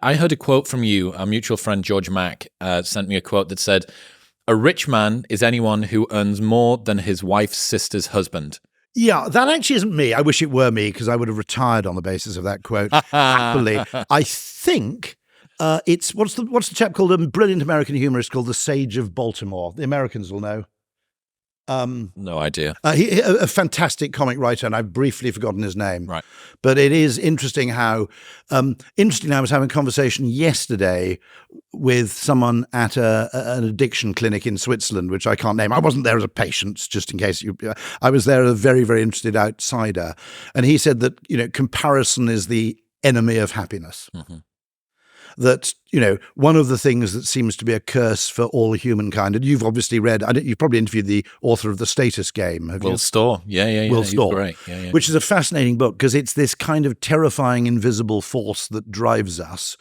I heard a quote from you. Our mutual friend George Mack sent me a quote that said, "A rich man is anyone who earns more than his wife's sister's husband." Yeah, that actually isn't me. I wish it were me because I would have retired on the basis of that quote. Happily. I think it's, what's the chap called? A brilliant American humorist called the Sage of Baltimore. The Americans will know. No idea. A fantastic comic writer, and I've briefly forgotten his name. Right. But it is interesting how, I was having a conversation yesterday with someone at an addiction clinic in Switzerland, which I can't name. I wasn't there as a patient, just in case I was there as a very, very interested outsider. And he said that, comparison is the enemy of happiness. Mm-hmm. That, one of the things that seems to be a curse for all humankind, and you've obviously read, you've probably interviewed the author of The Status Game. Have Will you? Storr. Yeah. Will Storr. Great. Yeah. Which is a fascinating book because it's this kind of terrifying invisible force that drives us.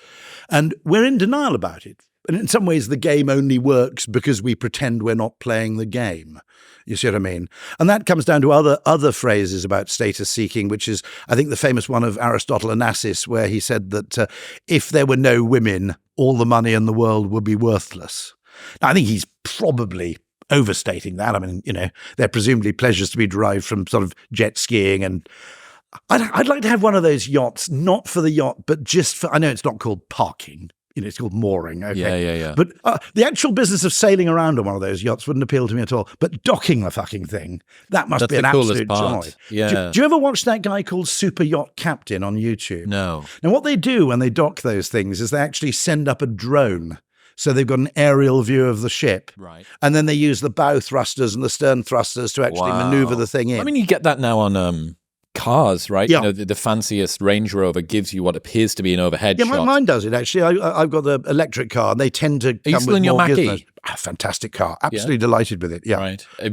And we're in denial about it. And in some ways, the game only works because we pretend we're not playing the game. You see what I mean? And that comes down to other phrases about status seeking, which is, I think, the famous one of Aristotle Onassis, where he said that if there were no women, all the money in the world would be worthless. Now, I think he's probably overstating that. I mean, they're presumably pleasures to be derived from sort of jet skiing. And I'd like to have one of those yachts, not for the yacht, but just for, I know it's not called parking. It's called mooring. Okay? Yeah. But the actual business of sailing around on one of those yachts wouldn't appeal to me at all. But docking the fucking thing, that must be an absolute joy. Yeah. Do you ever watch that guy called Super Yacht Captain on YouTube? No. Now, what they do when they dock those things is they actually send up a drone. So they've got an aerial view of the ship. Right. And then they use the bow thrusters and the stern thrusters to actually maneuver the thing in. I mean, you get that now on cars, right? Yeah. The fanciest Range Rover gives you what appears to be an overhead shot. Yeah, mine does it, actually. I've got the electric car, and they tend to come with your more Mackie? gizmos. Fantastic car. Absolutely delighted with it, yeah. Right. Are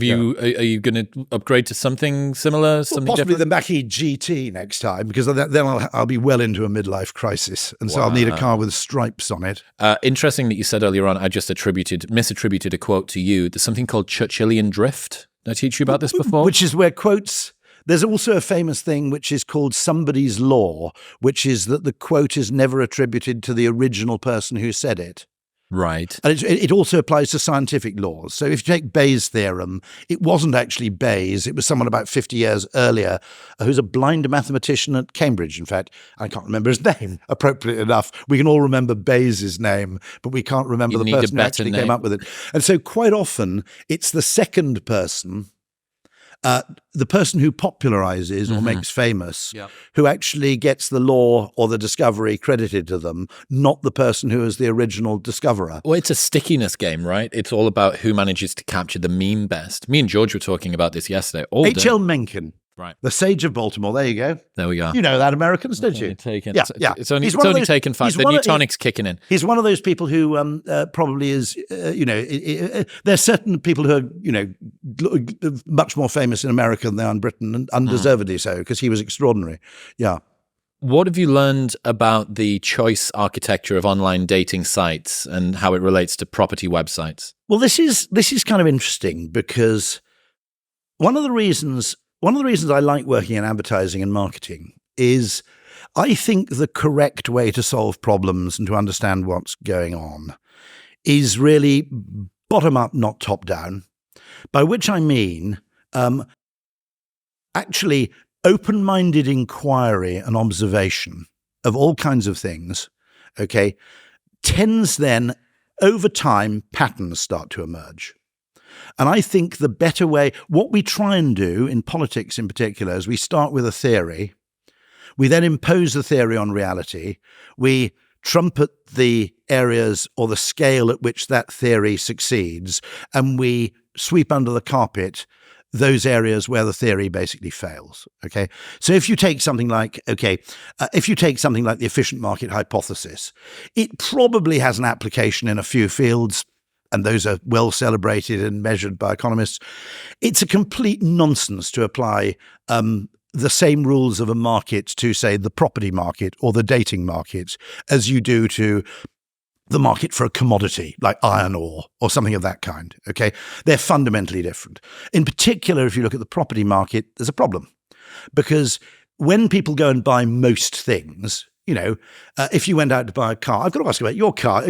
you going to upgrade to something similar, something possibly different? the Mackie GT next time, because then I'll be well into a midlife crisis, and so I'll need a car with stripes on it. Interesting that you said earlier on, I just misattributed a quote to you. There's something called Churchillian drift. Did I teach you about this before? Which is where quotes... There's also a famous thing which is called somebody's law, which is that the quote is never attributed to the original person who said it. Right. And it also applies to scientific laws. So if you take Bayes' theorem, it wasn't actually Bayes. It was someone about 50 years earlier who's a blind mathematician at Cambridge, in fact. I can't remember his name, appropriately enough. We can all remember Bayes' name, but we can't remember the person who actually came up with it. And so quite often, it's the second person, the person who popularizes or makes famous, who actually gets the law or the discovery credited to them, not the person who is the original discoverer. Well, it's a stickiness game, right? It's all about who manages to capture the meme best. Me and George were talking about this yesterday. H.L. Mencken. Right. The Sage of Baltimore. There you go. There we are. You know that, Americans, don't you? Yeah. It's only taken 5. The Newtonic's kicking in. He's one of those people who probably is, there's certain people who are, much more famous in America than they are in Britain, and undeservedly so, because he was extraordinary. Yeah. What have you learned about the choice architecture of online dating sites and how it relates to property websites? Well, this is kind of interesting because one of the reasons I like working in advertising and marketing is I think the correct way to solve problems and to understand what's going on is really bottom up, not top down, by which I mean actually open-minded inquiry and observation of all kinds of things, okay, tends then, over time, patterns start to emerge. And I think the better way, what we try and do in politics in particular, is we start with a theory, we then impose the theory on reality, we trumpet the areas or the scale at which that theory succeeds, and we sweep under the carpet those areas where the theory basically fails. Okay. So if you take something like, the efficient market hypothesis, it probably has an application in a few fields, and those are well celebrated and measured by economists. It's a complete nonsense to apply the same rules of a market to, say, the property market or the dating market as you do to the market for a commodity like iron ore or something of that kind, okay? They're fundamentally different. In particular, if you look at the property market, there's a problem because when people go and buy most things, if you went out to buy a car, I've got to ask about your car.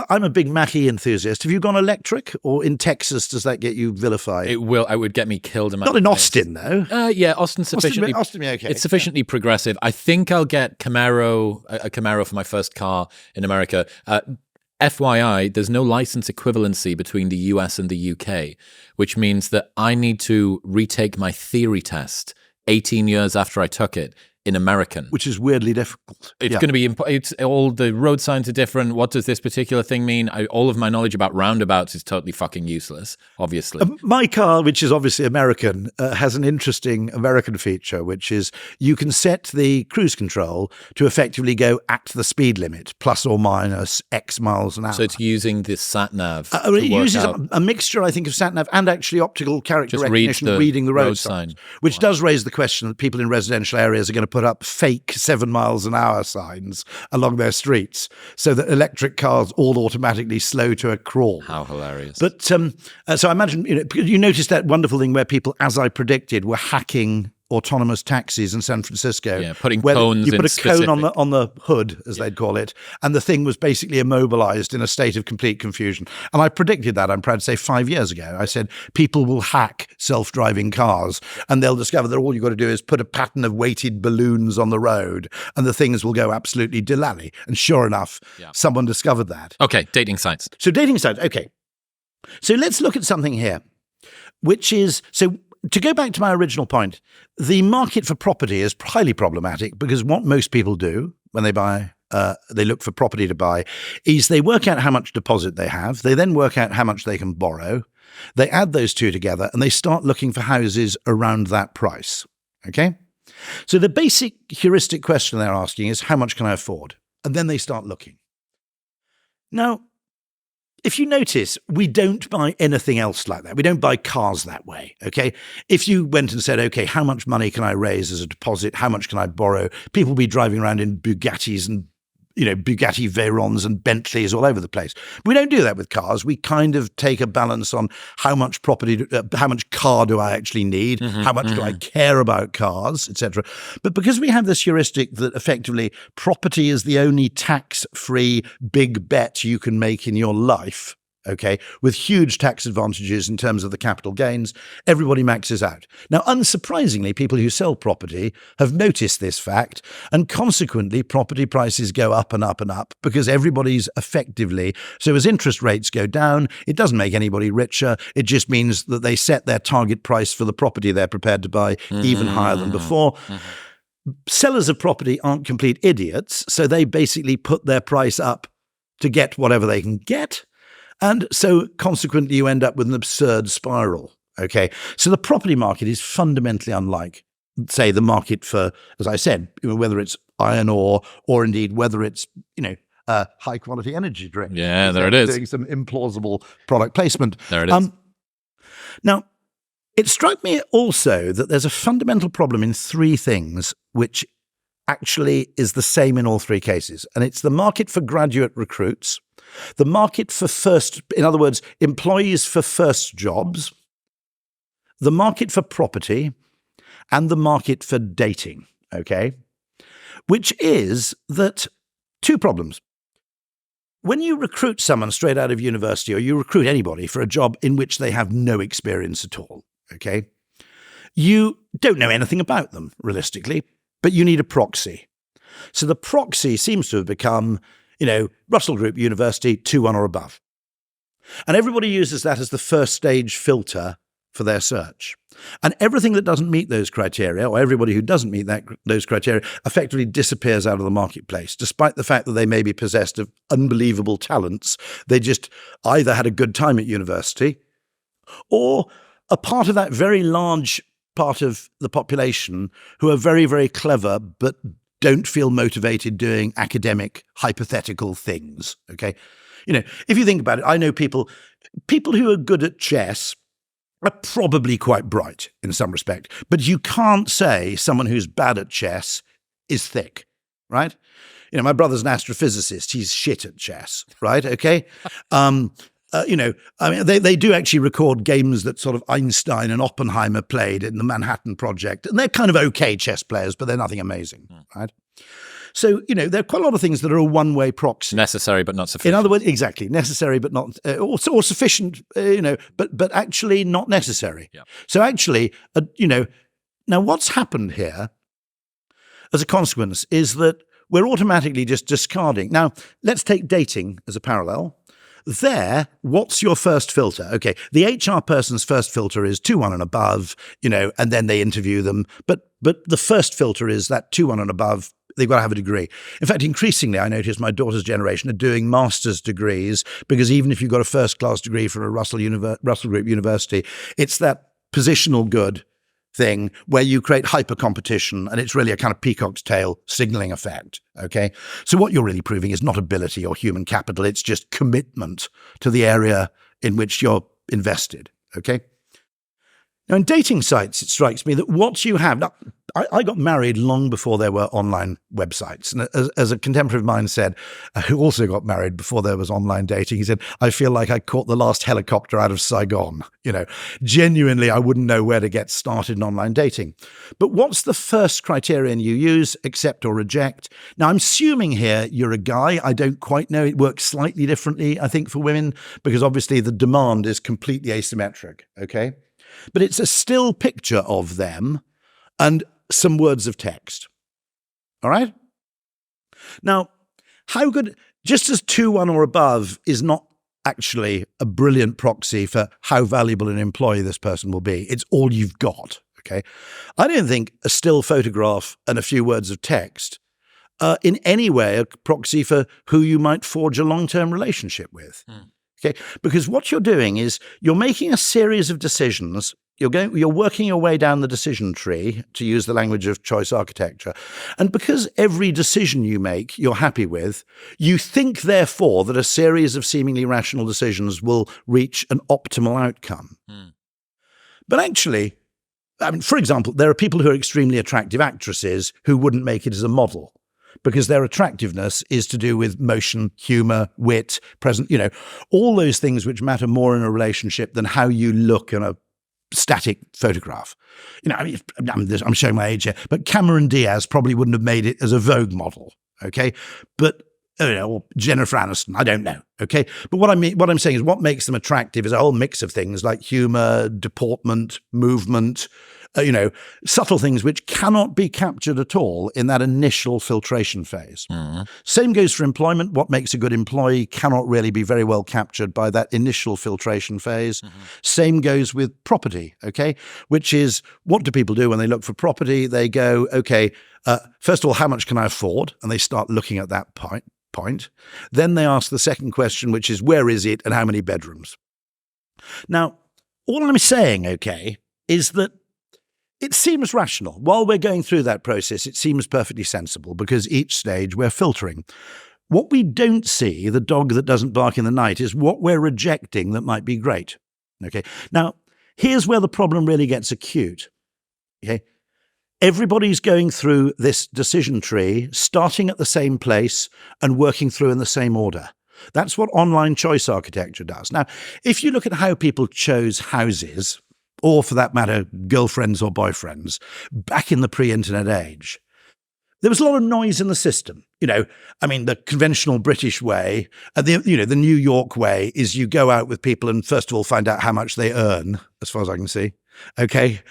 I'm a big Mackie enthusiast. Have you gone electric, or in Texas does that get you vilified? It would get me killed. Not in Austin, though. Yeah, Austin's sufficiently. Austin, okay. It's sufficiently progressive. I think I'll get a Camaro for my first car in America. FYI, there's no license equivalency between the US and the UK, which means that I need to retake my theory test 18 years after I took it in American. Which is weirdly difficult. It's going to be, it's all the road signs are different. What does this particular thing mean? All of my knowledge about roundabouts is totally fucking useless, obviously. My car, which is obviously American, has an interesting American feature, which is you can set the cruise control to effectively go at the speed limit, plus or minus X miles an hour. So it's using this sat-nav it uses a mixture, I think, of sat-nav and actually optical character recognition, reading the road sign. Which does raise the question that people in residential areas are going to put up fake 7 miles an hour signs along their streets so that electric cars all automatically slow to a crawl. How hilarious. But so I imagine, you noticed that wonderful thing where people, as I predicted, were hacking autonomous taxis in San Francisco. Yeah, putting cones in. You put a cone on the hood, as they'd call it, and the thing was basically immobilized in a state of complete confusion. And I predicted that, I'm proud to say, 5 years ago. I said, people will hack self-driving cars and they'll discover that all you've got to do is put a pattern of weighted balloons on the road and the things will go absolutely dilally. And sure enough, someone discovered that. Okay, dating sites. So dating sites, okay. So let's look at something here, which is, to go back to my original point, the market for property is highly problematic because what most people do when they buy, they look for property to buy, is they work out how much deposit they have. They then work out how much they can borrow. They add those two together and they start looking for houses around that price. Okay? So the basic heuristic question they're asking is, how much can I afford? And then they start looking. Now, if you notice, we don't buy anything else like that. We don't buy cars that way, okay? If you went and said, okay, how much money can I raise as a deposit? How much can I borrow? People will be driving around in Bugattis and, Bugatti Veyrons and Bentleys all over the place. We don't do that with cars. We kind of take a balance on how much property, how much car do I actually need? How much do I care about cars, etc. But because we have this heuristic that effectively property is the only tax-free big bet you can make in your life, okay, with huge tax advantages in terms of the capital gains, everybody maxes out. Now, unsurprisingly, people who sell property have noticed this fact, and consequently, property prices go up and up and up because everybody's effectively, so as interest rates go down, it doesn't make anybody richer. It just means that they set their target price for the property they're prepared to buy even higher than before. Sellers of property aren't complete idiots, so they basically put their price up to get whatever they can get. And so consequently, you end up with an absurd spiral. Okay. So the property market is fundamentally unlike, say, the market for, as I said, whether it's iron ore or indeed whether it's, high quality energy drink. Yeah, there it is. Doing some implausible product placement. There it is. Now, it struck me also that there's a fundamental problem in three things, which actually is the same in all three cases. And it's the market for graduate recruits, the market for in other words, employees for first jobs, the market for property, and the market for dating, okay? Which is that two problems. When you recruit someone straight out of university, or you recruit anybody for a job in which they have no experience at all, okay, you don't know anything about them, realistically, but you need a proxy. So the proxy seems to have become, Russell Group University, 2-1 or above. And everybody uses that as the first stage filter for their search. And everything that doesn't meet those criteria, or everybody who doesn't meet those criteria, effectively disappears out of the marketplace, despite the fact that they may be possessed of unbelievable talents. They just either had a good time at university, or a part of that very large part of the population who are very, very clever, but don't feel motivated doing academic, hypothetical things, okay? If you think about it, I know people who are good at chess are probably quite bright in some respect, but you can't say someone who's bad at chess is thick, right? My brother's an astrophysicist. He's shit at chess, right? Okay? They do actually record games that sort of Einstein and Oppenheimer played in the Manhattan Project, and they're kind of okay chess players, but they're nothing amazing, right? So, there are quite a lot of things that are a one-way proxy. Necessary but not sufficient. In other words, exactly, necessary but not, or sufficient, but actually not necessary. Yeah. So actually, now what's happened here as a consequence is that we're automatically just discarding. Now, let's take dating as a parallel. There, what's your first filter? Okay, the HR person's first filter is 2-1 and above, and then they interview them. But the first filter is that 2-1 and above. They've got to have a degree. In fact, increasingly, I notice my daughter's generation are doing master's degrees, because even if you've got a first-class degree from a Russell Group University, it's that positional good thing where you create hyper competition, and it's really a kind of peacock's tail signaling effect. Okay, so what you're really proving is not ability or human capital; it's just commitment to the area in which you're invested. Okay. Now, in dating sites, it strikes me that what you have now. I got married long before there were online websites. And as a contemporary of mine said, who also got married before there was online dating, he said, I feel like I caught the last helicopter out of Saigon. Genuinely, I wouldn't know where to get started in online dating. But what's the first criterion you use? Accept or reject. Now, I'm assuming here you're a guy. I don't quite know. It works slightly differently, I think, for women, because obviously the demand is completely asymmetric. Okay. But it's a still picture of them and some words of text. All right? Now, how good, just as 2-1 or above is not actually a brilliant proxy for how valuable an employee this person will be, it's all you've got, okay? I don't think a still photograph and a few words of text are in any way a proxy for who you might forge a long-term relationship with. Okay, because what you're doing is you're making a series of decisions. You're working your way down the decision tree, to use the language of choice architecture. And because every decision you make you're happy with, you think, therefore, that a series of seemingly rational decisions will reach an optimal outcome. But actually, for example, there are people who are extremely attractive actresses who wouldn't make it as a model, because their attractiveness is to do with motion, humor, wit, present, all those things which matter more in a relationship than how you look in a static photograph. I'm showing my age here, but Cameron Diaz probably wouldn't have made it as a Vogue model, okay? But, or Jennifer Aniston, I don't know, okay? But what I'm saying is what makes them attractive is a whole mix of things like humor, deportment, movement, subtle things which cannot be captured at all in that initial filtration phase. Same goes for employment. What makes a good employee cannot really be very well captured by that initial filtration phase. Same goes with property, okay? Which is, what do people do when they look for property? They go, okay, first of all, how much can I afford? And they start looking at that point. Then they ask the second question, which is, where is it and how many bedrooms? Now, all I'm saying, okay, is that it seems rational. While we're going through that process, it seems perfectly sensible, because each stage we're filtering. What we don't see, the dog that doesn't bark in the night, is what we're rejecting that might be great. Okay. Now, here's where the problem really gets acute. Okay. Everybody's going through this decision tree, starting at the same place and working through in the same order. That's what online choice architecture does. Now, if you look at how people chose houses, or for that matter, girlfriends or boyfriends, back in the pre-internet age, there was a lot of noise in the system. The conventional British way, the New York way is you go out with people and first of all find out how much they earn, as far as I can see. Okay.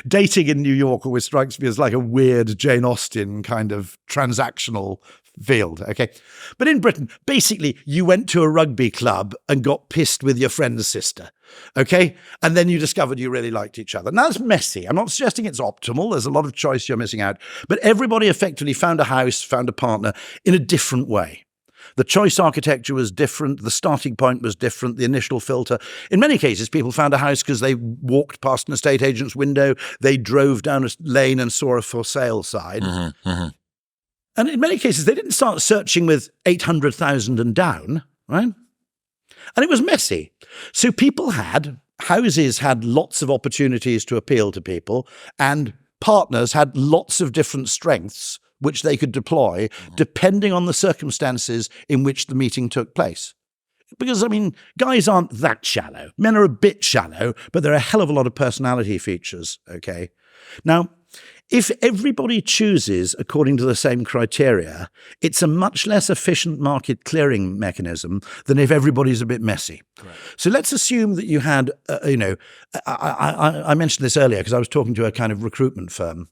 Dating in New York always strikes me as like a weird Jane Austen kind of transactional field. Okay. But in Britain, basically, you went to a rugby club and got pissed with your friend's sister. Okay. And then you discovered you really liked each other. Now, it's messy. I'm not suggesting it's optimal. There's a lot of choice you're missing out. But everybody effectively found a house, found a partner in a different way. The choice architecture was different. The starting point was different. The initial filter. In many cases, people found a house because they walked past an estate agent's window. They drove down a lane and saw a for sale sign. And in many cases, they didn't start searching with 800,000 and down, right? And it was messy. So houses had lots of opportunities to appeal to people, and partners had lots of different strengths which they could deploy depending on the circumstances in which the meeting took place. Because, guys aren't that shallow. Men are a bit shallow, but there are a hell of a lot of personality features, okay? Now, if everybody chooses according to the same criteria, it's a much less efficient market clearing mechanism than if everybody's a bit messy. Correct. So let's assume that you had, I mentioned this earlier because I was talking to a kind of recruitment firm.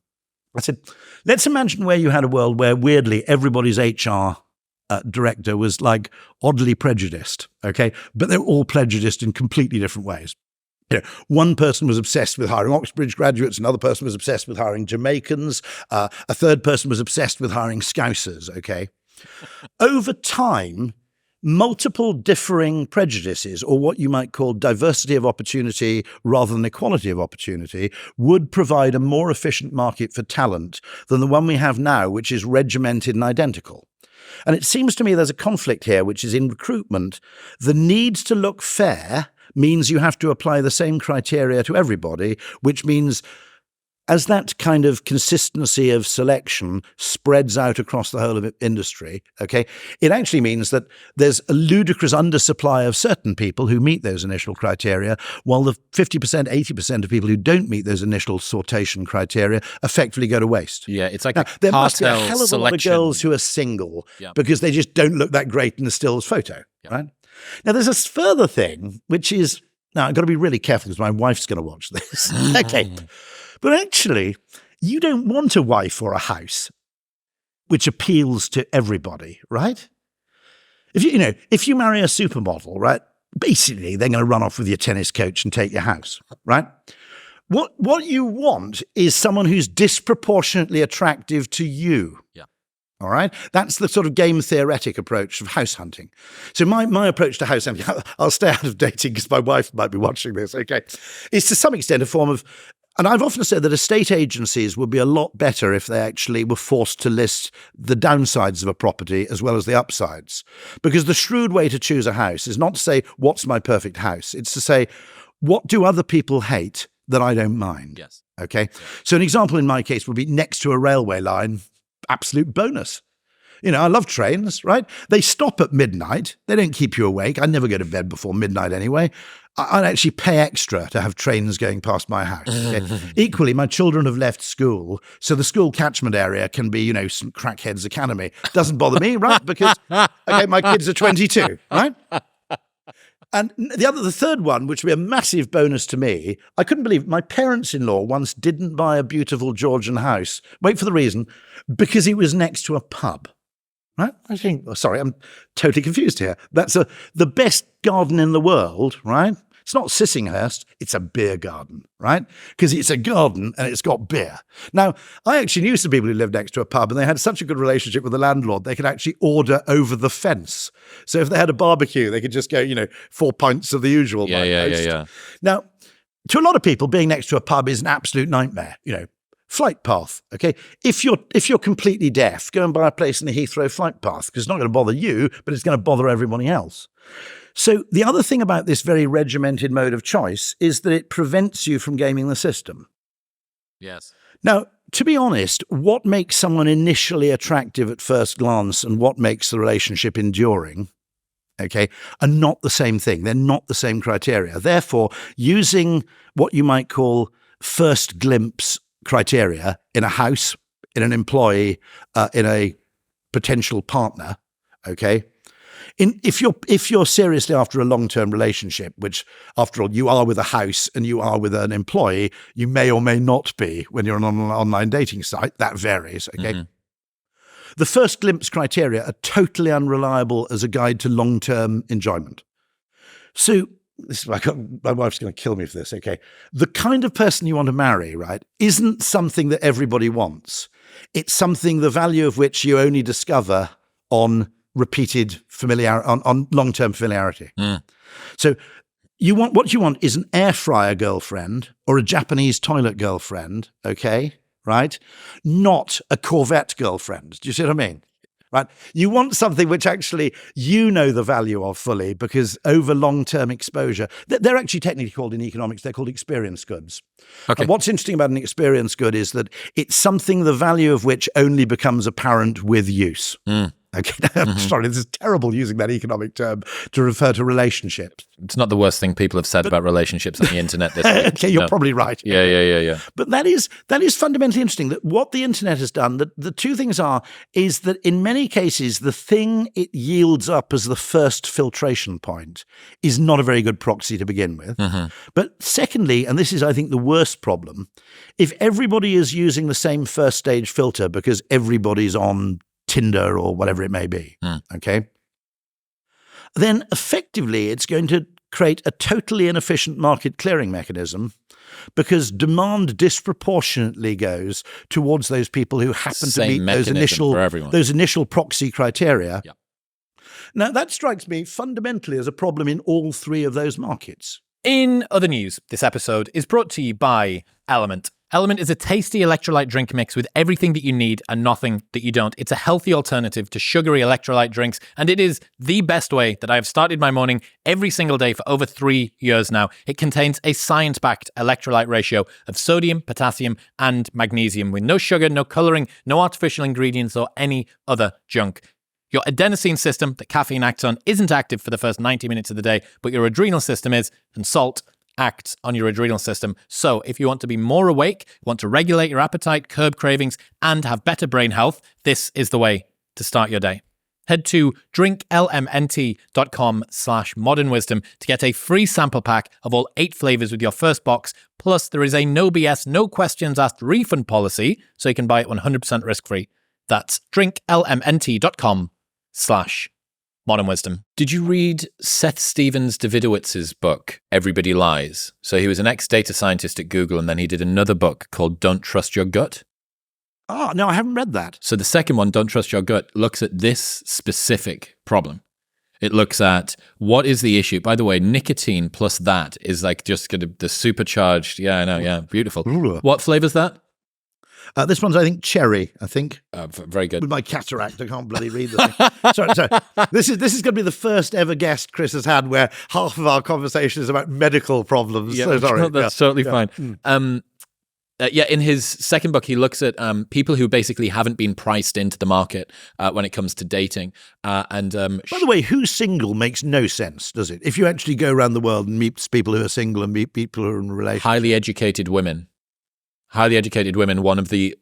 I said, let's imagine where you had a world where weirdly everybody's HR director was like oddly prejudiced, okay? But they're all prejudiced in completely different ways. One person was obsessed with hiring Oxbridge graduates, another person was obsessed with hiring Jamaicans, a third person was obsessed with hiring Scousers, okay? Over time, multiple differing prejudices, or what you might call diversity of opportunity rather than equality of opportunity, would provide a more efficient market for talent than the one we have now, which is regimented and identical. And it seems to me there's a conflict here, which is in recruitment. The need to look fair means you have to apply the same criteria to everybody, which means as that kind of consistency of selection spreads out across the whole of industry, okay, it actually means that there's a ludicrous undersupply of certain people who meet those initial criteria, while the 50%, 80% of people who don't meet those initial sortation criteria effectively go to waste. Yeah, it's like now, there must be a cartel hell of a selection. lot of girls who are single because they just don't look that great in the stills photo, right? Now, there's a further thing, which is, now I've got to be really careful because my wife's going to watch this. Okay. But actually, you don't want a wife or a house which appeals to everybody, right? If you marry a supermodel, right, basically they're going to run off with your tennis coach and take your house, right? What you want is someone who's disproportionately attractive to you. Yeah. All right? That's the sort of game theoretic approach of house hunting. So my approach to house hunting, I'll stay out of dating because my wife might be watching this, okay, is to some extent a form of, and I've often said that estate agencies would be a lot better if they actually were forced to list the downsides of a property as well as the upsides. Because the shrewd way to choose a house is not to say, what's my perfect house? It's to say, what do other people hate that I don't mind? Yes. Okay? Yeah. So an example in my case would be next to a railway line. Absolute bonus. I love trains, right? They stop at midnight. They don't keep you awake. I never go to bed before midnight anyway. I'd actually pay extra to have trains going past my house. Okay? Equally, my children have left school, so the school catchment area can be, some crackhead's academy. Doesn't bother me, right? Because, okay, my kids are 22, right? And the third one, which would be a massive bonus to me, I couldn't believe my parents-in-law once didn't buy a beautiful Georgian house. Wait for the reason, because it was next to a pub. Right? I think, sorry, I'm totally confused here. That's the best garden in the world, right? It's not Sissinghurst, it's a beer garden, right? Because it's a garden and it's got beer. Now, I actually knew some people who lived next to a pub and they had such a good relationship with the landlord, they could actually order over the fence. So if they had a barbecue, they could just go, 4 pints of the usual. Yeah. Now, to a lot of people, being next to a pub is an absolute nightmare, Flight path, okay? If you're completely deaf, go and buy a place in the Heathrow flight path because it's not going to bother you, but it's going to bother everybody else. So the other thing about this very regimented mode of choice is that it prevents you from gaming the system. Yes. Now, to be honest, what makes someone initially attractive at first glance and what makes the relationship enduring, okay, are not the same thing. They're not the same criteria. Therefore, using what you might call first glimpse criteria in a house, in an employee, in a potential partner, okay? If you're seriously after a long-term relationship, which after all you are with a house and you are with an employee, you may or may not be when you're on an online dating site. That varies, okay? Mm-hmm. The first glimpse criteria are totally unreliable as a guide to long-term enjoyment. So my wife's going to kill me for this, okay? The kind of person you want to marry, right, isn't something that everybody wants. It's something the value of which you only discover on repeated familiarity, on long-term familiarity. Mm. So what you want is an air fryer girlfriend or a Japanese toilet girlfriend, okay, right? Not a Corvette girlfriend. Do you see what I mean? Right? You want something which actually you know the value of fully because over long-term exposure, they're actually technically called in economics, they're called experience goods. Okay. And what's interesting about an experience good is that it's something the value of which only becomes apparent with use. Mm. Okay, I'm sorry, this is terrible using that economic term to refer to relationships. It's not the worst thing people have said about relationships on the internet this week. Okay, you're probably right. Yeah. But that is fundamentally interesting, that what the internet has done, the two things is that in many cases, the thing it yields up as the first filtration point is not a very good proxy to begin with. Mm-hmm. But secondly, and this is, I think, the worst problem, if everybody is using the same first stage filter because everybody's on Tinder or whatever it may be, okay, then effectively it's going to create a totally inefficient market clearing mechanism because demand disproportionately goes towards those people who happen to meet those initial proxy criteria. Yep. Now, that strikes me fundamentally as a problem in all three of those markets. In other news, this episode is brought to you by Element. Element is a tasty electrolyte drink mix with everything that you need and nothing that you don't. It's a healthy alternative to sugary electrolyte drinks, and it is the best way that I have started my morning every single day for over 3 years now. It contains a science-backed electrolyte ratio of sodium, potassium, and magnesium with no sugar, no colouring, no artificial ingredients, or any other junk. Your adenosine system that caffeine acts on isn't active for the first 90 minutes of the day, but your adrenal system is, and salt acts on your adrenal system. So if you want to be more awake, want to regulate your appetite, curb cravings, and have better brain health, this is the way to start your day. Head to drinklmnt.com/modernwisdom to get a free sample pack of all 8 flavors with your first box. Plus, there is a no BS, no questions asked refund policy, so you can buy it 100% risk-free. That's drinklmnt.com/modernwisdom. Did you read Seth Stephens-Davidowitz's book, Everybody Lies? So he was an ex-data scientist at Google, and then he did another book called Don't Trust Your Gut. Oh, no, I haven't read that. So the second one, Don't Trust Your Gut, looks at this specific problem. It looks at what is the issue. By the way, nicotine plus that is like just the supercharged. Yeah, I know. Yeah, beautiful. Ooh. What flavor's that? This one's, I think, cherry, I think. Very good. With my cataract, I can't bloody read the thing. Sorry. This is going to be the first ever guest Chris has had where half of our conversation is about medical problems. Yeah, so sorry. That's totally fine. In his second book, he looks at people who basically haven't been priced into the market when it comes to dating. By the way, who's single makes no sense, does it? If you actually go around the world and meet people who are single and meet people who are in relationships. Highly educated women, one of the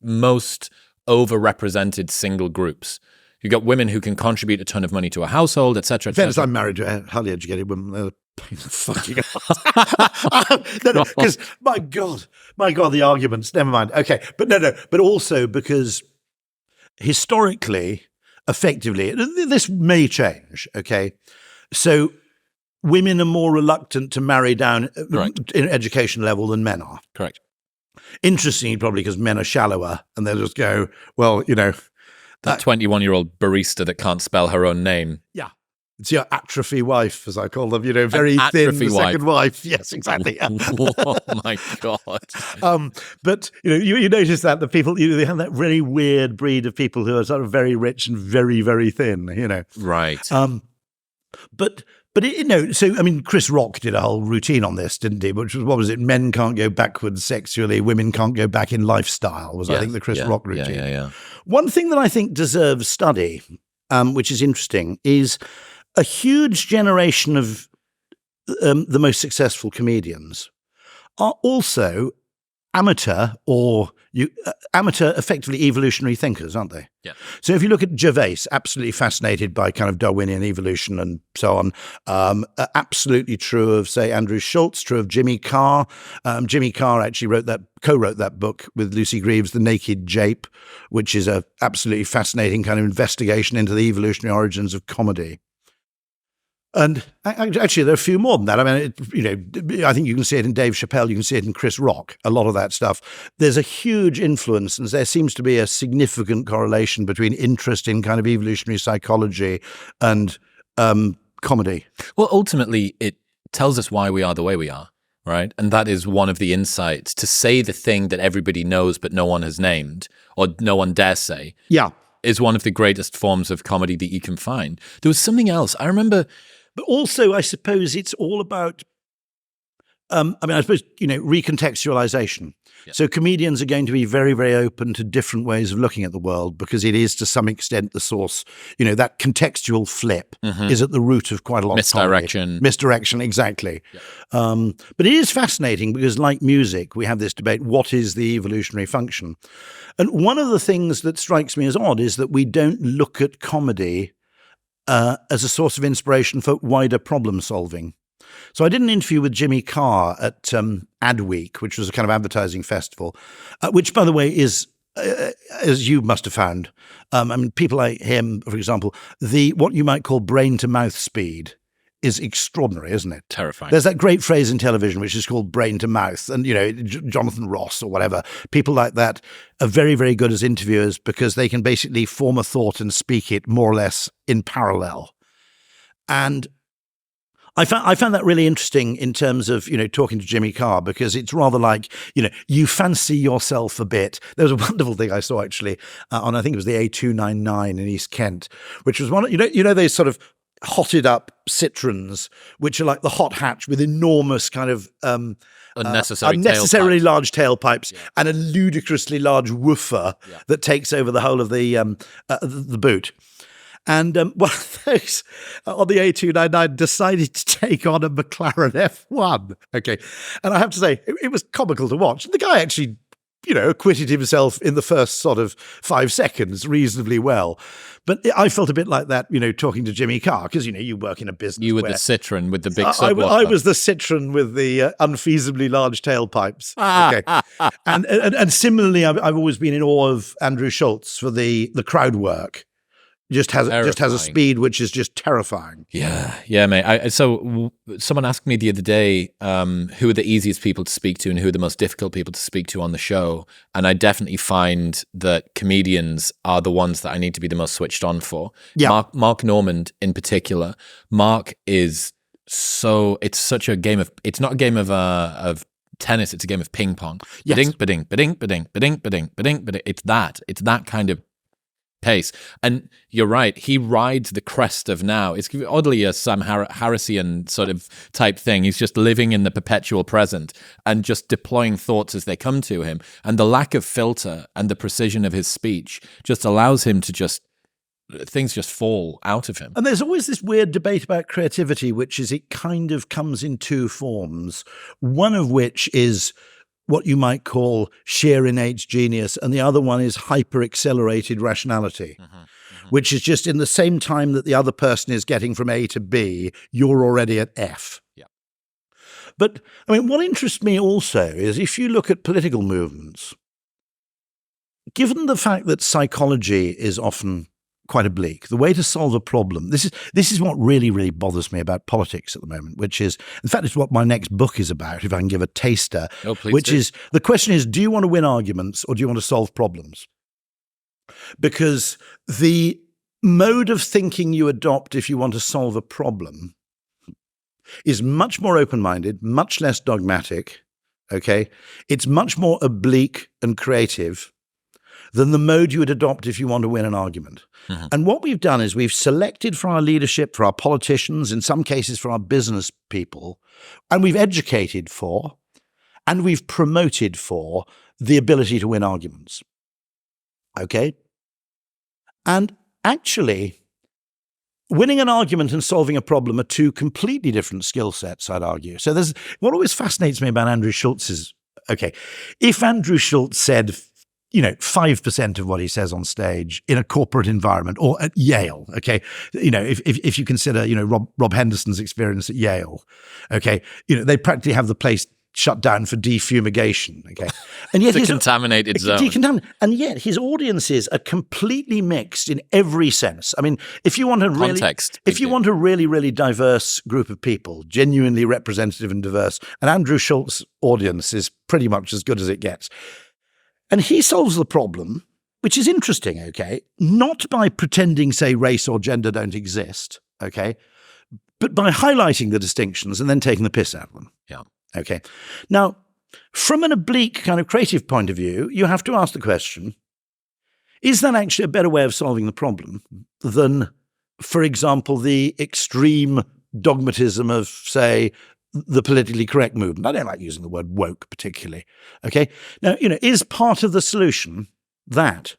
most overrepresented single groups. You've got women who can contribute a ton of money to a household, etc. Fairness, I'm married to a highly educated woman. Fucking because my God, the arguments. Never mind. Okay, but also because historically, effectively, this may change. Okay, so women are more reluctant to marry down in education level than men are. Correct. Interestingly, probably because men are shallower and they'll just go, well, that 21-year-old barista that can't spell her own name. Yeah. It's your atrophy wife, as I call them, very thin, the second wife. Yes, exactly. Oh, my God. But, you notice that the people, they have that really weird breed of people who are sort of very rich and very, very thin, Right. But so, I mean, Chris Rock did a whole routine on this, didn't he? Which was, what was it? Men can't go backwards sexually, women can't go back in lifestyle, I think, the Chris Rock routine. Yeah. One thing that I think deserves study, which is interesting, is a huge generation of the most successful comedians are also amateur effectively evolutionary thinkers, aren't they? Yeah. So if you look at Gervais, absolutely fascinated by kind of Darwinian evolution and so on, absolutely true of, say, Andrew Schultz, true of Jimmy Carr. Jimmy Carr actually co-wrote that book with Lucy Greaves, The Naked Jape, which is a absolutely fascinating kind of investigation into the evolutionary origins of comedy. And actually, there are a few more than that. I mean, I think you can see it in Dave Chappelle. You can see it in Chris Rock. A lot of that stuff. There's a huge influence, and there seems to be a significant correlation between interest in kind of evolutionary psychology and comedy. Well, ultimately, it tells us why we are the way we are, right? And that is one of the insights. To say the thing that everybody knows but no one has named, or no one dare say, is one of the greatest forms of comedy that you can find. There was something else. I remember... But also, I suppose it's all about I suppose, recontextualization. Yeah. So comedians are going to be very, very open to different ways of looking at the world because it is to some extent the source, that contextual flip is at the root of quite a lot of comedy. Misdirection, exactly. Yeah. But it is fascinating because like music, we have this debate, what is the evolutionary function? And one of the things that strikes me as odd is that we don't look at comedy as a source of inspiration for wider problem solving. So I did an interview with Jimmy Carr at Adweek, which was a kind of advertising festival, which, by the way, is, as you must have found, people like him, for example, what you might call brain-to-mouth speed is extraordinary, isn't it? Terrifying. There's that great phrase in television which is called brain-to-mouth, and, Jonathan Ross or whatever, people like that are very, very good as interviewers because they can basically form a thought and speak it more or less in parallel. And I found that really interesting in terms of, talking to Jimmy Carr, because it's rather like, you fancy yourself a bit. There was a wonderful thing I saw actually on, I think it was the A299 in East Kent, which was one, they sort of hotted up Citroens, which are like the hot hatch with enormous kind of unnecessarily large tailpipes and a ludicrously large woofer that takes over the whole of the boot. And one of those on the A299 decided to take on a McLaren F1. Okay. And I have to say, it was comical to watch. The guy actually, acquitted himself in the first sort of 5 seconds reasonably well. But I felt a bit like that, talking to Jimmy Carr, because, you work in a business. You were the Citroen with the big subwoofer. I was the Citroen with the unfeasibly large tailpipes. Okay. And similarly, I've always been in awe of Andrew Schultz for the crowd work. Just has a speed which is just terrifying. Yeah, mate. So someone asked me the other day, who are the easiest people to speak to and who are the most difficult people to speak to on the show? And I definitely find that comedians are the ones that I need to be the most switched on for. Yeah. Mark Normand in particular. Mark is it's such a game of. It's not a game of tennis. It's a game of ping pong. Yes. Ba-ding, ba-ding, ba-ding, ba-ding, ba-ding, ba-ding, ba-ding, ba-ding. It's that kind of pace. And you're right, he rides the crest of now. It's oddly a Sam Harrisian sort of type thing. He's just living in the perpetual present and just deploying thoughts as they come to him. And the lack of filter and the precision of his speech just allows him to things just fall out of him. And there's always this weird debate about creativity, which is it kind of comes in two forms. One of which is what you might call sheer innate genius, and the other one is hyper-accelerated rationality, which is just in the same time that the other person is getting from A to B, you're already at F. Yeah. But, what interests me also is if you look at political movements, given the fact that psychology is often quite oblique, the way to solve a problem, this is what really, really bothers me about politics at the moment, which is, in fact, it's what my next book is about, if I can give a taster, is, the question is, do you want to win arguments or do you want to solve problems? Because the mode of thinking you adopt if you want to solve a problem is much more open-minded, much less dogmatic, okay? It's much more oblique and creative than the mode you would adopt if you want to win an argument. And what we've done is we've selected for our leadership, for our politicians, in some cases for our business people, and we've educated for, and we've promoted for the ability to win arguments. Okay? And actually, winning an argument and solving a problem are two completely different skill sets, I'd argue. So what always fascinates me about Andrew Schultz is, okay, if Andrew Schultz said 5% of what he says on stage in a corporate environment or at Yale, okay? If you consider, Rob Henderson's experience at Yale, okay? They practically have the place shut down for defumigation, okay? And yet it's a contaminated zone. And yet his audiences are completely mixed in every sense. If you want a really, really diverse group of people, genuinely representative and diverse, an Andrew Schultz audience is pretty much as good as it gets. And he solves the problem, which is interesting, okay, not by pretending, say, race or gender don't exist, okay, but by highlighting the distinctions and then taking the piss out of them. Yeah. Okay. Now, from an oblique kind of creative point of view, you have to ask the question, is that actually a better way of solving the problem than, for example, the extreme dogmatism of, say, the politically correct movement. I don't like using the word woke particularly. Okay. Now, is part of the solution that,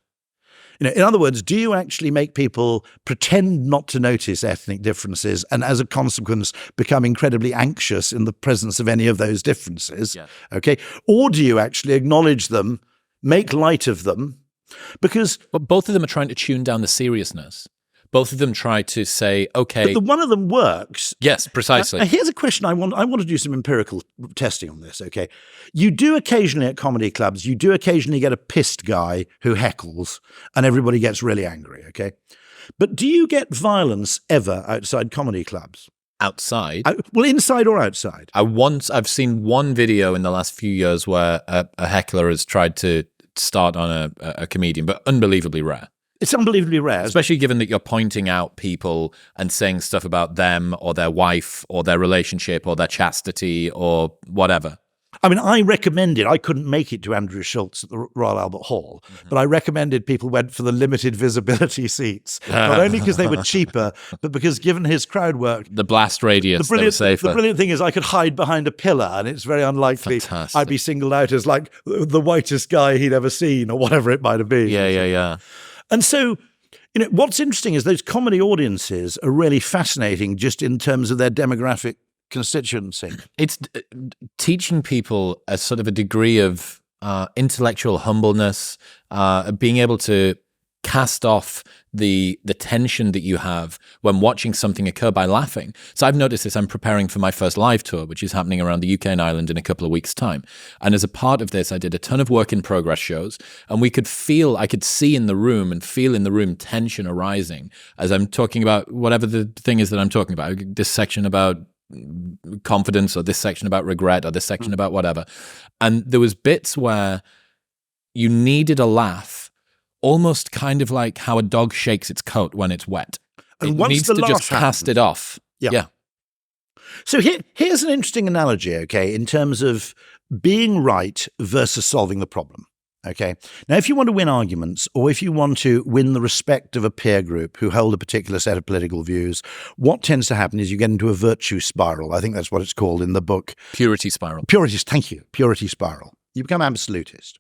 in other words, do you actually make people pretend not to notice ethnic differences and as a consequence become incredibly anxious in the presence of any of those differences? Yeah. Okay. Or do you actually acknowledge them, make light of them? Because both of them are trying to tune down the seriousness. Both of them try to say, okay. But the one of them works. Yes, precisely. Now, here's a question I want to do some empirical testing on this, okay? You do occasionally at comedy clubs, you do occasionally get a pissed guy who heckles and everybody gets really angry, okay? But do you get violence ever outside comedy clubs? Outside? Well, inside or outside? I've seen one video in the last few years where a heckler has tried to start on a comedian, but unbelievably rare. It's unbelievably rare. Especially given that you're pointing out people and saying stuff about them or their wife or their relationship or their chastity or whatever. I mean, I recommended, I couldn't make it to Andrew Schultz at the Royal Albert Hall, but I recommended people went for the limited visibility seats, not only because they were cheaper, but because given his crowd work. The blast radius, they were safer. The brilliant thing is I could hide behind a pillar and it's very unlikely I'd be singled out as like the whitest guy he'd ever seen or whatever it might have been. Yeah. And so, what's interesting is those comedy audiences are really fascinating just in terms of their demographic constituency. It's teaching people a sort of a degree of intellectual humbleness, being able to cast off the tension that you have when watching something occur by laughing. So I've noticed this. I'm preparing for my first live tour, which is happening around the UK and Ireland in a couple of weeks' time. And as a part of this, I did a ton of work in progress shows, and I could see in the room and feel in the room tension arising as I'm talking about whatever the thing is that I'm talking about. This section about confidence, or this section about regret, or this section about whatever. And there was bits where you needed a laugh, almost kind of like how a dog shakes its coat when it's wet. And it needs to just cast it off. Yeah. So here's an interesting analogy, okay, in terms of being right versus solving the problem. Okay. Now, if you want to win arguments, or if you want to win the respect of a peer group who hold a particular set of political views, what tends to happen is you get into a virtue spiral. I think that's what it's called in the book. Purity spiral. Thank you. Purity spiral. You become absolutist.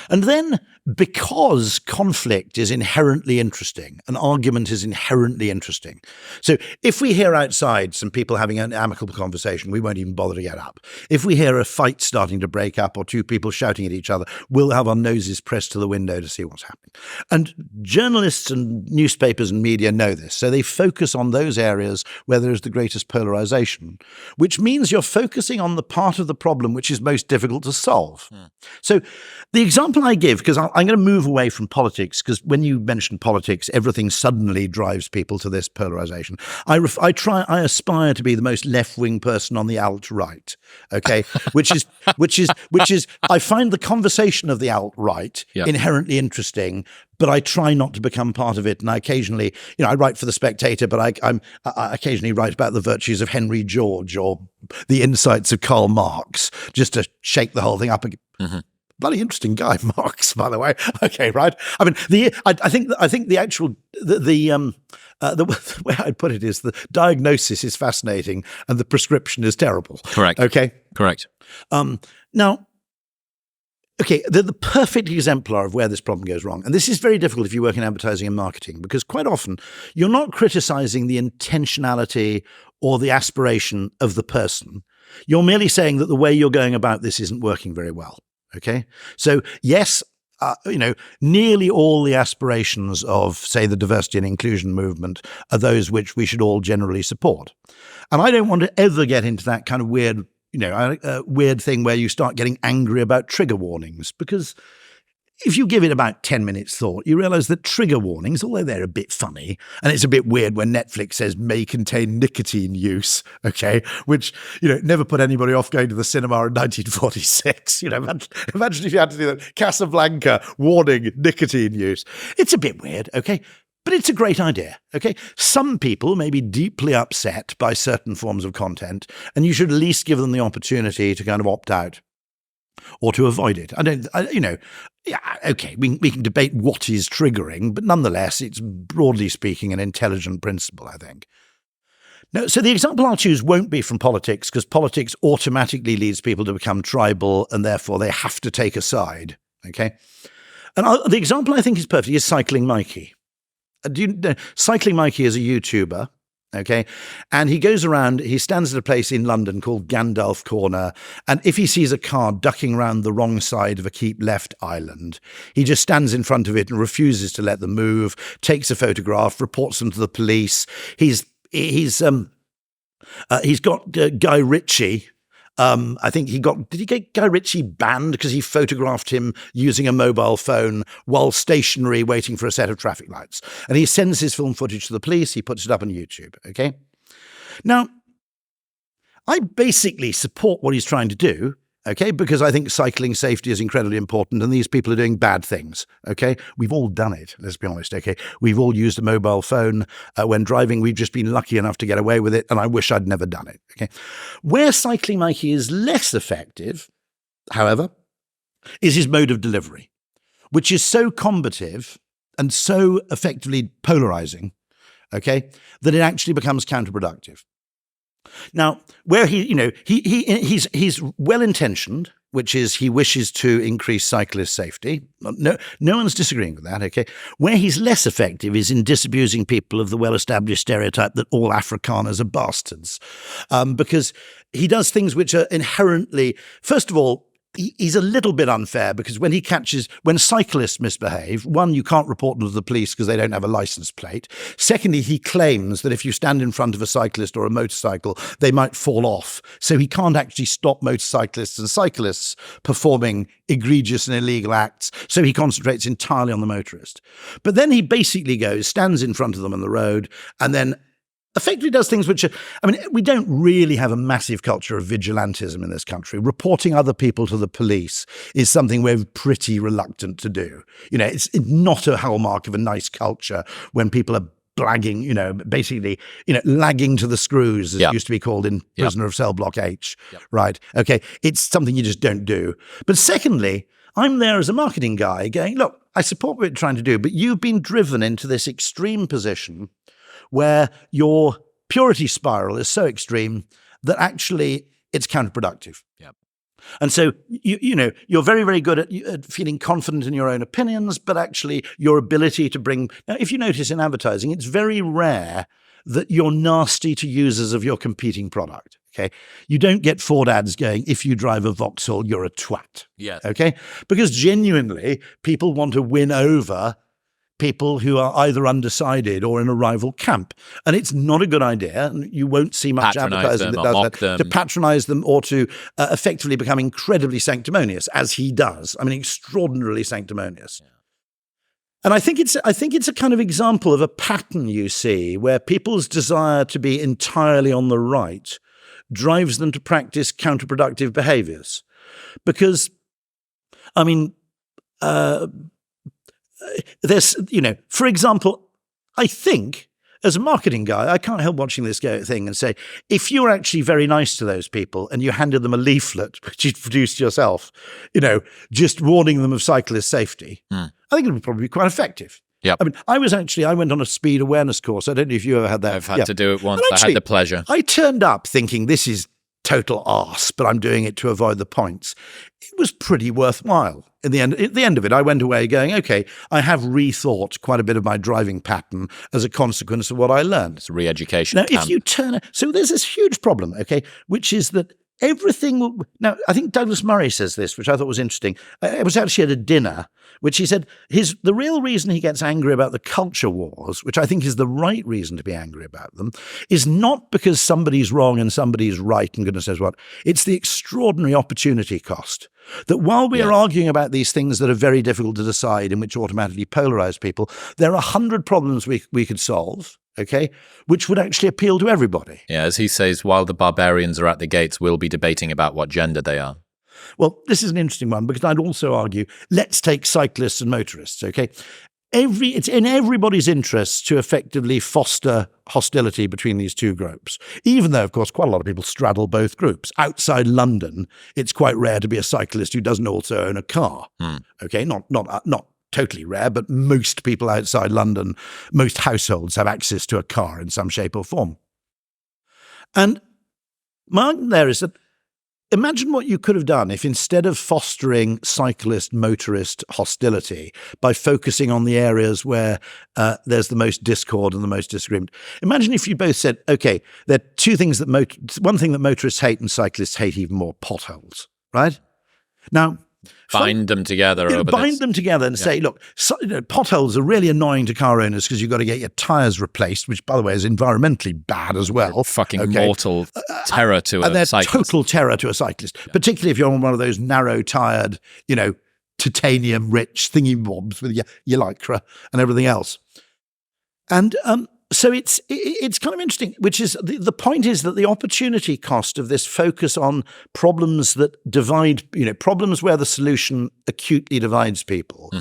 And then, because conflict is inherently interesting, an argument is inherently interesting. So if we hear outside some people having an amicable conversation, we won't even bother to get up. If we hear a fight starting to break up or two people shouting at each other, we'll have our noses pressed to the window to see what's happening. And journalists and newspapers and media know this. So they focus on those areas where there is the greatest polarization, which means you're focusing on the part of the problem which is most difficult to solve. So the example I give, because I'm going to move away from politics, because when you mention politics, everything suddenly drives people to this polarization. I aspire to be the most left-wing person on the alt-right, okay? which is, I find the conversation of the alt-right inherently interesting, but I try not to become part of it. And I occasionally, I write for The Spectator, but I occasionally write about the virtues of Henry George or the insights of Karl Marx, just to shake the whole thing up again. Mm-hmm. Bloody interesting guy, Marx, by the way. Okay, right. I mean, I think the actual the way I'd put it is the diagnosis is fascinating and the prescription is terrible. Correct. Okay. Correct. Now, okay, the perfect exemplar of where this problem goes wrong, and this is very difficult if you work in advertising and marketing, because quite often you're not criticizing the intentionality or the aspiration of the person. You're merely saying that the way you're going about this isn't working very well. Okay, so yes, nearly all the aspirations of, say, the diversity and inclusion movement are those which we should all generally support. And I don't want to ever get into that kind of weird, weird thing where you start getting angry about trigger warnings, because if you give it about 10 minutes thought, you realize that trigger warnings, although they're a bit funny, and it's a bit weird when Netflix says may contain nicotine use, okay, which, never put anybody off going to the cinema in 1946. Imagine if you had to do that. Casablanca, warning, nicotine use. It's a bit weird, okay? But it's a great idea, okay? Some people may be deeply upset by certain forms of content, and you should at least give them the opportunity to kind of opt out or to avoid it. Okay, we can debate what is triggering, but nonetheless, it's broadly speaking an intelligent principle, I think. No, so the example I'll choose won't be from politics, because politics automatically leads people to become tribal, and therefore they have to take a side. Okay, and the example I think is perfect is Cycling Mikey. Cycling Mikey is a YouTuber. Okay, and he goes around, he stands at a place in London called Gandalf Corner, and if he sees a car ducking around the wrong side of a keep left island, he just stands in front of it and refuses to let them move, takes a photograph, reports them to the police. He's got Guy Ritchie. I think did he get Guy Ritchie banned because he photographed him using a mobile phone while stationary waiting for a set of traffic lights? And he sends his film footage to the police. He puts it up on YouTube. Okay. Now, I basically support what he's trying to do. Okay, because I think cycling safety is incredibly important, and these people are doing bad things. Okay, we've all done it. Let's be honest. Okay, we've all used a mobile phone when driving. We've just been lucky enough to get away with it, and I wish I'd never done it. Okay, where Cycling Mikey is less effective, however, is his mode of delivery, which is so combative and so effectively polarizing. Okay, that it actually becomes counterproductive. Now, where he's well-intentioned, which is he wishes to increase cyclist safety. No one's disagreeing with that, okay? Where he's less effective is in disabusing people of the well-established stereotype that all Afrikaners are bastards. Because he does things which are inherently, first of all, he's a little bit unfair, because when cyclists misbehave, one, you can't report them to the police because they don't have a license plate. Secondly, he claims that if you stand in front of a cyclist or a motorcycle, they might fall off. So he can't actually stop motorcyclists and cyclists performing egregious and illegal acts. So he concentrates entirely on the motorist. But then he basically stands in front of them on the road, and then effectively does things which are, we don't really have a massive culture of vigilantism in this country. Reporting other people to the police is something we're pretty reluctant to do. It's not a hallmark of a nice culture when people are blagging, basically, lagging to the screws, as it used to be called in Prisoner of Cell Block H, right? Okay, it's something you just don't do. But secondly, I'm there as a marketing guy going, look, I support what you're trying to do, but you've been driven into this extreme position where your purity spiral is so extreme that actually it's counterproductive. Yep. And so, you're very, very good at feeling confident in your own opinions, but actually your ability to now, if you notice in advertising, it's very rare that you're nasty to users of your competing product. Okay. You don't get Ford ads going, if you drive a Vauxhall, you're a twat. Yes. Okay. Because genuinely people want to win over people who are either undecided or in a rival camp. And it's not a good idea. And you won't see much advertising that does that, to patronize them or to effectively become incredibly sanctimonious, as he does. Extraordinarily sanctimonious. Yeah. And I think it's a kind of example of a pattern you see where people's desire to be entirely on the right drives them to practice counterproductive behaviors. Because, there's, for example, I think as a marketing guy, I can't help watching this thing and say, if you're actually very nice to those people and you handed them a leaflet, which you'd produced yourself, just warning them of cyclist safety, I think it would probably be quite effective. Yeah. I went on a speed awareness course. I don't know if you ever had that. I've had to do it once. Actually, I had the pleasure. I turned up thinking this is total arse, but I'm doing it to avoid the points. It was pretty worthwhile. At the end of it, I went away going, okay, I have rethought quite a bit of my driving pattern as a consequence of what I learned. It's a re-education. Now, if you so there's this huge problem, okay, which is that everything now, I think Douglas Murray says this, which I thought was interesting. I was actually at a dinner, which he said the real reason he gets angry about the culture wars, which I think is the right reason to be angry about them, is not because somebody's wrong and somebody's right and goodness knows what. It's the extraordinary opportunity cost. That while we are arguing about these things that are very difficult to decide and which automatically polarize people, there are 100 problems we could solve, okay, which would actually appeal to everybody. Yeah, as he says, while the barbarians are at the gates, we'll be debating about what gender they are. Well, this is an interesting one, because I'd also argue, let's take cyclists and motorists, okay? It's in everybody's interest to effectively foster hostility between these two groups, even though, of course, quite a lot of people straddle both groups. Outside London, it's quite rare to be a cyclist who doesn't also own a car. Okay, not totally rare, but most people outside London, most households have access to a car in some shape or form. And my argument there is that imagine what you could have done if instead of fostering cyclist-motorist hostility by focusing on the areas where there's the most discord and the most disagreement. Imagine if you both said, okay, there are two things that one thing that motorists hate and cyclists hate even more, potholes, right? Now, bind them together them together and say, look, potholes are really annoying to car owners because you've got to get your tyres replaced, which, by the way, is environmentally bad as well. Fucking mortal terror to a cyclist. Total terror to a cyclist, particularly if you're on one of those narrow-tyred, titanium-rich thingy-bobs with your lycra and everything else. And so it's kind of interesting, which is the point is that the opportunity cost of this focus on problems that divide, problems where the solution acutely divides people,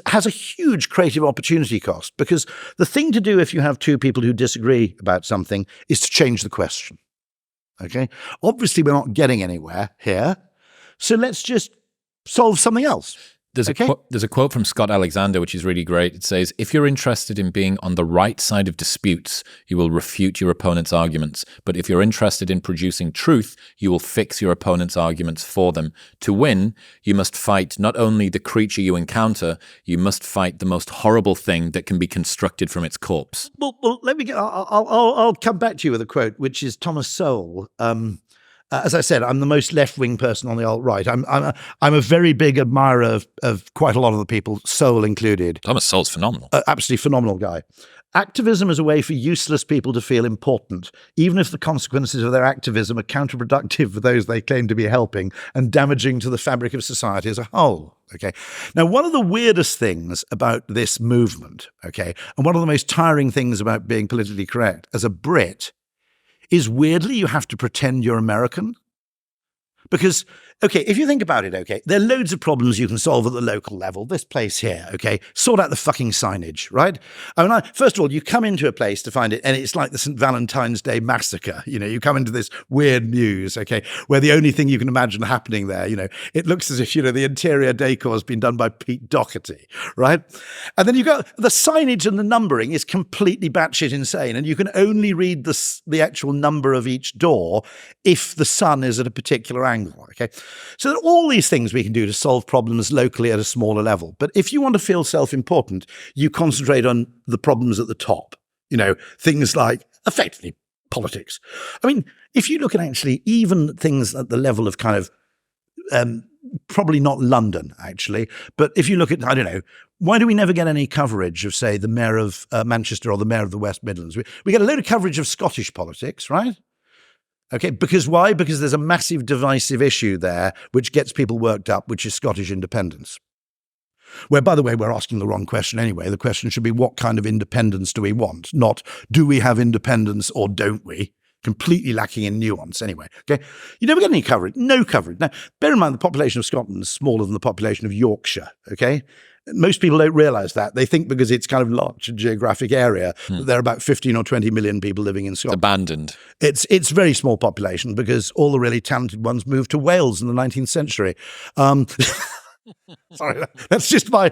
has a huge creative opportunity cost, because the thing to do if you have two people who disagree about something is to change the question. Okay? Obviously, we're not getting anywhere here, so let's just solve something else. There's a quote from Scott Alexander, which is really great. It says, if you're interested in being on the right side of disputes, you will refute your opponent's arguments. But if you're interested in producing truth, you will fix your opponent's arguments for them. To win, you must fight not only the creature you encounter, you must fight the most horrible thing that can be constructed from its corpse. Well, let me get, I'll come back to you with a quote, which is Thomas Sowell. As I said, I'm the most left-wing person on the alt-right. I'm a very big admirer of quite a lot of the people, Sowell included. Thomas Sowell's phenomenal. Absolutely phenomenal guy. Activism is a way for useless people to feel important, even if the consequences of their activism are counterproductive for those they claim to be helping and damaging to the fabric of society as a whole. Okay. Now, one of the weirdest things about this movement, okay, and one of the most tiring things about being politically correct as a Brit is weirdly you have to pretend you're American. Because, okay, if you think about it, okay, there are loads of problems you can solve at the local level. This place here, okay, sort out the fucking signage, right? I mean, first of all, you come into a place to find it, and it's like the St. Valentine's Day massacre. You come into this weird mews, okay, where the only thing you can imagine happening there, it looks as if, the interior decor has been done by Pete Doherty, right? And then you go, the signage and the numbering is completely batshit insane, and you can only read the actual number of each door if the sun is at a particular angle. Okay, so there are all these things we can do to solve problems locally at a smaller level. But if you want to feel self-important, you concentrate on the problems at the top. Things like effectively politics. I mean, if you look at actually even things at the level of kind of probably not London actually, but if you look at, I don't know, why do we never get any coverage of, say, the mayor of Manchester or the mayor of the West Midlands? We get a load of coverage of Scottish politics, right? Okay, because why? Because there's a massive divisive issue there which gets people worked up, which is Scottish independence. Where, by the way, we're asking the wrong question anyway. The question should be, what kind of independence do we want? Not, do we have independence or don't we? Completely lacking in nuance anyway. Okay, you never get any coverage, no coverage. Now, bear in mind the population of Scotland is smaller than the population of Yorkshire, okay? Most people don't realise that. They think because it's kind of large geographic area that there are about 15 or 20 million people living in Scotland. It's abandoned. It's very small population because all the really talented ones moved to Wales in the 19th century. Sorry, that's just my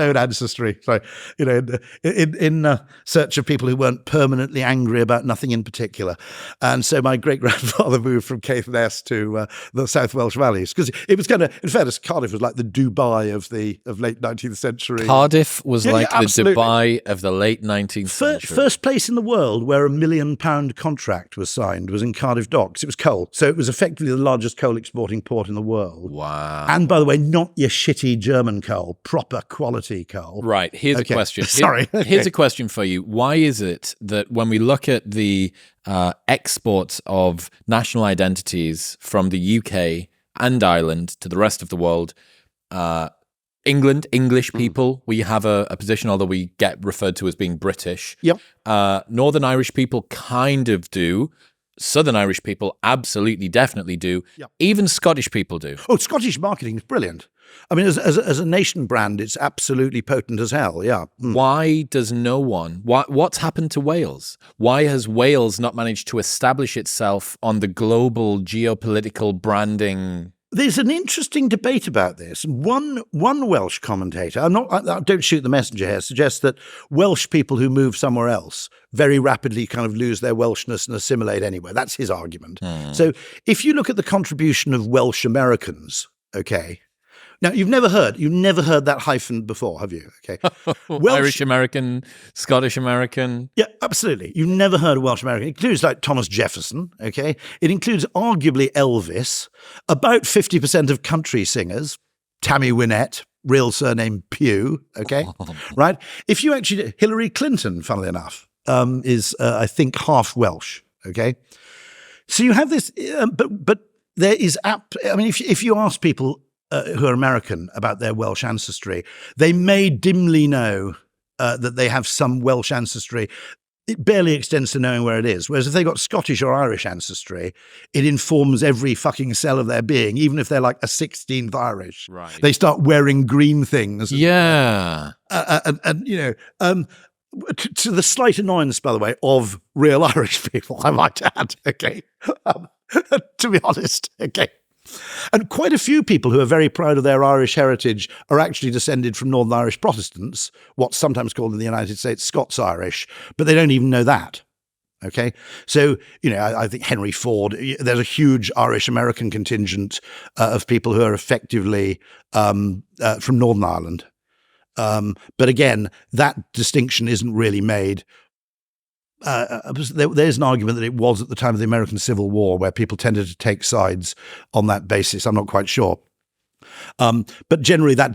own ancestry. So, in search of people who weren't permanently angry about nothing in particular, and so my great grandfather moved from Caithness to the South Welsh valleys because it was kind of, in fairness, Cardiff was like the Dubai of late 19th century. Cardiff was the Dubai of the late 19th century. First place in the world where £1 million contract was signed was in Cardiff Docks. It was coal, so it was effectively the largest coal exporting port in the world. Wow! And by the way, not your shitty German coal, proper quality coal. Right. Here's a question. Sorry. Here's a question for you. Why is it that when we look at the exports of national identities from the UK and Ireland to the rest of the world, England, English people, we have a position, although we get referred to as being British. Yep. Northern Irish people kind of do. Southern Irish people absolutely, definitely do. Yep. Even Scottish people do. Oh, Scottish marketing is brilliant. I mean, as a nation brand, it's absolutely potent as hell, yeah. Why does no one... What's happened to Wales? Why has Wales not managed to establish itself on the global geopolitical branding There's an interesting debate about this. One Welsh commentator, I don't shoot the messenger here, suggests that Welsh people who move somewhere else very rapidly kind of lose their Welshness and assimilate anywhere. That's his argument. So if you look at the contribution of Welsh Americans, okay. Now you've never heard that hyphen before, have you? Okay. Irish American, Scottish American. Yeah, absolutely. You've never heard of Welsh American. It includes like Thomas Jefferson, okay? It includes arguably Elvis, about 50% of country singers, Tammy Wynette, real surname Pugh, okay? Right? If you actually, Hillary Clinton, funnily enough, is, I think, half Welsh, okay? So you have this, but there is, if you ask people who are American about their Welsh ancestry, they may dimly know that they have some Welsh ancestry. It barely extends to knowing where it is. Whereas if they got Scottish or Irish ancestry, it informs every fucking cell of their being, even if they're like a 16th Irish. Right. They start wearing green things. Yeah. And you know, to the slight annoyance, by the way, of real Irish people, I might add, okay? To be honest, okay? And quite a few people who are very proud of their Irish heritage are actually descended from Northern Irish Protestants, what's sometimes called in the United States Scots-Irish, but they don't even know that. Okay. So, you know, I think Henry Ford, there's a huge Irish-American contingent of people who are effectively from Northern Ireland. But again, that distinction isn't really made. There's an argument that it was at the time of the American Civil War where people tended to take sides on that basis. I'm not quite sure. But generally that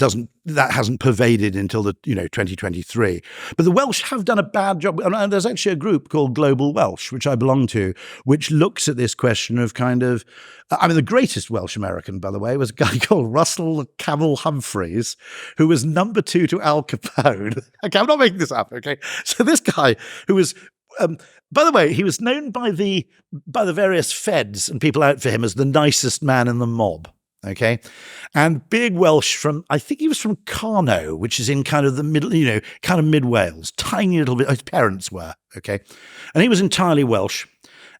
hasn't pervaded until 2023. But the Welsh have done a bad job. And there's actually a group called Global Welsh, which I belong to, which looks at this question of the greatest Welsh American, by the way, was a guy called Russell Camel Humphreys, who was number 2 to Al Capone. Okay, I'm not making this up. Okay. So this guy who was, by the way, he was known by the various feds and people out for him as the nicest man in the mob. Okay. And big Welsh I think he was from Carno, which is in kind of the middle, kind of mid Wales, tiny little bit, his parents were. Okay. And he was entirely Welsh.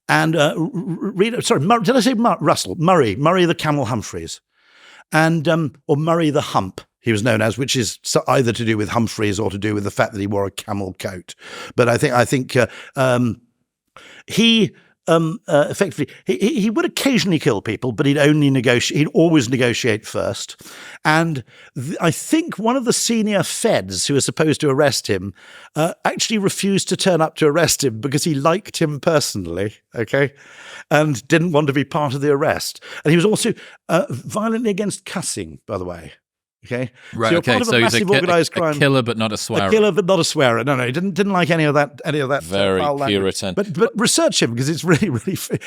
And, did I say Russell? Murray the Camel Humphreys. And, or Murray the Hump, he was known as, which is either to do with Humphreys or to do with the fact that he wore a camel coat. But I think he effectively he would occasionally kill people, but he'd always negotiate first. And I think one of the senior feds who was supposed to arrest him actually refused to turn up to arrest him because he liked him personally, okay, and didn't want to be part of the arrest. And he was also violently against cussing, by the way. Okay. Right. Okay. So he's a killer, but not a swearer. A killer, but not a swearer. No, he didn't like any of that. Very Puritan. But research him because it's really,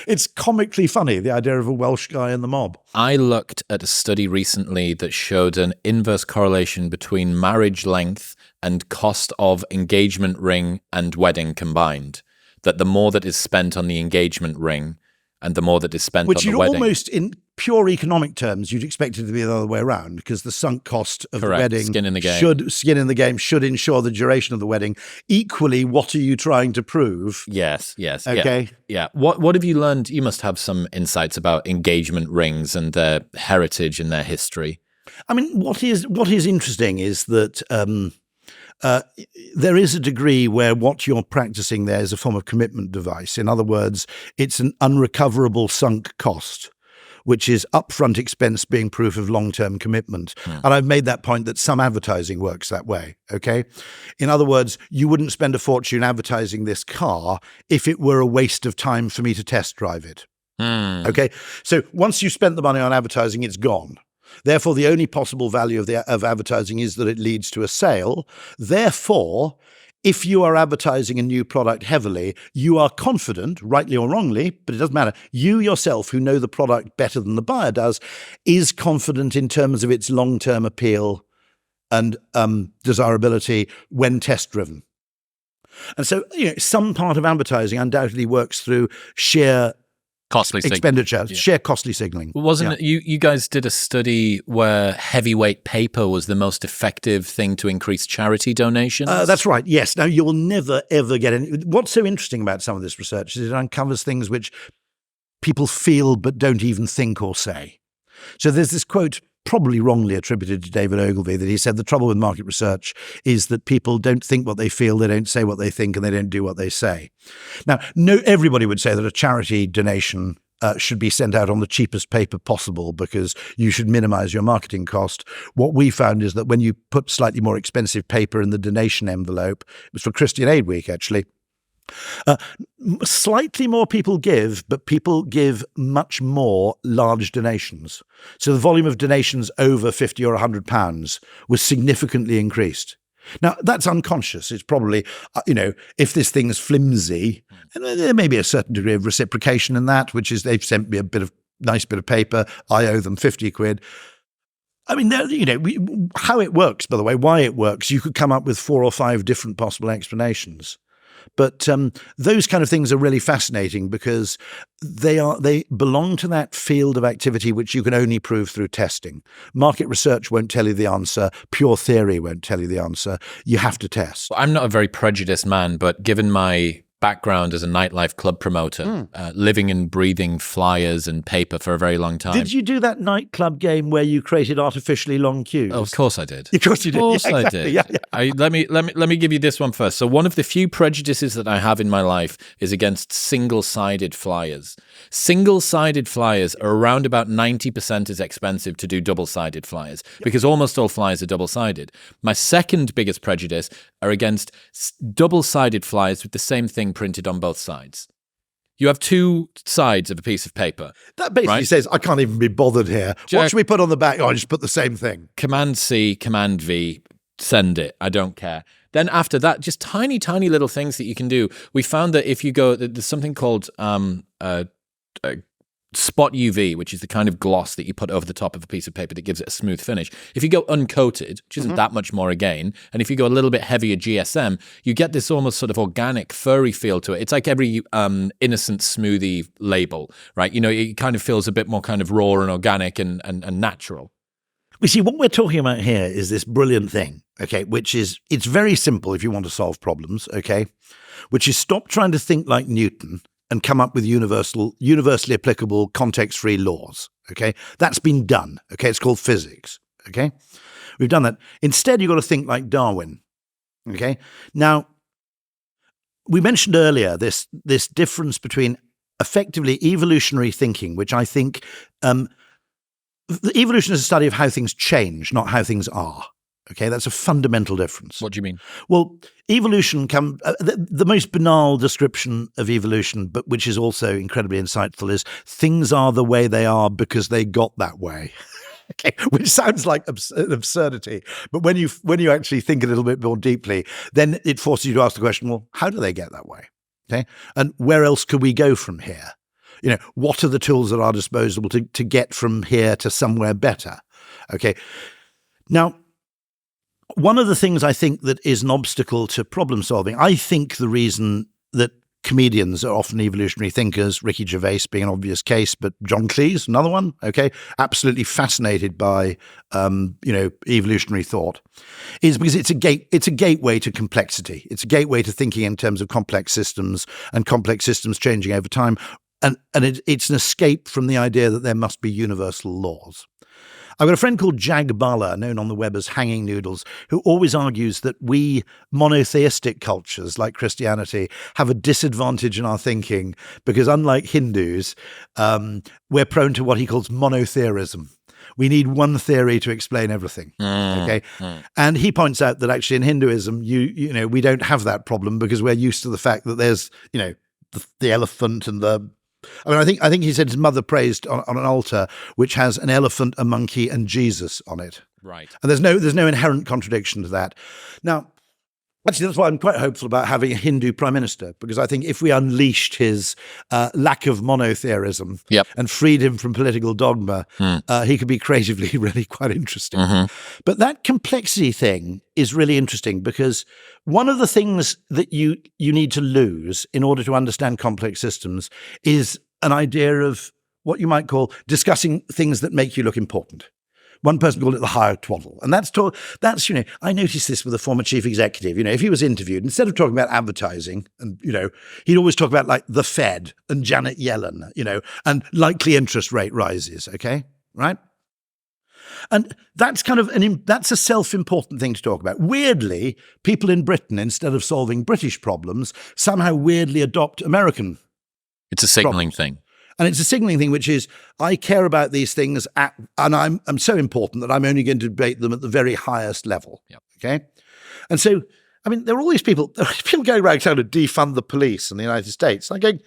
it's comically funny. The idea of a Welsh guy in the mob. I looked at a study recently that showed an inverse correlation between marriage length and cost of engagement ring and wedding combined. That the more that is spent on the engagement ring, and the more that is spent on the wedding. Which you'd almost, in pure economic terms, you'd expect it to be the other way around because the sunk cost of the wedding skin in the game should ensure the duration of the wedding. Equally, what are you trying to prove? Yes. Okay. Yeah. What have you learned? You must have some insights about engagement rings and their heritage and their history. I mean, what is interesting is that there is a degree where what you're practicing there is a form of commitment device. In other words, it's an unrecoverable sunk cost, which is upfront expense being proof of long-term commitment. And I've made that point that some advertising works that way, okay? In other words, you wouldn't spend a fortune advertising this car if it were a waste of time for me to test drive it, okay? So once you've spent the money on advertising, it's gone. Therefore, the only possible value of advertising is that it leads to a sale. Therefore, if you are advertising a new product heavily, you are confident, rightly or wrongly, but it doesn't matter. You yourself, who know the product better than the buyer does, is confident in terms of its long-term appeal and desirability when test-driven. And so, some part of advertising undoubtedly works through sheer costly expenditure, sheer costly signaling. Wasn't it, you guys did a study where heavyweight paper was the most effective thing to increase charity donations? That's right, yes. Now, you will never, ever get any... What's so interesting about some of this research is it uncovers things which people feel but don't even think or say. So there's this quote, probably wrongly attributed to David Ogilvy, that he said the trouble with market research is that people don't think what they feel, they don't say what they think, and they don't do what they say. Now, everybody would say that a charity donation should be sent out on the cheapest paper possible because you should minimize your marketing cost. What we found is that when you put slightly more expensive paper in the donation envelope, it was for Christian Aid Week actually, slightly more people give, but people give much more large donations. So the volume of donations over 50 or £100 was significantly increased. Now, that's unconscious. It's probably, if this thing's flimsy, and there may be a certain degree of reciprocation in that, which is they've sent me a nice bit of paper, I owe them 50 quid. I mean, how it works, by the way, why it works, you could come up with 4 or 5 different possible explanations. But those kind of things are really fascinating because they belong to that field of activity which you can only prove through testing. Market research won't tell you the answer. Pure theory won't tell you the answer. You have to test. Well, I'm not a very prejudiced man, but given my background as a nightlife club promoter, living and breathing flyers and paper for a very long time. Did you do that nightclub game where you created artificially long queues? Oh, of course I did. Of course you did. Of course yeah, exactly. I did. Yeah. Let me give you this one first. So one of the few prejudices that I have in my life is against single-sided flyers. Single-sided flyers are around about 90% as expensive to do double-sided flyers because almost all flyers are double-sided. My second biggest prejudice are against double-sided flyers with the same thing printed on both sides. You have 2 sides of a piece of paper. That basically says, I can't even be bothered here. What should we put on the back? Oh, I just put the same thing. Command C, Command V, send it. I don't care. Then after that, just tiny, tiny little things that you can do. We found that if you go, there's something called spot UV, which is the kind of gloss that you put over the top of a piece of paper that gives it a smooth finish. If you go uncoated, which isn't that much more again, and if you go a little bit heavier GSM, you get this almost sort of organic, furry feel to it. It's like every innocent smoothie label, right? It kind of feels a bit more kind of raw and organic and natural. We see what we're talking about here is this brilliant thing, okay, which is, it's very simple if you want to solve problems, okay, which is stop trying to think like Newton and come up with universally applicable context-free laws, okay? That's been done, okay? It's called physics, okay? We've done that. Instead, you've got to think like Darwin, okay? Now, we mentioned earlier this difference between effectively evolutionary thinking, which I think evolution is a study of how things change, not how things are. Okay, that's a fundamental difference. What do you mean? Well, evolution the most banal description of evolution, but which is also incredibly insightful, is things are the way they are because they got that way. Okay, which sounds like an absurdity, but when you actually think a little bit more deeply, then it forces you to ask the question: well, how do they get that way? Okay, and where else could we go from here? What are the tools at our disposal to get from here to somewhere better? Okay, now, one of the things I think that is an obstacle to problem solving, I think the reason that comedians are often evolutionary thinkers, Ricky Gervais being an obvious case, but John Cleese, another one, okay, absolutely fascinated by, evolutionary thought, is because it's a gateway to complexity. It's a gateway to thinking in terms of complex systems and complex systems changing over time. And it's an escape from the idea that there must be universal laws. I've got a friend called Jag Bala, known on the web as Hanging Noodles, who always argues that we monotheistic cultures like Christianity have a disadvantage in our thinking because, unlike Hindus, we're prone to what he calls monotheism. We need one theory to explain everything. Okay, and he points out that actually in Hinduism, we don't have that problem because we're used to the fact that there's the elephant and the. I think he said his mother praised on an altar which has an elephant, a monkey, and Jesus on it. Right. And there's no inherent contradiction to that. Now, actually, that's why I'm quite hopeful about having a Hindu prime minister, because I think if we unleashed his lack of monotheism and freed him from political dogma, he could be creatively really quite interesting. But that complexity thing is really interesting because one of the things that you need to lose in order to understand complex systems is an idea of what you might call discussing things that make you look important. One person called it the higher twaddle. And that's I noticed this with a former chief executive. If he was interviewed, instead of talking about advertising, and, he'd always talk about like the Fed and Janet Yellen, and likely interest rate rises. Okay. right? And that's that's a self-important thing to talk about. Weirdly, people in Britain, instead of solving British problems, somehow weirdly adopt American. It's a signaling thing. And it's a signaling thing, which is I care about these things and I'm so important that I'm only going to debate them at the very highest level. Yep. Okay. And so, I mean, there are all these people going around trying to defund the police in the United States. I'm going,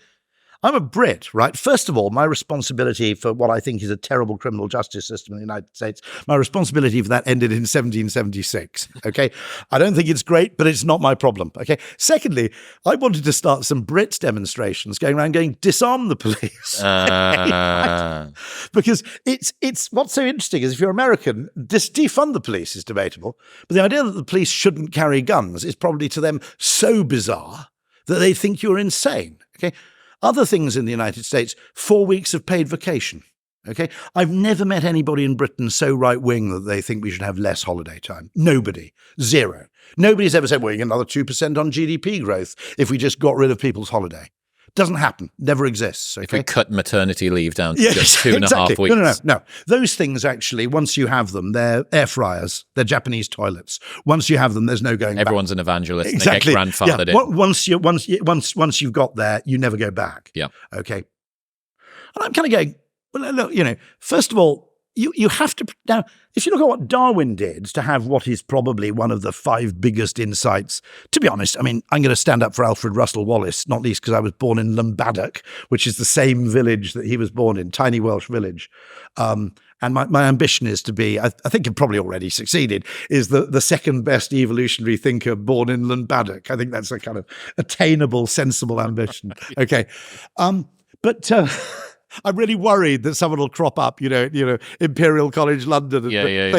I'm a Brit, right? First of all, my responsibility for what I think is a terrible criminal justice system in the United States, my responsibility for that ended in 1776, okay? I don't think it's great, but it's not my problem, okay? Secondly, I wanted to start some Brits demonstrations going around going, disarm the police. Because it's what's so interesting is if you're American, defund the police is debatable, but the idea that the police shouldn't carry guns is probably to them so bizarre that they think you're insane, okay? Other things in the United States, 4 weeks of paid vacation. Okay, I've never met anybody in Britain so right-wing that they think we should have less holiday time. Nobody. Zero. Nobody's ever said, well, you get another 2% on GDP growth if we just got rid of people's holiday. Doesn't happen. Never exists. Okay? If we cut maternity leave down to just 2.5 weeks. No. Those things actually, once you have them, they're air fryers. They're Japanese toilets. Once you have them, there's no going back. Everyone's an evangelist. Exactly. And they get grandfathered in. Once you've got there, you never go back. Yeah. Okay. And I'm kind of going, well, look, first of all, you have to now. If you look at what Darwin did to have what is probably one of the 5 biggest insights, to be honest, I mean, I'm going to stand up for Alfred Russel Wallace, not least because I was born in Llanbaddock, which is the same village that he was born in, tiny Welsh village. And my ambition is to be, I think I've probably already succeeded, is the second best evolutionary thinker born in Llanbaddock. I think that's a kind of attainable, sensible ambition. Okay. But I'm really worried that someone will crop up, Imperial College London.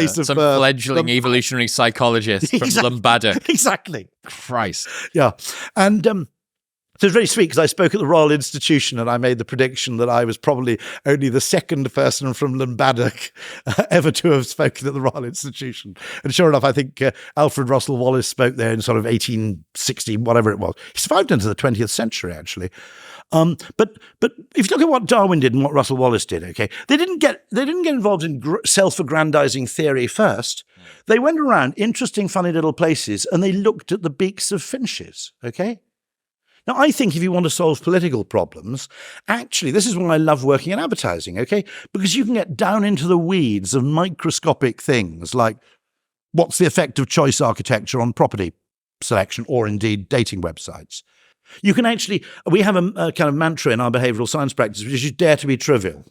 Some fledgling evolutionary psychologist from Llanbaddock. Exactly. Christ. Yeah. And so it's very sweet because I spoke at the Royal Institution and I made the prediction that I was probably only the second person from Llanbaddock ever to have spoken at the Royal Institution. And sure enough, I think Alfred Russel Wallace spoke there in sort of 1860, whatever it was. He survived into the 20th century, actually. But if you look at what Darwin did and what Russell Wallace did, okay, they didn't get involved in self-aggrandizing theory first. They went around interesting, funny little places and they looked at the beaks of finches, okay? Now, I think if you want to solve political problems, actually, this is why I love working in advertising, okay? Because you can get down into the weeds of microscopic things like what's the effect of choice architecture on property selection or indeed dating websites. You can actually, we have a kind of mantra in our behavioral science practice, which is dare to be trivial.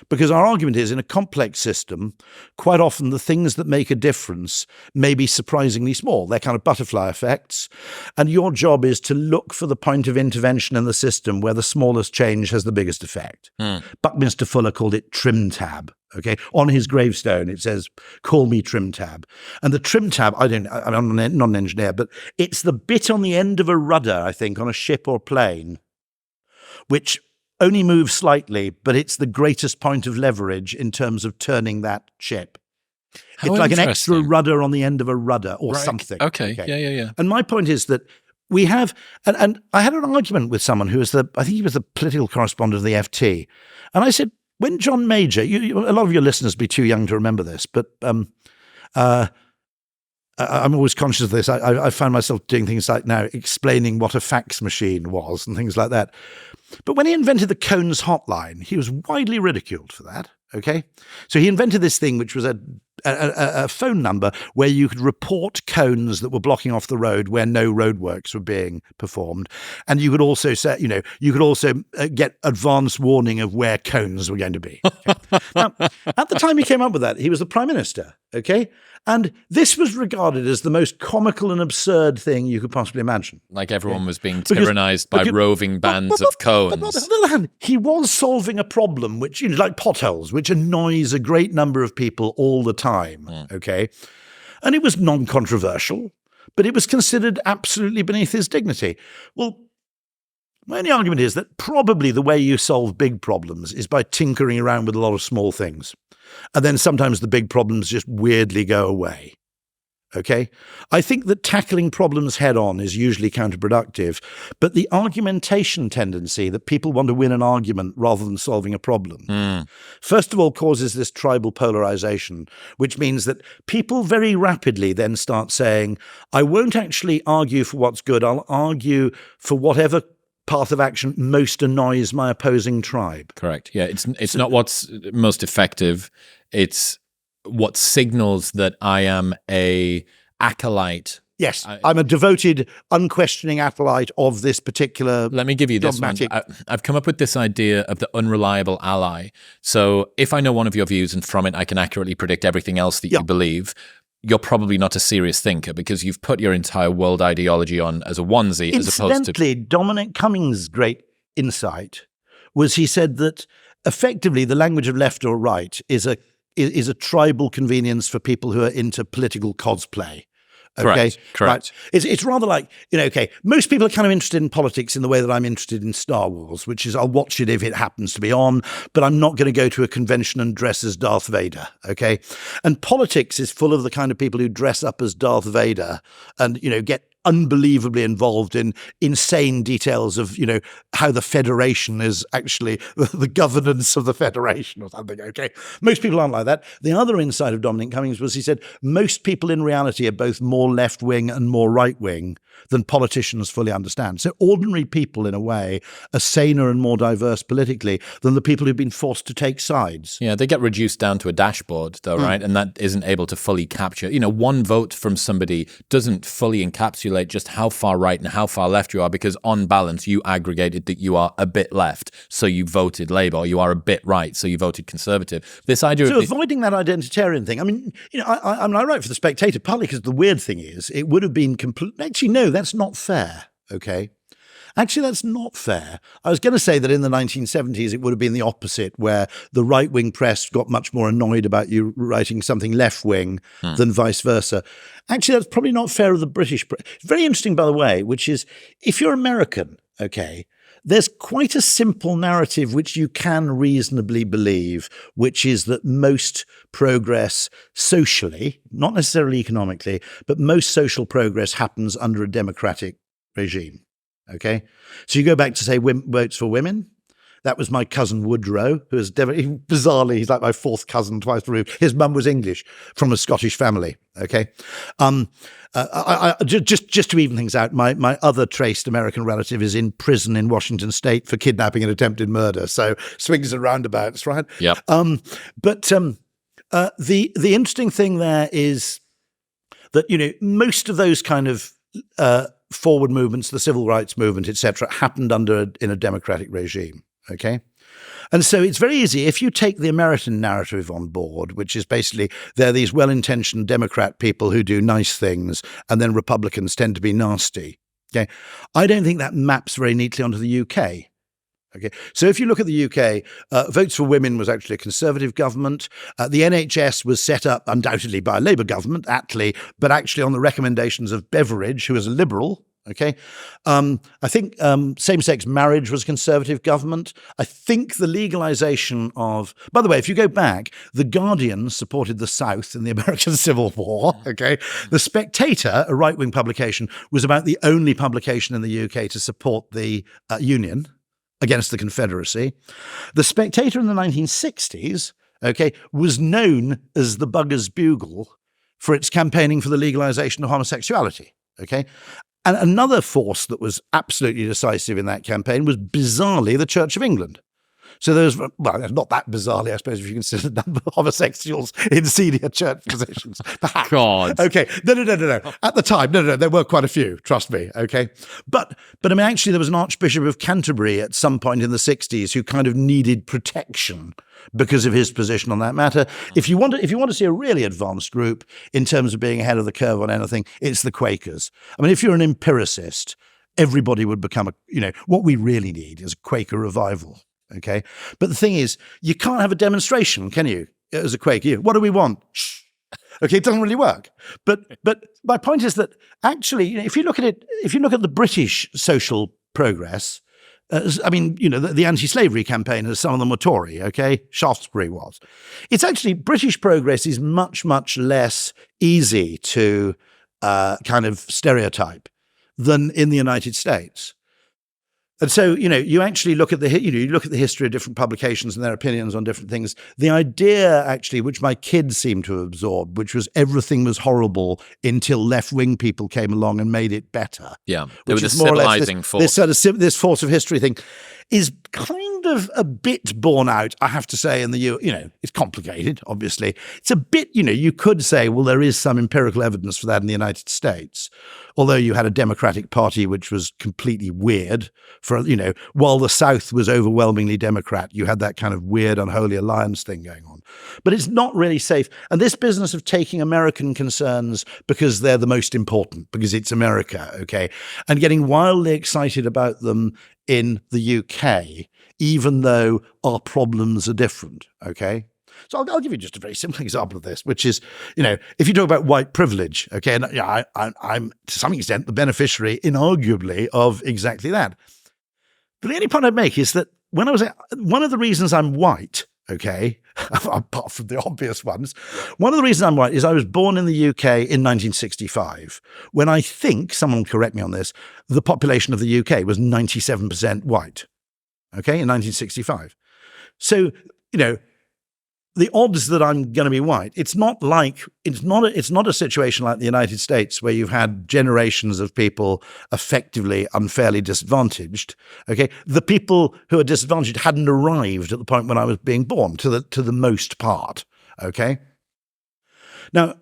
Because our argument is in a complex system, quite often the things that make a difference may be surprisingly small. They're kind of butterfly effects. And your job is to look for the point of intervention in the system where the smallest change has the biggest effect. Buckminster Fuller called it trim tab. Okay, on his gravestone, it says, call me trim tab. And the trim tab, I'm not an engineer, but it's the bit on the end of a rudder, I think, on a ship or plane, which only moves slightly, but it's the greatest point of leverage in terms of turning that ship. It's like an extra rudder on the end of a rudder or something. Okay. Yeah. And my point is that we have, and I had an argument with someone who was I think he was the political correspondent of the FT. And I said, when John Major, a lot of your listeners will be too young to remember this, but I'm always conscious of this. I found myself doing things like now explaining what a fax machine was and things like that. But when he invented the Cones hotline, he was widely ridiculed for that. Okay, so he invented this thing which was a phone number where you could report cones that were blocking off the road where no roadworks were being performed, and you could also say, get advance warning of where cones were going to be. Okay? Now, at the time he came up with that, he was the Prime Minister. Okay. And this was regarded as the most comical and absurd thing you could possibly imagine. Like everyone was being tyrannized by roving bands of cones. But on the other hand, he was solving a problem which, like potholes, which annoys a great number of people all the time, okay? And it was non-controversial, but it was considered absolutely beneath his dignity. Well, my only argument is that probably the way you solve big problems is by tinkering around with a lot of small things. And then sometimes the big problems just weirdly go away. Okay, I think that tackling problems head on is usually counterproductive, but the argumentation tendency that people want to win an argument rather than solving a problem, first of all, causes this tribal polarization, which means that people very rapidly then start saying, I won't actually argue for what's good, I'll argue for whatever path of action most annoys my opposing tribe. Correct. Yeah, it's not what's most effective, it's what signals that I am a acolyte. Yes, I'm a devoted, unquestioning acolyte of this particular Let me give you this dogmatic. one. I've come up with this idea of the unreliable ally. So if I know one of your views and from it I can accurately predict everything else that you believe, you're probably not a serious thinker because you've put your entire world ideology on as a onesie as opposed to... Incidentally, Dominic Cummings' great insight was he said that effectively the language of left or right is a tribal convenience for people who are into political cosplay. Okay, Correct. Right. It's rather like, okay, most people are kind of interested in politics in the way that I'm interested in Star Wars, which is I'll watch it if it happens to be on, but I'm not going to go to a convention and dress as Darth Vader. Okay, and politics is full of the kind of people who dress up as Darth Vader and get unbelievably involved in insane details of, how the Federation is actually the governance of the Federation or something, okay? Most people aren't like that. The other insight of Dominic Cummings was he said, most people in reality are both more left-wing and more right-wing than politicians fully understand. So ordinary people, in a way, are saner and more diverse politically than the people who've been forced to take sides. Yeah, they get reduced down to a dashboard, though, right? And that isn't able to fully capture. One vote from somebody doesn't fully encapsulate just how far right and how far left you are, because on balance, you aggregated that you are a bit left, so you voted Labour, or you are a bit right, so you voted Conservative. This idea so of... avoiding that identitarian thing, I write for The Spectator, partly because the weird thing is, it would have been actually, no, that's not fair, okay? Actually, that's not fair. I was going to say that in the 1970s, it would have been the opposite, where the right-wing press got much more annoyed about you writing something left-wing than vice versa. Actually, that's probably not fair of the British press. Very interesting, by the way, which is, if you're American, okay, there's quite a simple narrative which you can reasonably believe, which is that most progress socially, not necessarily economically, but most social progress happens under a democratic regime. Okay, so you go back to say votes for women. That was my cousin Woodrow, who is bizarrely, he's like my fourth cousin twice removed. His mum was English from a Scottish family. Okay, just to even things out, my other traced American relative is in prison in Washington State for kidnapping and attempted murder. So swings and roundabouts, right? Yeah. But the interesting thing there is that most of those kind of forward movements, the civil rights movement, etc., happened in a democratic regime. Okay. And so it's very easy if you take the American narrative on board, which is basically they're these well-intentioned Democrat people who do nice things and then Republicans tend to be nasty. Okay. I don't think that maps very neatly onto the UK. Okay, so if you look at the UK, Votes for Women was actually a Conservative government. The NHS was set up undoubtedly by a Labour government, Attlee, but actually on the recommendations of Beveridge, who was a Liberal. Okay, I think same-sex marriage was a Conservative government. I think the legalisation of, by the way, if you go back, The Guardian supported the South in the American Civil War. Okay, The Spectator, a right-wing publication, was about the only publication in the UK to support the Union against the Confederacy. The Spectator in the 1960s, okay, was known as the Bugger's Bugle for its campaigning for the legalization of homosexuality, okay? And another force that was absolutely decisive in that campaign was bizarrely the Church of England. So there's, well, not that bizarrely, I suppose, if you consider the number of homosexuals in senior church positions, perhaps. God. Okay. No. At the time, no, there were quite a few, trust me, okay? But I mean, actually, there was an Archbishop of Canterbury at some point in the 60s who kind of needed protection because of his position on that matter. If you want to see a really advanced group in terms of being ahead of the curve on anything, it's the Quakers. I mean, if you're an empiricist, everybody would become what we really need is a Quaker revival. Okay. But the thing is, you can't have a demonstration, can you? As a Quaker, what do we want? Shh. Okay. It doesn't really work. But my point is that actually, if you look at the British social progress, I mean, the anti-slavery campaigners, some of them were Tory, okay? Shaftesbury was. It's actually, British progress is much, much less easy to kind of stereotype than in the United States. And so, you actually look at the history of different publications and their opinions on different things. The idea, actually, which my kids seem to have absorbed, which was everything was horrible until left-wing people came along and made it better. Yeah, they were the civilizing force. This force of history thing is kind of a bit borne out, I have to say, in the it's complicated, obviously. It's a bit, you could say, well, there is some empirical evidence for that in the United States, although you had a Democratic Party which was completely weird for, while the South was overwhelmingly Democrat, you had that kind of weird unholy alliance thing going on. But it's not really safe. And this business of taking American concerns because they're the most important, because it's America, okay, and getting wildly excited about them in the UK, even though our problems are different, okay? So I'll give you just a very simple example of this, which is, if you talk about white privilege, okay, and I'm to some extent the beneficiary, inarguably, of exactly that. But the only point I'd make is that one of the reasons I'm white, okay, apart from the obvious ones, one of the reasons I'm white is I was born in the UK in 1965, when I think, someone will correct me on this, the population of the UK was 97% white, okay, in 1965. So, the odds that I'm going to be white, it's not a situation like the United States where you've had generations of people effectively unfairly disadvantaged. Okay, the people who are disadvantaged hadn't arrived at the point when I was being born, to the most part. Okay, now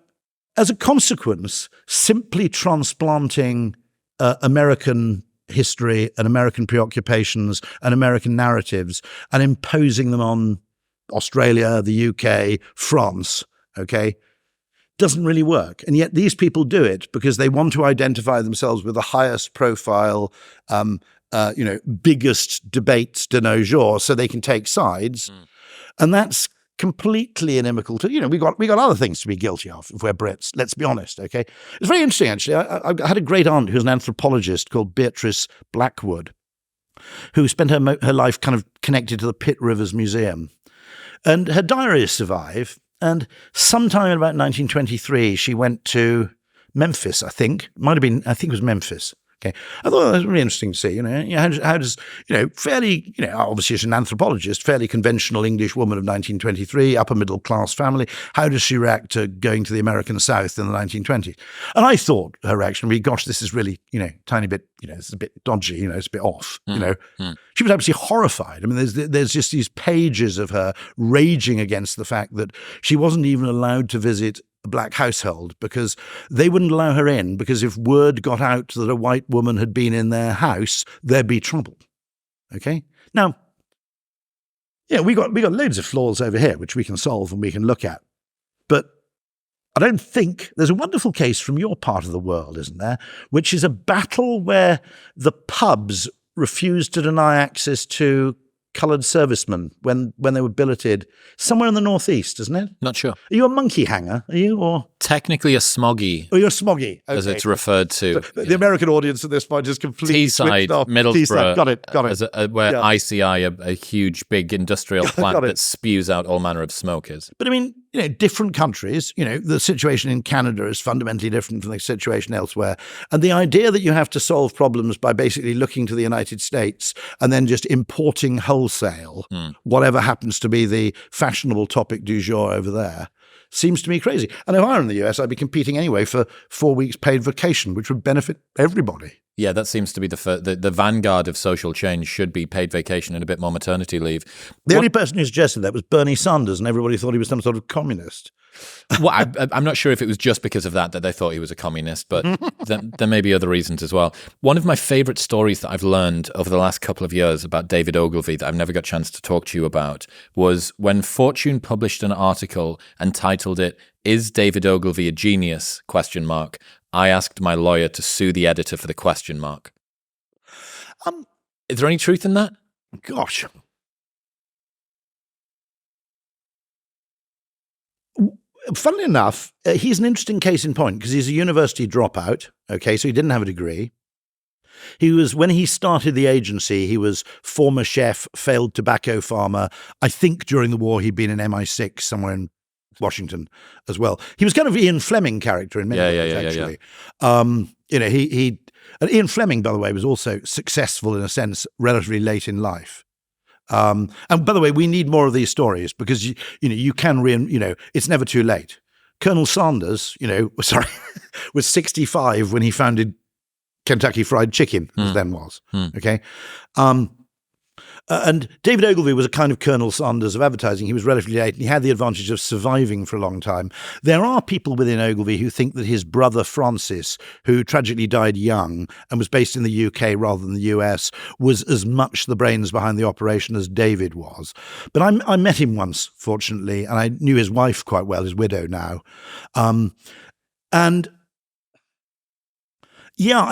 as a consequence, simply transplanting American history and American preoccupations and American narratives and imposing them on Australia, the UK, France, okay, doesn't really work. And yet these people do it because they want to identify themselves with the highest profile, biggest debates de nos jours, so they can take sides. And that's completely inimical to, we got other things to be guilty of if we're Brits, let's be honest, okay? It's very interesting, actually. I had a great aunt who's an anthropologist called Beatrice Blackwood, who spent her life kind of connected to the Pitt Rivers Museum. And her diaries survive, and sometime in about 1923, she went to Memphis, I think. I think it was Memphis. Okay. I thought that was really interesting to see, how does, fairly, obviously she's an anthropologist, fairly conventional English woman of 1923, upper middle class family. How does she react to going to the American South in the 1920s? And I thought her reaction would be, gosh, this is really, tiny bit, it's a bit dodgy, it's a bit off, She was absolutely horrified. I mean, there's just these pages of her raging against the fact that she wasn't even allowed to visit a black household because they wouldn't allow her in, because if word got out that a white woman had been in their house, there'd be trouble. Okay? Now, we got loads of flaws over here which we can solve and we can look at. But I don't think there's a wonderful case from your part of the world, isn't there, which is a battle where the pubs refused to deny access to coloured servicemen when they were billeted somewhere in the northeast, isn't it? Not sure. Are you a monkey hanger? Are you, or technically a smoggy? Oh, you're a smoggy, okay. As it's referred to. The American audience at this point is completely Teesside, off. Middlesbrough. Teesside. Got it. Where ICI, a huge, big industrial plant that spews out all manner of smoke is. But I mean, different countries, the situation in Canada is fundamentally different from the situation elsewhere. And the idea that you have to solve problems by basically looking to the United States and then just importing wholesale, whatever happens to be the fashionable topic du jour over there, seems to me crazy. And if I were in the US, I'd be competing anyway for 4 weeks paid vacation, which would benefit everybody. Yeah, that seems to be the vanguard of social change. Should be paid vacation and a bit more maternity leave. The only person who suggested that was Bernie Sanders, and everybody thought he was some sort of communist. Well, I'm not sure if it was just because of that they thought he was a communist, but there may be other reasons as well. One of my favourite stories that I've learned over the last couple of years about David Ogilvy that I've never got a chance to talk to you about was when Fortune published an article and titled it, "Is David Ogilvy a Genius?" I asked my lawyer to sue the editor for the question mark. Is there any truth in that? Gosh. Funnily enough, he's an interesting case in point because he's a university dropout, okay, so he didn't have a degree. When he started the agency, he was former chef, failed tobacco farmer. I think during the war he'd been in MI6 somewhere in Washington as well. He was kind of Ian Fleming character in many ways, actually. And Ian Fleming, by the way, was also successful in a sense relatively late in life. And by the way, we need more of these stories because you can it's never too late. Colonel Sanders, was 65 when he founded Kentucky Fried Chicken, as then was. Okay. And David Ogilvy was a kind of Colonel Sanders of advertising. He was relatively late and he had the advantage of surviving for a long time. There are people within Ogilvy who think that his brother Francis, who tragically died young and was based in the UK rather than the US, was as much the brains behind the operation as David was. But I met him once, fortunately, and I knew his wife quite well, his widow now. I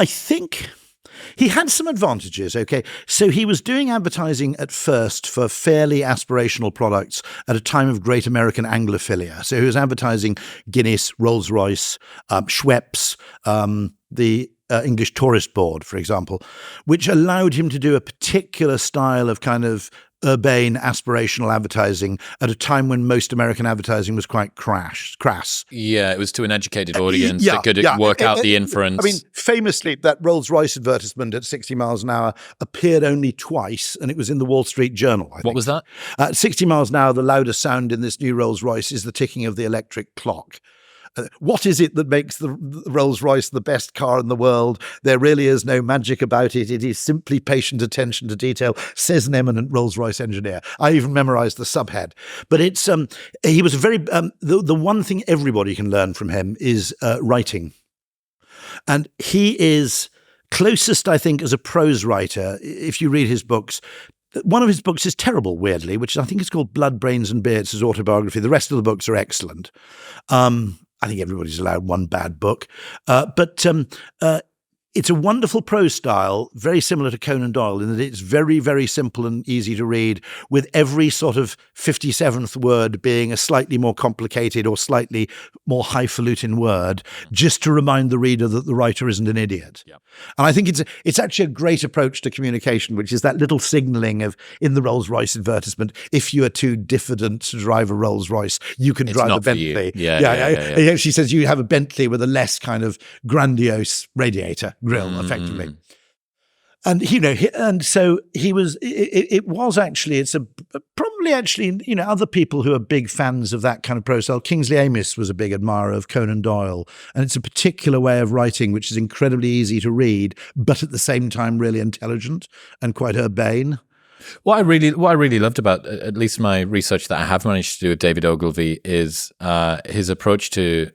think he had some advantages, okay? So he was doing advertising at first for fairly aspirational products at a time of great American Anglophilia. So he was advertising Guinness, Rolls-Royce, Schweppes, the English Tourist Board, for example, which allowed him to do a particular style of kind of urbane, aspirational advertising at a time when most American advertising was quite crass. Yeah, it was to an educated audience that could work out the inference. I mean, famously, that Rolls-Royce advertisement at 60 miles an hour appeared only twice, and it was in the Wall Street Journal, I think. What was that? At 60 miles an hour, the loudest sound in this new Rolls-Royce is the ticking of the electric clock. What is it that makes the Rolls-Royce the best car in the world? There really is no magic about it. It is simply patient attention to detail, says an eminent Rolls-Royce engineer. I even memorized the subhead. But it's he was very the one thing everybody can learn from him is writing. And he is closest, I think, as a prose writer, if you read his books. One of his books is terrible, weirdly, which I think is called Blood, Brains and Beer. It's his autobiography. The rest of the books are excellent. I think everybody's allowed one bad book. But it's a wonderful prose style, very similar to Conan Doyle, in that it's very, very simple and easy to read, with every sort of 57th word being a slightly more complicated or slightly more highfalutin word, just to remind the reader that the writer isn't an idiot. Yeah. And I think it's actually a great approach to communication, which is that little signalling of, in the Rolls-Royce advertisement, if you are too diffident to drive a Rolls-Royce, you can drive a Bentley. Yeah. She says you have a Bentley with a less kind of grandiose radiator grill, effectively. And and so he was. It was actually. It's probably actually. Other people who are big fans of that kind of prose style. Kingsley Amis was a big admirer of Conan Doyle, and it's a particular way of writing which is incredibly easy to read, but at the same time really intelligent and quite urbane. What I really loved about at least my research that I have managed to do with David Ogilvy is his approach to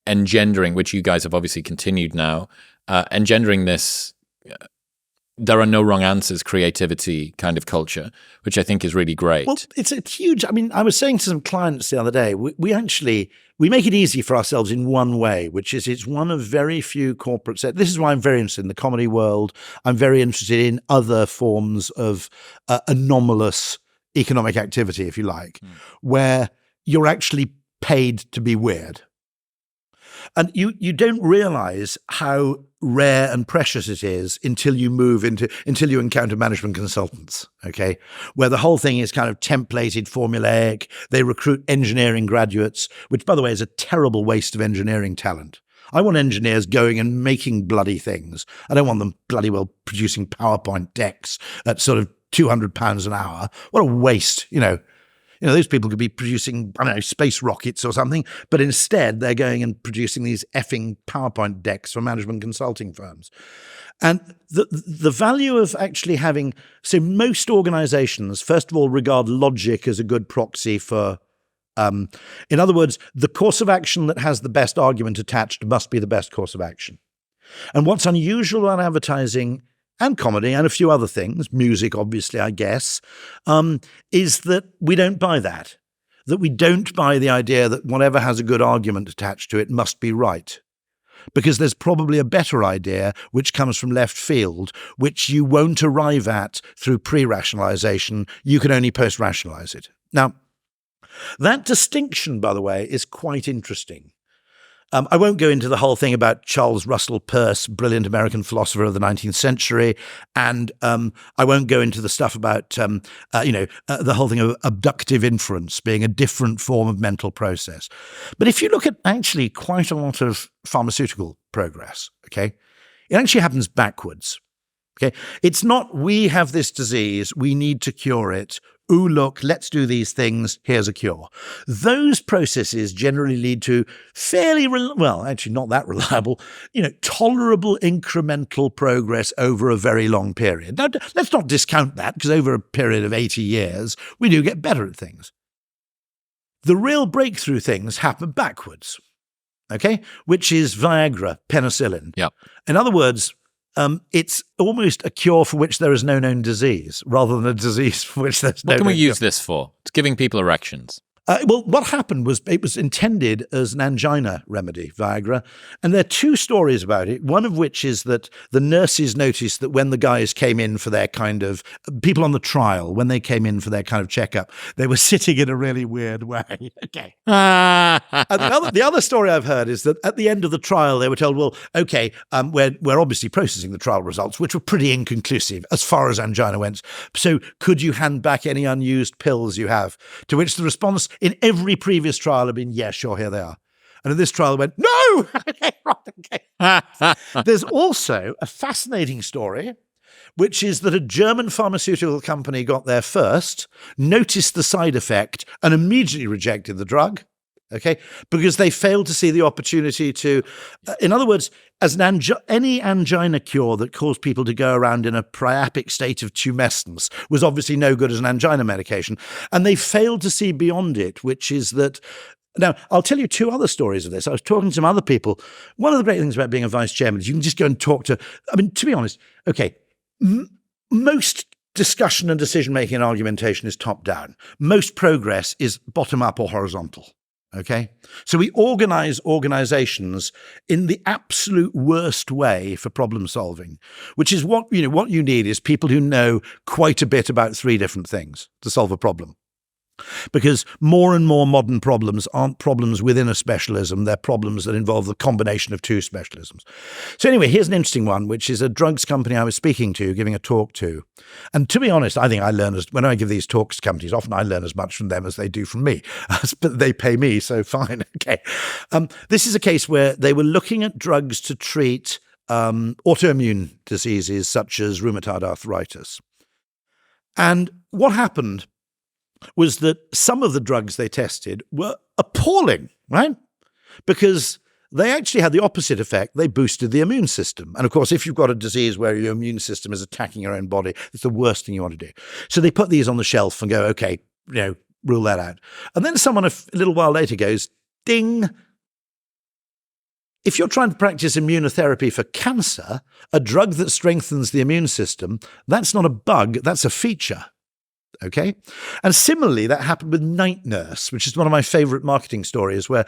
engendering, which you guys have obviously continued now. Engendering this, there are no wrong answers, creativity kind of culture, which I think is really great. Well, it's a huge, I was saying to some clients the other day, we make it easy for ourselves in one way, which is it's one of very few corporate this is why I'm very interested in the comedy world. I'm very interested in other forms of anomalous economic activity, if you like, where you're actually paid to be weird. And you don't realize how rare and precious it is until you encounter management consultants, okay, where the whole thing is kind of templated, formulaic. They recruit engineering graduates, which, by the way, is a terrible waste of engineering talent. I want engineers going and making bloody things. I don't want them bloody well producing PowerPoint decks at sort of £200 an hour. What a waste, those people could be producing, space rockets or something, but instead they're going and producing these effing PowerPoint decks for management consulting firms. And the value of actually having, so most organizations, first of all, regard logic as a good proxy for, in other words, the course of action that has the best argument attached must be the best course of action. And what's unusual about advertising and comedy and a few other things, music, obviously, I guess, is that we don't buy that. That we don't buy the idea that whatever has a good argument attached to it must be right. Because there's probably a better idea which comes from left field, which you won't arrive at through pre-rationalization. You can only post-rationalize it. Now, that distinction, by the way, is quite interesting. I won't go into the whole thing about Charles Russell Peirce, brilliant American philosopher of the 19th century, and I won't go into the stuff about the whole thing of abductive inference being a different form of mental process. But if you look at actually quite a lot of pharmaceutical progress, okay, it actually happens backwards. Okay, it's not we have this disease, we need to cure it. Ooh, look, let's do these things, here's a cure. Those processes generally lead to fairly, actually not that reliable, tolerable incremental progress over a very long period. Now, let's not discount that, because over a period of 80 years, we do get better at things. The real breakthrough things happen backwards, okay, which is Viagra, penicillin. Yep. In other words, it's almost a cure for which there is no known disease, rather than a disease for which there's no. What can we known use cure. this for? It's giving people erections. Well, what happened was it was intended as an angina remedy, Viagra, and there are two stories about it, one of which is that the nurses noticed that when the guys came in for their kind of, people on the trial, when they came in for their kind of checkup, they were sitting in a really weird way. Okay. And the other story I've heard is that at the end of the trial, they were told, well, okay, we're obviously processing the trial results, which were pretty inconclusive as far as angina went. So could you hand back any unused pills you have? To which the response in every previous trial had been, yeah, sure, here they are. And in this trial, they went, no! There's also a fascinating story, which is that a German pharmaceutical company got there first, noticed the side effect, and immediately rejected the drug, okay, because they failed to see the opportunity to, in other words, as any angina cure that caused people to go around in a priapic state of tumescence was obviously no good as an angina medication. And they failed to see beyond it, which is that. Now, I'll tell you two other stories of this. I was talking to some other people. One of the great things about being a vice chairman is you can just go and talk to, to be honest, okay, most discussion and decision-making and argumentation is top-down. Most progress is bottom-up or horizontal. Okay, so we organize organizations in the absolute worst way for problem solving, which is what you need is people who know quite a bit about three different things to solve a problem. Because more and more modern problems aren't problems within a specialism, they're problems that involve the combination of two specialisms. So anyway, here's an interesting one, which is a drugs company I was speaking to, giving a talk to. And to be honest, I think I learn, when I give these talks to companies, often I learn as much from them as they do from me. But they pay me, so fine. Okay. This is a case where they were looking at drugs to treat autoimmune diseases such as rheumatoid arthritis. And what happened was that some of the drugs they tested were appalling, right? Because they actually had the opposite effect. They boosted the immune system. And of course, if you've got a disease where your immune system is attacking your own body, it's the worst thing you want to do. So they put these on the shelf and go, okay, rule that out. And then someone a little while later goes, ding. If you're trying to practice immunotherapy for cancer, a drug that strengthens the immune system, that's not a bug, that's a feature. Okay. And similarly, that happened with Night Nurse, which is one of my favorite marketing stories, where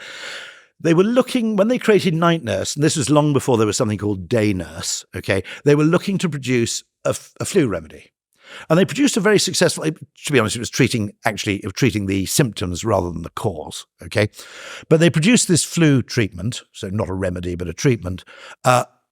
they were looking, when they created Night Nurse, and this was long before there was something called Day Nurse, okay, they were looking to produce a flu remedy. And they produced a very successful, to be honest, it was treating the symptoms rather than the cause, okay? But they produced this flu treatment, so not a remedy, but a treatment,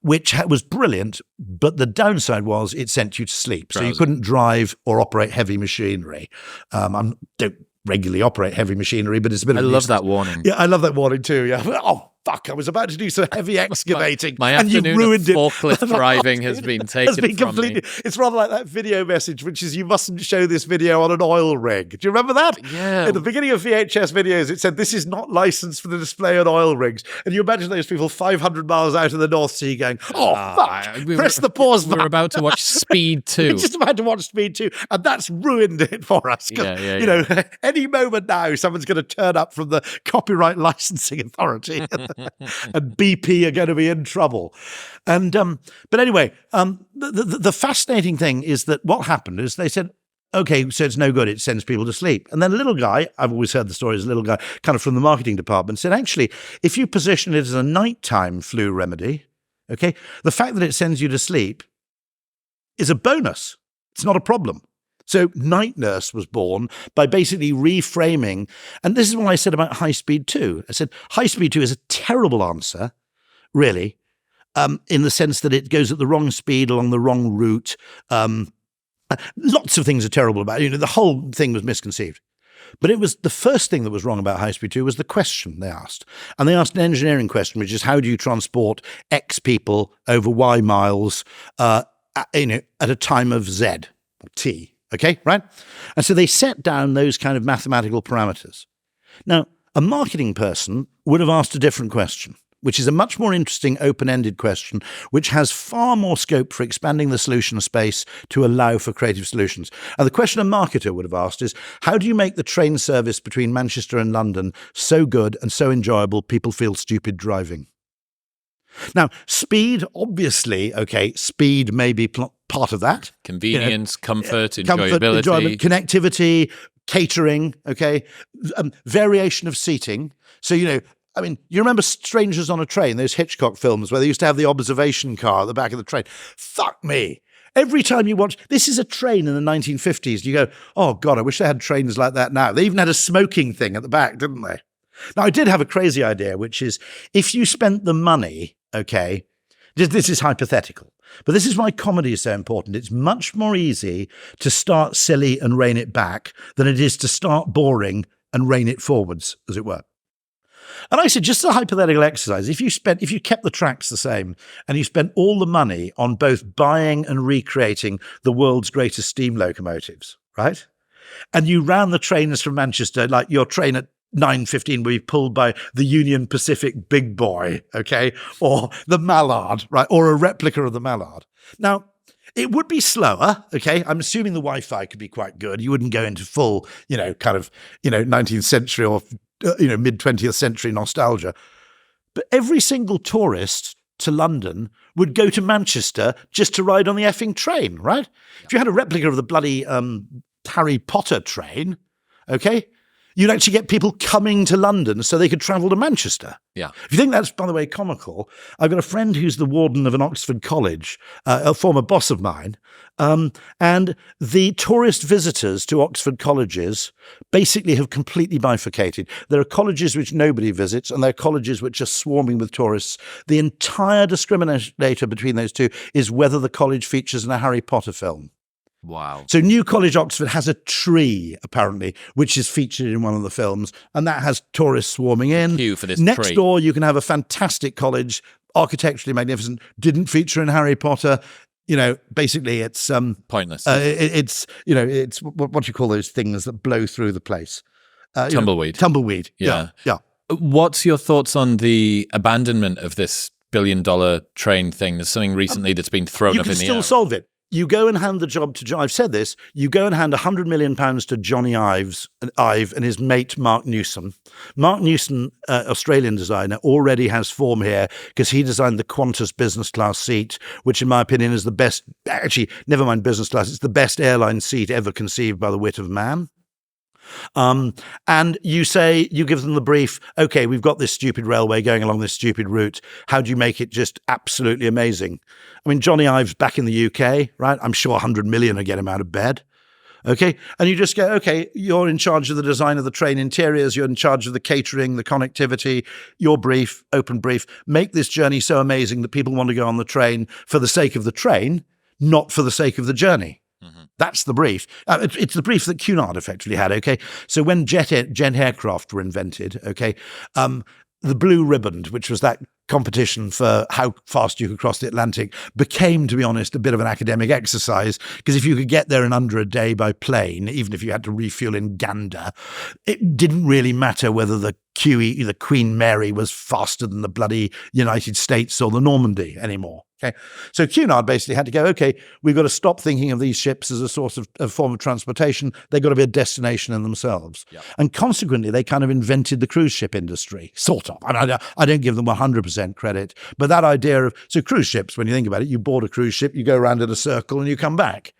which was brilliant, but the downside was it sent you to sleep. So you couldn't drive or operate heavy machinery. I don't regularly operate heavy machinery, but it's a bit of I love that warning. Yeah, I love that warning too. Yeah. Oh, fuck, I was about to do some heavy excavating. My and afternoon you ruined of forklift driving has been taken from me. It's rather like that video message, which is you mustn't show this video on an oil rig. Do you remember that? Yeah. In the beginning of VHS videos, it said, this is not licensed for the display on oil rigs. And you imagine those people 500 miles out of the North Sea going, oh, fuck, press the pause button. We're about to watch Speed 2. We're just about to watch Speed 2. And that's ruined it for us. Yeah. Any moment now, someone's going to turn up from the Copyright Licensing Authority and BP are going to be in trouble. And but anyway, the fascinating thing is that what happened is they said, okay, so it's no good, it sends people to sleep. And then a little guy, I've always heard the story as a little guy, kind of from the marketing department, said, actually, if you position it as a nighttime flu remedy, okay, the fact that it sends you to sleep is a bonus. It's not a problem. So Night Nurse was born by basically reframing. And this is what I said about High Speed 2. I said High Speed 2 is a terrible answer, really, in the sense that it goes at the wrong speed along the wrong route. Lots of things are terrible about it. The whole thing was misconceived. But it was the first thing that was wrong about High Speed 2 was the question they asked. And they asked an engineering question, which is how do you transport X people over Y miles at a time of Z or T, okay, right? And so they set down those kind of mathematical parameters. Now, a marketing person would have asked a different question, which is a much more interesting open-ended question, which has far more scope for expanding the solution space to allow for creative solutions. And the question a marketer would have asked is, how do you make the train service between Manchester and London so good and so enjoyable people feel stupid driving? Now, speed, obviously, okay, speed may be part of that. Convenience, comfort, enjoyability. Connectivity, catering, okay, variation of seating. So, you remember Strangers on a Train, those Hitchcock films where they used to have the observation car at the back of the train? Fuck me. Every time you watch, this is a train in the 1950s, you go, oh God, I wish they had trains like that now. They even had a smoking thing at the back, didn't they? Now, I did have a crazy idea, which is if you spent the money, okay, this is hypothetical, but this is why comedy is so important. It's much more easy to start silly and rein it back than it is to start boring and rein it forwards, as it were. And I said, just a hypothetical exercise, if you kept the tracks the same and you spent all the money on both buying and recreating the world's greatest steam locomotives, right? And you ran the trains from Manchester, like your train at 9:15 will be pulled by the Union Pacific Big Boy, okay? Or the Mallard, right? Or a replica of the Mallard. Now, it would be slower, okay? I'm assuming the Wi-Fi could be quite good. You wouldn't go into full, 19th century or mid-20th century nostalgia. But every single tourist to London would go to Manchester just to ride on the effing train, right? Yeah. If you had a replica of the bloody Harry Potter train, okay, you'd actually get people coming to London so they could travel to Manchester. Yeah. If you think that's, by the way, comical, I've got a friend who's the warden of an Oxford college, a former boss of mine, and the tourist visitors to Oxford colleges basically have completely bifurcated. There are colleges which nobody visits, and there are colleges which are swarming with tourists. The entire discriminator between those two is whether the college features in a Harry Potter film. Wow. So New College, Oxford has a tree, apparently, which is featured in one of the films, and that has tourists swarming in. Queue for this Next tree. door, you can have a fantastic college, architecturally magnificent, didn't feature in Harry Potter. Basically it's pointless. It's what do you call those things that blow through the place? Tumbleweed. Tumbleweed. Yeah. Yeah. What's your thoughts on the abandonment of this $1 billion train thing? There's something recently that's been thrown up in the air. You can still solve it. You go and hand the job to I've said this, you go and hand £100 million to Johnny Ive and his mate Mark Newson. Mark Newson, Australian designer, already has form here because he designed the Qantas business class seat, which in my opinion is the best, actually, never mind business class, it's the best airline seat ever conceived by the wit of man. And you give them the brief, okay, we've got this stupid railway going along this stupid route. How do you make it just absolutely amazing? I mean, Johnny Ive's back in the UK, right? I'm sure 100 million will get him out of bed. Okay. And you just go, okay, you're in charge of the design of the train interiors. You're in charge of the catering, the connectivity, your brief, open brief, make this journey so amazing that people want to go on the train for the sake of the train, not for the sake of the journey. That's the brief. It's the brief that Cunard effectively had, okay? So when jet aircraft were invented, okay, the Blue Ribbon, which was that competition for how fast you could cross the Atlantic, became, to be honest, a bit of an academic exercise, because if you could get there in under a day by plane, even if you had to refuel in Gander, it didn't really matter whether the Queen Mary was faster than the bloody United States or the Normandy anymore. Okay, so Cunard basically had to go, okay, we've got to stop thinking of these ships as a sort of a form of transportation. They've got to be a destination in themselves. Yep. And consequently, they kind of invented the cruise ship industry, sort of. I don't give them 100% credit, but that idea of, so cruise ships, when you think about it, you board a cruise ship, you go around in a circle and you come back.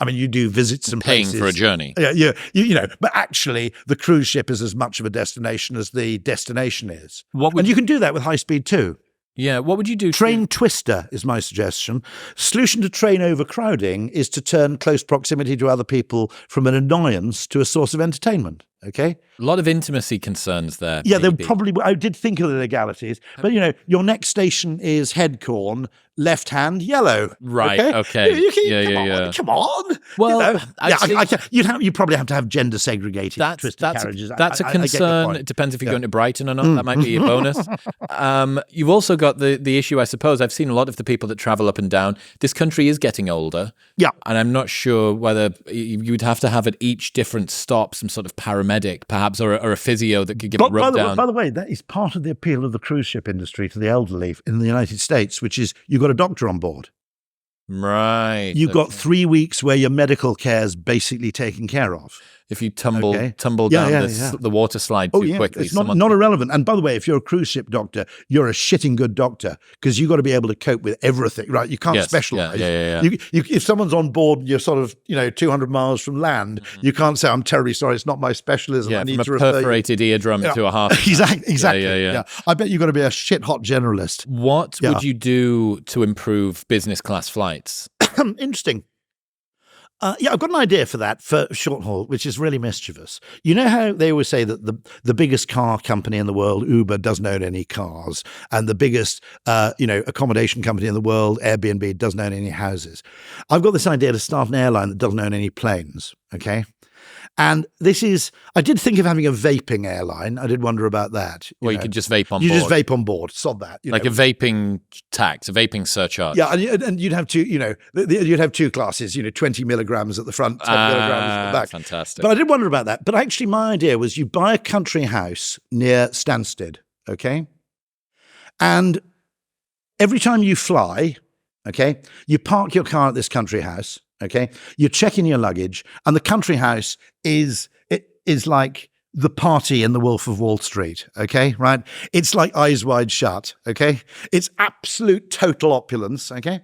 I mean, you do visits and paying places. For a journey. Yeah, but actually the cruise ship is as much of a destination as the destination is. And you can do that with high speed too. Yeah, what would you do? Train twister is my suggestion. Solution to train overcrowding is to turn close proximity to other people from an annoyance to a source of entertainment. Okay. A lot of intimacy concerns there. Yeah, there maybe. probably. I did think of the legalities, but your next station is Headcorn, left hand, yellow. Right. Okay. Come on. Well, you probably have to have gender segregated twisted carriages. That's a concern. It depends if you're going to Brighton or not. That might be a bonus. You've also got the issue, I suppose. I've seen a lot of the people that travel up and down. This country is getting older. Yeah. And I'm not sure whether you'd have to have at each different stop some sort of paramedic, perhaps, or a physio that could give a rub down. By the way, that is part of the appeal of the cruise ship industry to the elderly in the United States, which is you've got a doctor on board. Right. You've got 3 weeks where your medical care is basically taken care of. If you tumble down the water slide too quickly. It's not irrelevant. And by the way, if you're a cruise ship doctor, you're a shitting good doctor because you've got to be able to cope with everything, right? You can't specialize. If someone's on board, you're sort of 200 miles from land, you can't say, I'm terribly sorry, it's not my specialism. Yeah, I need from to a perforated eardrum to a heart. Exactly. Yeah. I bet you've got to be a shit hot generalist. What would you do to improve business class flights? Interesting. I've got an idea for that for short haul, which is really mischievous. You know how they always say that the biggest car company in the world, Uber, doesn't own any cars, and the biggest accommodation company in the world, Airbnb, doesn't own any houses. I've got this idea to start an airline that doesn't own any planes. Okay. And I did think of having a vaping airline. I did wonder about that. You could just vape on board. You just vape on board. Sod that. A vaping tax, a vaping surcharge. Yeah, and you'd have you'd have two classes, 20 milligrams at the front, 10 milligrams at the back. Fantastic. But I did wonder about that. But actually my idea was you buy a country house near Stansted, okay? And every time you fly, okay, you park your car at this country house. Okay, you check in your luggage, and the country house is like the party in The Wolf of Wall Street. Okay, right? It's like Eyes Wide Shut. Okay, it's absolute total opulence. Okay,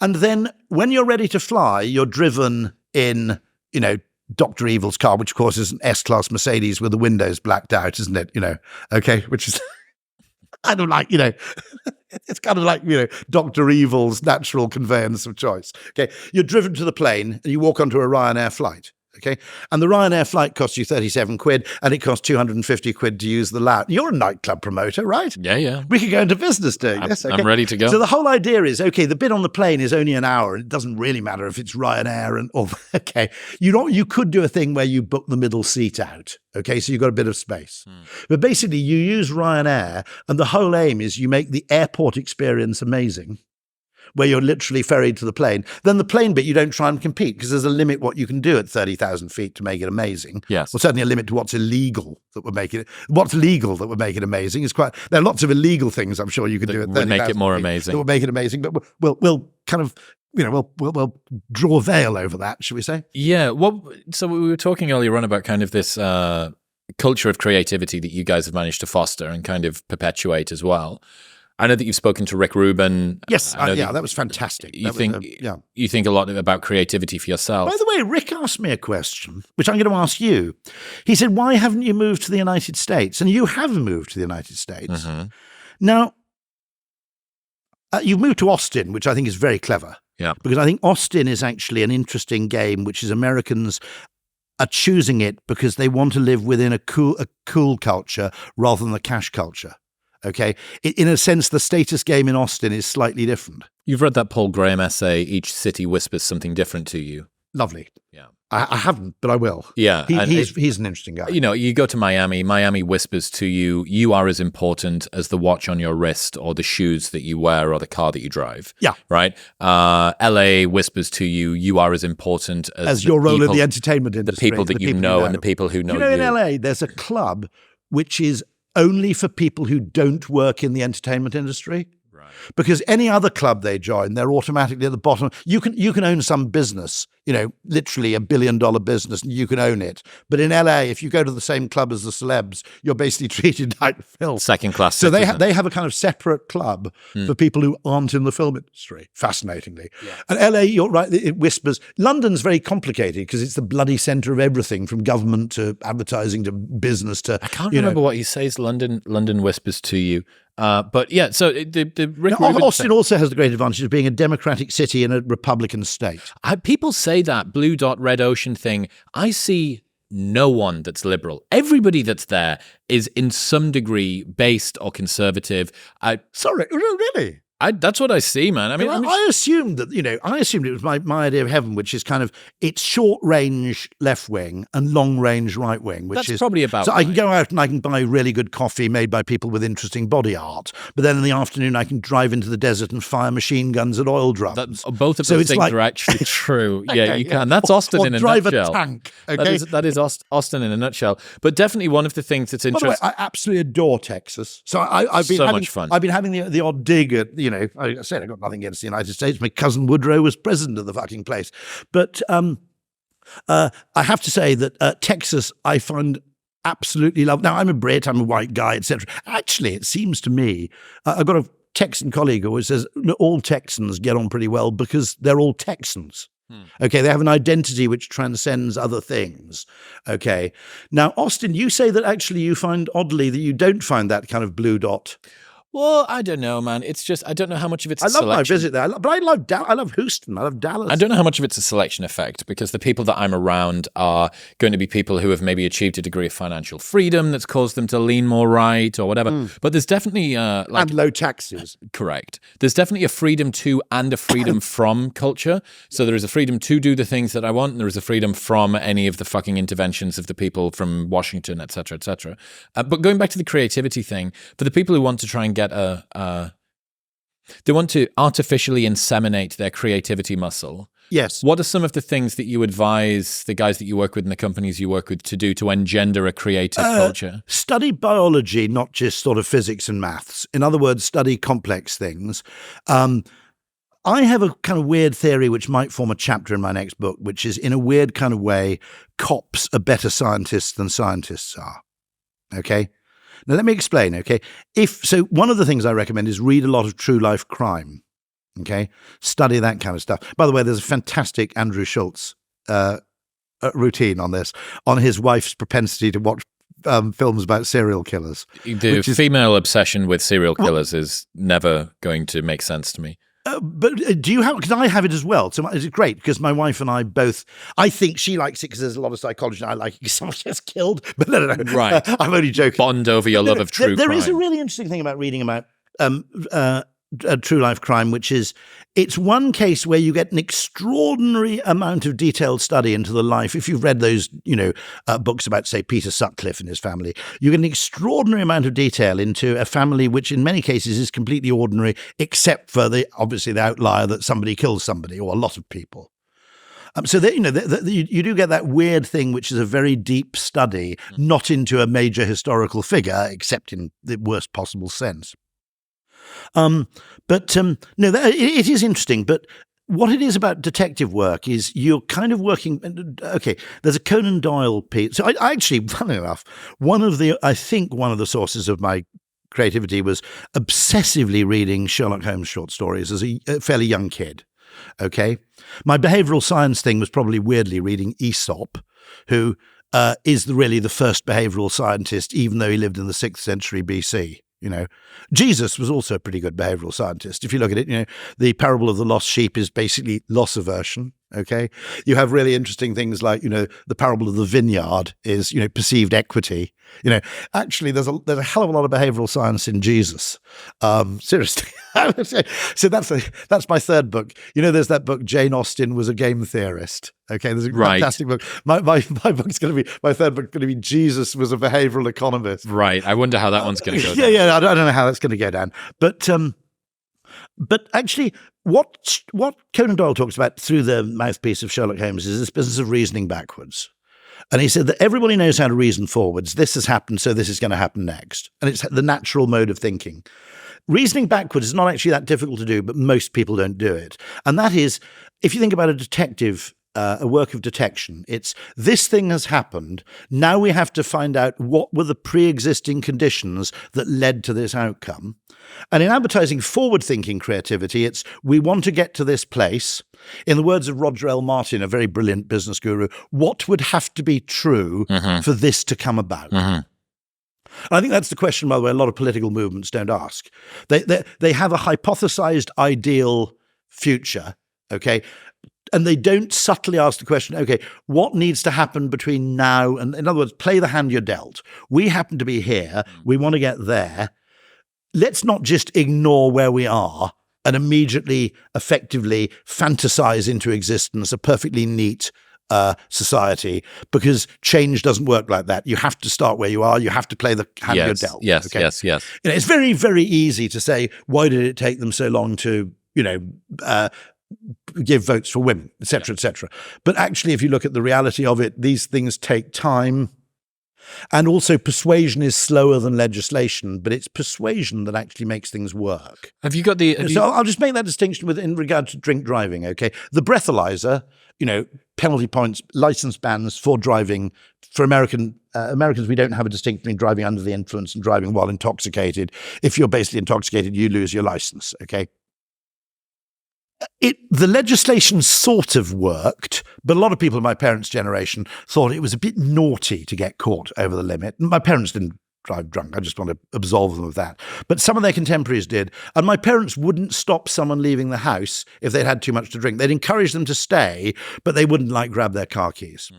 and then when you're ready to fly, you're driven in, Dr. Evil's car, which of course is an S-Class Mercedes with the windows blacked out, isn't it? Okay, which is kind of like, it's kind of like, Dr. Evil's natural conveyance of choice. Okay. You're driven to the plane and you walk onto a Ryanair flight. Okay. And the Ryanair flight costs you 37 quid and it costs 250 quid to use the lounge. You're a nightclub promoter, right? Yeah. We could go into business doing this. Okay? I'm ready to go. So the whole idea is, okay, the bit on the plane is only an hour. And it doesn't really matter if it's Ryanair okay. You could do a thing where you book the middle seat out. Okay. So you've got a bit of space. But basically you use Ryanair and the whole aim is you make the airport experience amazing, where you're literally ferried to the plane. Then the plane bit, you don't try and compete because there's a limit what you can do at 30,000 feet to make it amazing. Yes. Well, certainly a limit to what's illegal that would make it. What's legal that would make it amazing is quite. There are lots of illegal things I'm sure you could do at 30,000 would make it more feet amazing. That would make it amazing. But we'll kind of. We'll draw a veil over that, shall we say? Yeah. So we were talking earlier on about kind of this culture of creativity that you guys have managed to foster and kind of perpetuate as well. I know that you've spoken to Rick Rubin. Yes, that was fantastic. You think a lot about creativity for yourself. By the way, Rick asked me a question, which I'm going to ask you. He said, why haven't you moved to the United States? And you have moved to the United States. Mm-hmm. Now, you've moved to Austin, which I think is very clever. Yeah. Because I think Austin is actually an interesting game, which is Americans are choosing it because they want to live within a cool culture rather than the cash culture. Okay. In a sense, the status game in Austin is slightly different. You've read that Paul Graham essay, Each City Whispers Something Different to You. Lovely. Yeah. I haven't, but I will. Yeah. He's an interesting guy. You go to Miami whispers to you, you are as important as the watch on your wrist or the shoes that you wear or the car that you drive. Yeah. Right? LA whispers to you, you are as important as your role in the entertainment industry. The people that you know and the people who know you. In LA, there's a club which is only for people who don't work in the entertainment industry. Right. Because any other club they join, they're automatically at the bottom. You can own some business, literally $1 billion business, and you can own it. But in LA, if you go to the same club as the celebs, you're basically treated like filth. Second class. So they have a kind of separate club for people who aren't in the film industry. Fascinatingly, yeah. And LA, you're right. It whispers. London's very complicated because it's the bloody centre of everything, from government to advertising to business to. I can't remember what he says. London whispers to you. But yeah, so the Rick Now, Rubin Austin thing- also has the great advantage of being a democratic city in a Republican state. people say that blue dot, red ocean thing. I see no one that's liberal. Everybody that's there is in some degree based or conservative. Sorry, really? That's what I see, man. I mean, I assumed that, I assumed it was my idea of heaven, which is kind of, it's short range left wing and long range right wing, which that's is probably about so right. I can go out and I can buy really good coffee made by people with interesting body art, but then in the afternoon I can drive into the desert and fire machine guns at oil drums. Both of those things are actually true. Yeah, you can. That's Austin or in a drive nutshell. a tank. Okay? That is Austin in a nutshell. But definitely one of the things that's By the way, interesting. I absolutely adore Texas. So I've been So having, much fun. I've been having the odd dig at, I said I got nothing against the United States. My cousin Woodrow was president of the fucking place. But I have to say that Texas I find absolutely love. Now, I'm a Brit, I'm a white guy, etc. Actually, it seems to me, I've got a Texan colleague who always says all Texans get on pretty well because they're all Texans. Okay, they have an identity which transcends other things. Okay. Now, Austin, you say that actually you find oddly that you don't find that kind of blue dot. Well, I don't know, man. It's just, I don't know how much of it's a I love my selection. visit there, but I love Houston. I love Dallas. I don't know how much of it's a selection effect because the people that I'm around are going to be people who have maybe achieved a degree of financial freedom that's caused them to lean more right or whatever. But there's definitely and low taxes. Correct. There's definitely a freedom to and a freedom from culture. So there is a freedom to do the things that I want, and there is a freedom from any of the fucking interventions of the people from Washington, et cetera, et cetera. But going back to the creativity thing, for the people who want to try and get they want to artificially inseminate their creativity muscle. Yes. What are some of the things that you advise the guys that you work with and the companies you work with to do to engender a creative culture? Study biology, not just sort of physics and maths. In other words, study complex things. I have a kind of weird theory which might form a chapter in my next book, which is in a weird kind of way, cops are better scientists than scientists are. Okay? Now, let me explain, okay? So one of the things I recommend is read a lot of true life crime, okay? Study that kind of stuff. By the way, there's a fantastic Andrew Schultz routine on this, on his wife's propensity to watch films about serial killers. The female obsession with serial killers is never going to make sense to me. But do you have, because I have it as well. So it's great because my wife and I both, I think she likes it because there's a lot of psychology and I like it because someone gets killed. But no. Right. I'm only joking. Bond over your love of true crime. There is a really interesting thing about reading about true life crime, which is it's one case where you get an extraordinary amount of detailed study into the life. If you've read those, books about, say, Peter Sutcliffe and his family, you get an extraordinary amount of detail into a family which in many cases is completely ordinary, except for obviously the outlier that somebody kills somebody or a lot of people. So that, you do get that weird thing, which is a very deep study, not into a major historical figure, except in the worst possible sense. No, it is interesting. But what it is about detective work is you're kind of working. Okay, there's a Conan Doyle piece. So I actually, funny enough, one of the sources of my creativity was obsessively reading Sherlock Holmes short stories as a fairly young kid. Okay, my behavioral science thing was probably weirdly reading Aesop, who is really the first behavioral scientist, even though he lived in the 6th century BC. Jesus was also a pretty good behavioral scientist. If you look at it, the parable of the lost sheep is basically loss aversion. Okay. You have really interesting things like, the parable of the vineyard is, perceived equity. Actually there's a hell of a lot of behavioral science in Jesus. Seriously. So that's my third book. There's that book, Jane Austen was a game theorist. Okay. There's a fantastic book. My book's going to be, my third book going to be Jesus was a behavioral economist. Right. I wonder how that one's going to go down. Yeah. I don't know how that's going to go down, but actually, what Conan Doyle talks about through the mouthpiece of Sherlock Holmes is this business of reasoning backwards. And he said that everybody knows how to reason forwards. This has happened, so this is going to happen next. And it's the natural mode of thinking. Reasoning backwards is not actually that difficult to do, but most people don't do it. And that is, if you think about a detective, a work of detection, it's this thing has happened. Now we have to find out what were the pre-existing conditions that led to this outcome. And in advertising forward-thinking creativity, it's we want to get to this place. In the words of Roger L. Martin, a very brilliant business guru, what would have to be true for this to come about? And I think that's the question, by the way, a lot of political movements don't ask. They have a hypothesized ideal future, okay? And they don't subtly ask the question, okay, what needs to happen between now and, in other words, play the hand you're dealt. We happen to be here. We want to get there. Let's not just ignore where we are and immediately, effectively fantasize into existence a perfectly neat society, because change doesn't work like that. You have to start where you are. You have to play the hand you're dealt. Yes, okay? yes. It's very, very easy to say, why did it take them so long to, give votes for women, et cetera, et cetera. But actually, if you look at the reality of it, these things take time. And also persuasion is slower than legislation, but it's persuasion that actually makes things work. I'll just make that distinction in regard to drink driving, okay? The breathalyzer, penalty points, license bans for driving. For Americans, we don't have a distinction between driving under the influence and driving while intoxicated. If you're basically intoxicated, you lose your license, okay? The legislation sort of worked, but a lot of people in my parents' generation thought it was a bit naughty to get caught over the limit. My parents didn't drive drunk. I just want to absolve them of that. But some of their contemporaries did. And my parents wouldn't stop someone leaving the house if they'd had too much to drink. They'd encourage them to stay, but they wouldn't grab their car keys.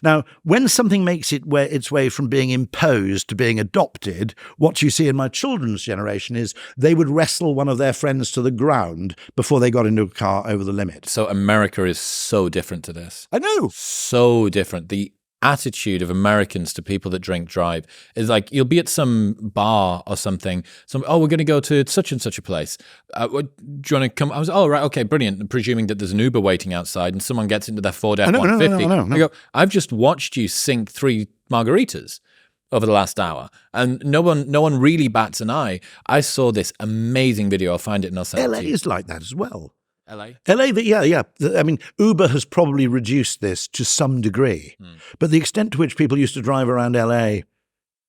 Now, when something makes its way from being imposed to being adopted, what you see in my children's generation is they would wrestle one of their friends to the ground before they got into a car over the limit. So America is so different to this. I know. So different. The attitude of Americans to people that drink drive is like, you'll be at some bar or something, we're going to go to such and such a place, do you want to come? I was, right, okay, brilliant, presuming that there's an Uber waiting outside and someone gets into their Ford F-150. No. I go, I've just watched you sink 3 margaritas over the last hour, and no one really bats an eye. I saw this amazing video. I'll find it and I'll send it to you. LA is like that as well. LA, yeah. I mean, Uber has probably reduced this to some degree, but the extent to which people used to drive around LA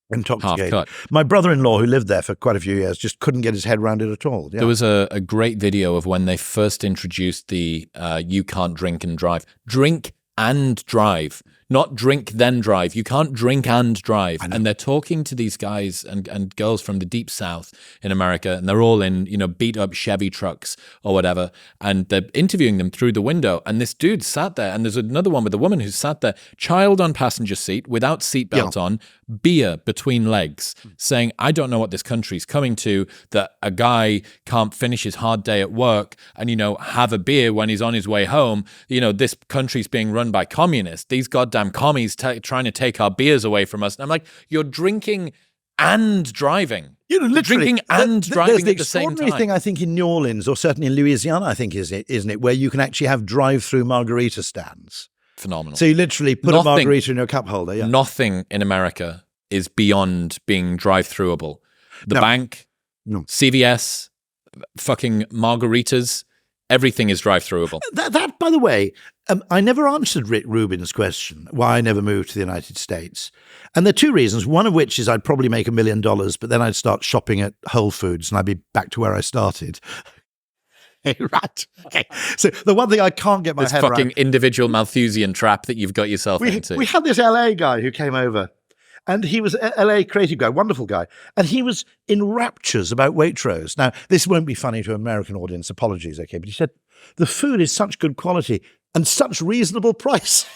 intoxicated. Half cut. My brother-in-law, who lived there for quite a few years, just couldn't get his head around it at all. Yeah. There was a great video of when they first introduced the you can't drink and drive. Drink and drive. Not drink, then drive. You can't drink and drive. And they're talking to these guys and girls from the deep south in America, and they're all in, beat up Chevy trucks or whatever. And they're interviewing them through the window. And this dude sat there, and there's another one with a woman who sat there, child on passenger seat, without seatbelt on, beer between legs, saying, I don't know what this country's coming to, that a guy can't finish his hard day at work and, have a beer when he's on his way home. This country's being run by communists. These goddamn commies trying to take our beers away from us. And I'm like, you're drinking and driving. Literally, drinking and driving at the same time. There's the extraordinary thing, I think, in New Orleans, or certainly in Louisiana, I think, isn't it, where you can actually have drive-through margarita stands. Phenomenal. So you literally put a margarita in your cup holder. Yeah. Nothing in America is beyond being drive-throughable. The bank, CVS, fucking margaritas, everything is drive-throughable. That, by the way, I never answered Rick Rubin's question, why I never moved to the United States. And there are 2 reasons, one of which is I'd probably make $1 million, but then I'd start shopping at Whole Foods and I'd be back to where I started. Right. Okay. So the one thing I can't get my head around... This fucking individual Malthusian trap that you've got yourself into. We had this LA guy who came over, and he was an LA creative guy, wonderful guy, and he was in raptures about Waitrose. Now, this won't be funny to an American audience, apologies, okay, but he said, the food is such good quality and such reasonable price.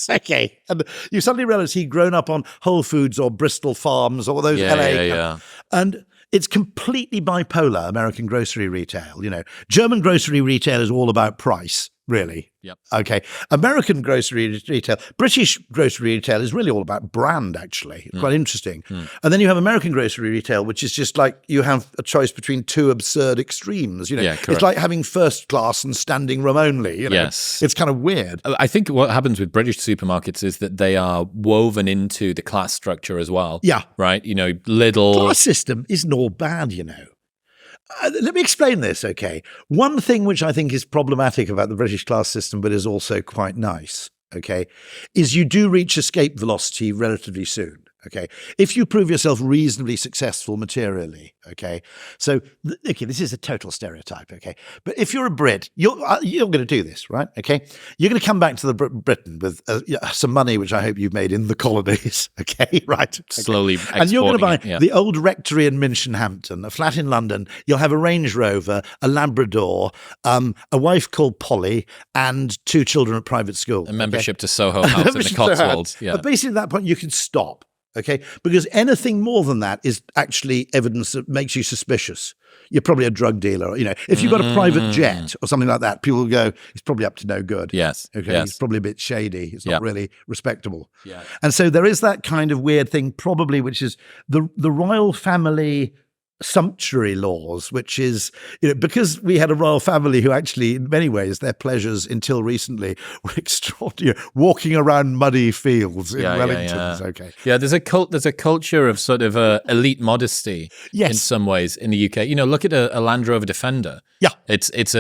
Okay. And you suddenly realize he'd grown up on Whole Foods or Bristol Farms or those LA. Yeah. And it's completely bipolar, American grocery retail. German grocery retail is all about price, really. Yep. Okay. American grocery retail, British grocery retail is really all about brand, actually. It's quite interesting. And then you have American grocery retail, which is just like you have a choice between 2 absurd extremes. It's like having first class and standing room only. Yes. It's kind of weird. I think what happens with British supermarkets is that they are woven into the class structure as well. Yeah. Right? Lidl. Class system isn't all bad, Let me explain this, okay? One thing which I think is problematic about the British class system, but is also quite nice, okay, is you do reach escape velocity relatively soon. Okay, if you prove yourself reasonably successful materially, okay. So, this is a total stereotype, okay. But if you're a Brit, you're going to do this, right? Okay, you're going to come back to Britain with some money, which I hope you've made in the colonies, okay, right? Okay. Slowly, and you're going to buy it, the old rectory in Minchinhampton, a flat in London. You'll have a Range Rover, a Labrador, a wife called Polly, and 2 children at private school. A membership to Soho House in the Cotswolds. Yeah. But basically, at that point, you can stop. Okay, because anything more than that is actually evidence that makes you suspicious. You're probably a drug dealer. If you've got a private jet or something like that, people will go, he's probably up to no good. Yes. Okay, yes. He's probably a bit shady. It's not really respectable. Yeah. And so there is that kind of weird thing, probably, which is the royal family sumptuary laws, which is, because we had a royal family who actually, in many ways, their pleasures until recently were extraordinary, walking around muddy fields in Wellington. Okay. Yeah, there's a culture of sort of elite modesty in some ways in the UK. Look at a Land Rover Defender. Yeah. It's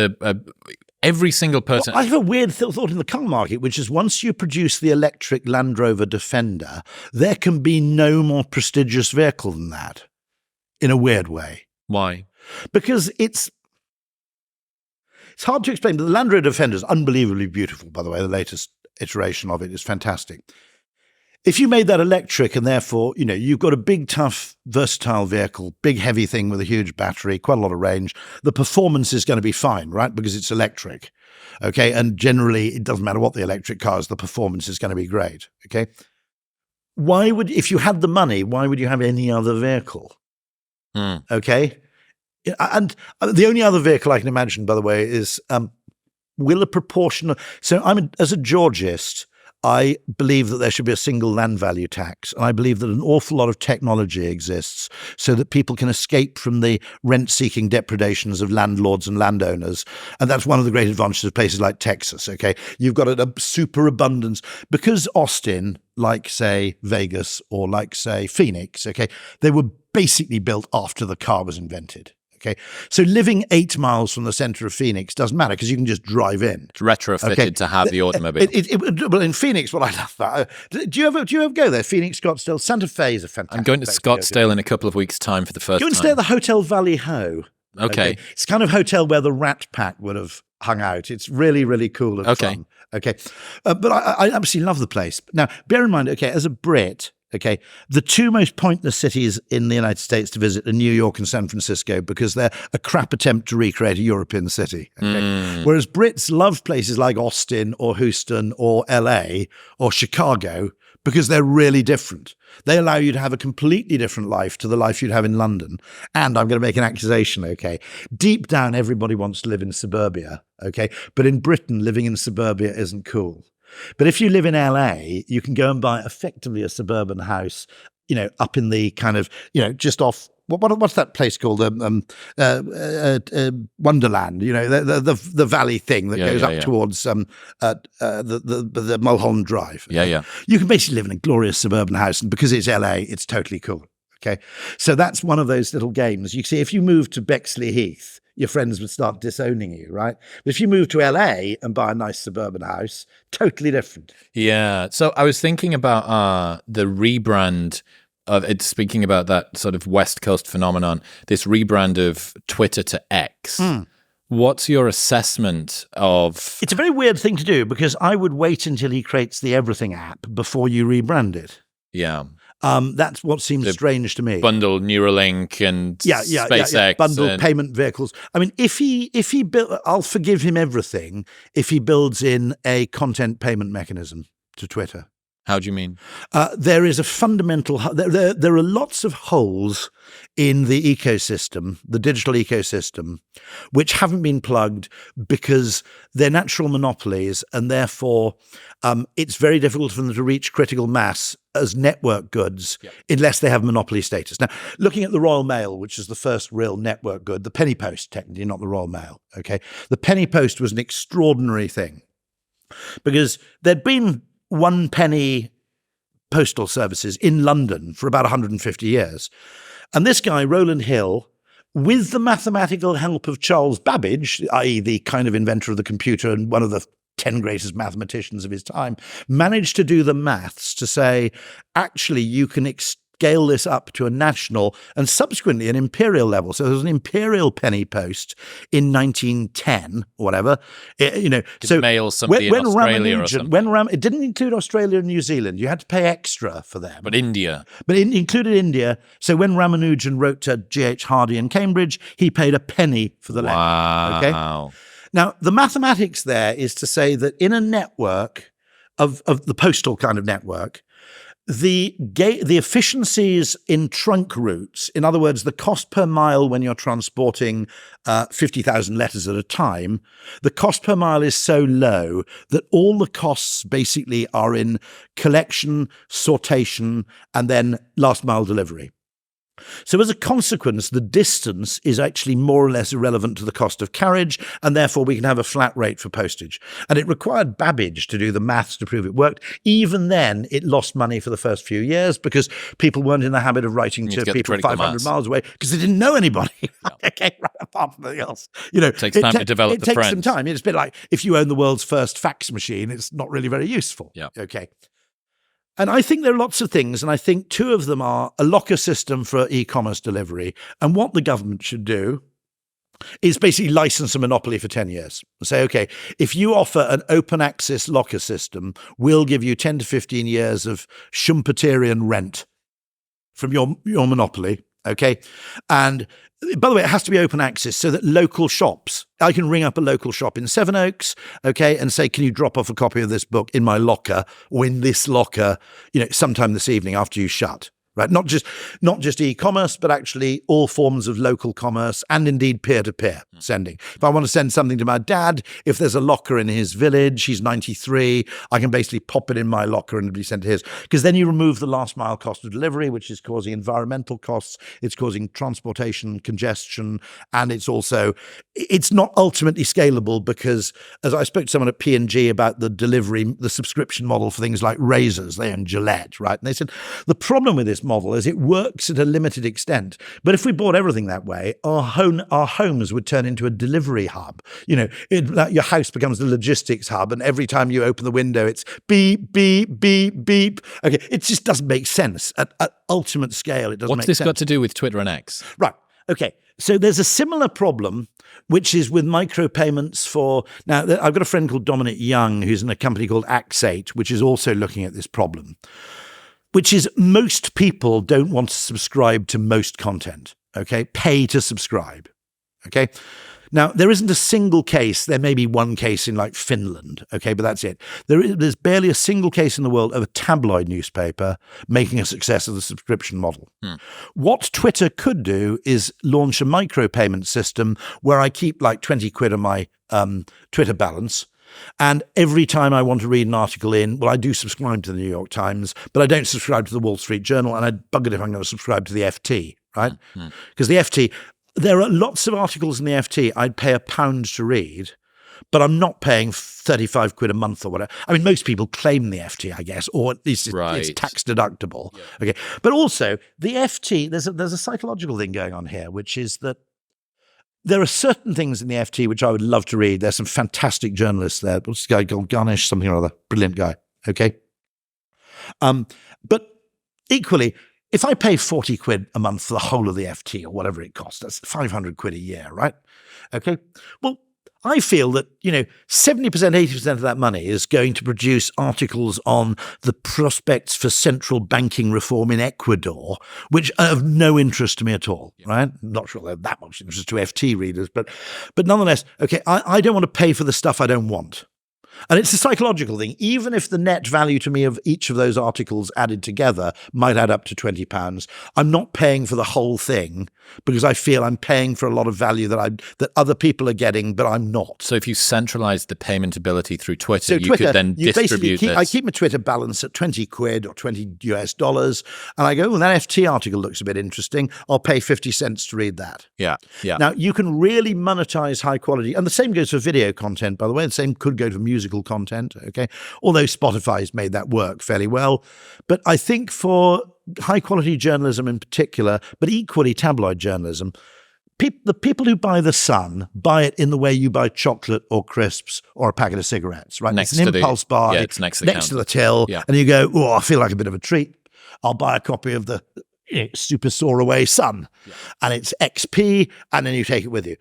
every single person. Well, I have a weird thought in the car market, which is once you produce the electric Land Rover Defender, there can be no more prestigious vehicle than that. In a weird way. Why? Because it's hard to explain, but the Land Rover Defender is unbelievably beautiful, by the way. The latest iteration of it is fantastic. If you made that electric and therefore, you've got a big, tough, versatile vehicle, big, heavy thing with a huge battery, quite a lot of range, the performance is going to be fine, right? Because it's electric. Okay. And generally, it doesn't matter what the electric car is, the performance is going to be great. Okay. If you had the money, why would you have any other vehicle? Okay. And the only other vehicle I can imagine, by the way, is will a proportion of, so as a Georgist, I believe that there should be a single land value tax. And I believe that an awful lot of technology exists so that people can escape from the rent-seeking depredations of landlords and landowners. And that's one of the great advantages of places like Texas, okay? You've got a superabundance. Because Austin, like, say, Vegas or like, say, Phoenix, okay, they were basically built after the car was invented. Okay, so living 8 miles from the center of Phoenix doesn't matter because you can just drive in. It's retrofitted to have the automobile. Well, in Phoenix, I love that. Do you ever go there? Phoenix, Scottsdale, Santa Fe is a fantastic. I'm going to Scottsdale in a couple of weeks' time for the first time. Go and stay at the Hotel Valley Ho. Okay. It's kind of hotel where the Rat Pack would have hung out. It's really, really cool and fun. Okay, but I absolutely love the place. Now, bear in mind, as a Brit. Okay, the 2 most pointless cities in the United States to visit are New York and San Francisco because they're a crap attempt to recreate a European city. Okay? Whereas Brits love places like Austin or Houston or LA or Chicago because they're really different. They allow you to have a completely different life to the life you'd have in London. And I'm going to make an accusation, okay? Deep down, everybody wants to live in suburbia, okay? But in Britain, living in suburbia isn't cool. But if you live in LA, you can go and buy effectively a suburban house, up in the kind of, just off, what's that place called? Wonderland, the valley thing that goes up towards the Mulholland Drive. Yeah. You can basically live in a glorious suburban house, and because it's LA, it's totally cool. Okay. So that's one of those little games. You see, if you move to Bexley Heath, your friends would start disowning you, right? But if you move to LA and buy a nice suburban house, totally different. Yeah. So I was thinking about the rebrand of it, speaking about that sort of West Coast phenomenon, this rebrand of Twitter to X. What's your assessment of... It's a very weird thing to do because I would wait until he creates the Everything app before you rebrand it. Yeah. That's what seems strange to me. Bundle Neuralink and SpaceX. Bundle payment vehicles. I mean, if he build, I'll forgive him everything if he builds in a content payment mechanism to Twitter. How do you mean? There is a fundamental. There are lots of holes in the ecosystem, the digital ecosystem, which haven't been plugged because they're natural monopolies, and therefore it's very difficult for them to reach critical mass as network goods unless they have monopoly status. Now, looking at the Royal Mail, which is the first real network good, the Penny Post, technically, not the Royal Mail. Okay, the Penny Post was an extraordinary thing because there'd been 1 penny postal services in London for about 150 years. And this guy, Rowland Hill, with the mathematical help of Charles Babbage, i.e. the kind of inventor of the computer and one of the 10 greatest mathematicians of his time, managed to do the maths to say, actually, you can scale this up to a national and subsequently an imperial level. So there was an imperial penny post in 1910 or whatever. So mail somebody in Australia or something. It didn't include Australia and New Zealand. You had to pay extra for them. But India. But it included India. So when Ramanujan wrote to G.H. Hardy in Cambridge, he paid a penny for the letter. Wow. Okay? Now, the mathematics there is to say that in a network of the postal kind of network, the efficiencies in trunk routes, in other words, the cost per mile when you're transporting 50,000 letters at a time, the cost per mile is so low that all the costs basically are in collection, sortation, and then last mile delivery. So as a consequence, the distance is actually more or less irrelevant to the cost of carriage, and therefore we can have a flat rate for postage. And it required Babbage to do the maths to prove it worked. Even then, it lost money for the first few years because people weren't in the habit of writing to people 500 miles away because they didn't know anybody. Okay, right, apart from anything else. It takes time to develop the friends. It takes some time. It's a bit like if you own the world's first fax machine, it's not really very useful. Yeah. Okay. And I think there are lots of things, and I think two of them are a locker system for e-commerce delivery. And what the government should do is basically license a monopoly for 10 years. Say, okay, if you offer an open access locker system, we'll give you 10 to 15 years of Schumpeterian rent from your monopoly, okay? And by the way, it has to be open access so that local shops, I can ring up a local shop in Sevenoaks, okay, and say, can you drop off a copy of this book in my locker or in this locker, sometime this evening after you shut, right? Not just e-commerce, but actually all forms of local commerce and indeed peer-to-peer sending. If I want to send something to my dad, if there's a locker in his village, he's 93, I can basically pop it in my locker and it'll be sent to his. Because then you remove the last mile cost of delivery, which is causing environmental costs, it's causing transportation congestion, and it's not ultimately scalable because, as I spoke to someone at P&G about the delivery, the subscription model for things like razors, they own Gillette, right? And they said, the problem with this model is it works at a limited extent. But if we bought everything that way, our homes would turn into a delivery hub. Your house becomes the logistics hub, and every time you open the window, it's beep, beep, beep, beep. Okay, it just doesn't make sense. At ultimate scale, it doesn't make sense. What's this got to do with Twitter and X? Right. Okay. So there's a similar problem, which is with micropayments for... Now, I've got a friend called Dominic Young, who's in a company called Axate, which is also looking at this problem, which is most people don't want to subscribe to most content, okay? Pay to subscribe, okay? Now, there isn't a single case. There may be one case in like Finland, okay, but that's it. There's barely a single case in the world of a tabloid newspaper making a success of the subscription model. What Twitter could do is launch a micropayment system where I keep like 20 quid on my Twitter balance. And every time I want to read an article I do subscribe to the New York Times, but I don't subscribe to the Wall Street Journal, and I'd bugger it if I'm going to subscribe to the FT, right? Because the FT, there are lots of articles in the FT I'd pay £1 to read, but I'm not paying 35 quid a month or whatever. I mean, most people claim the FT, I guess, or at least it's tax deductible. Yeah. Okay, but also the FT, there's a psychological thing going on here, which is that there are certain things in the FT which I would love to read. There's some fantastic journalists there. What's this guy called? Garnish, something or other. Brilliant guy. Okay. But equally, if I pay 40 quid a month for the whole of the FT or whatever it costs, that's 500 quid a year, right? Okay. Well, I feel that, 70%, 80% of that money is going to produce articles on the prospects for central banking reform in Ecuador, which are of no interest to me at all, right? I'm not sure they're that much interest to FT readers, but nonetheless, okay, I don't want to pay for the stuff I don't want. And it's a psychological thing. Even if the net value to me of each of those articles added together might add up to £20, I'm not paying for the whole thing because I feel I'm paying for a lot of value that other people are getting, but I'm not. So if you centralize the payment ability through Twitter, you could then distribute this. I keep my Twitter balance at 20 quid or $20, and I go, well, that FT article looks a bit interesting. I'll pay 50 cents to read that. Yeah. Now, you can really monetize high quality, and the same goes for video content, by the way. The same could go to musical content, okay? Although Spotify's made that work fairly well. But I think for high-quality journalism in particular, but equally tabloid journalism, the people who buy the Sun buy it in the way you buy chocolate or crisps or a packet of cigarettes, right? Next it's an to the- impulse buy. yeah, it's next to the to counter. the till, Yeah. and you go, oh, I feel like a bit of a treat. I'll buy a copy of the super soaraway Sun, and it's XP, and then you take it with you.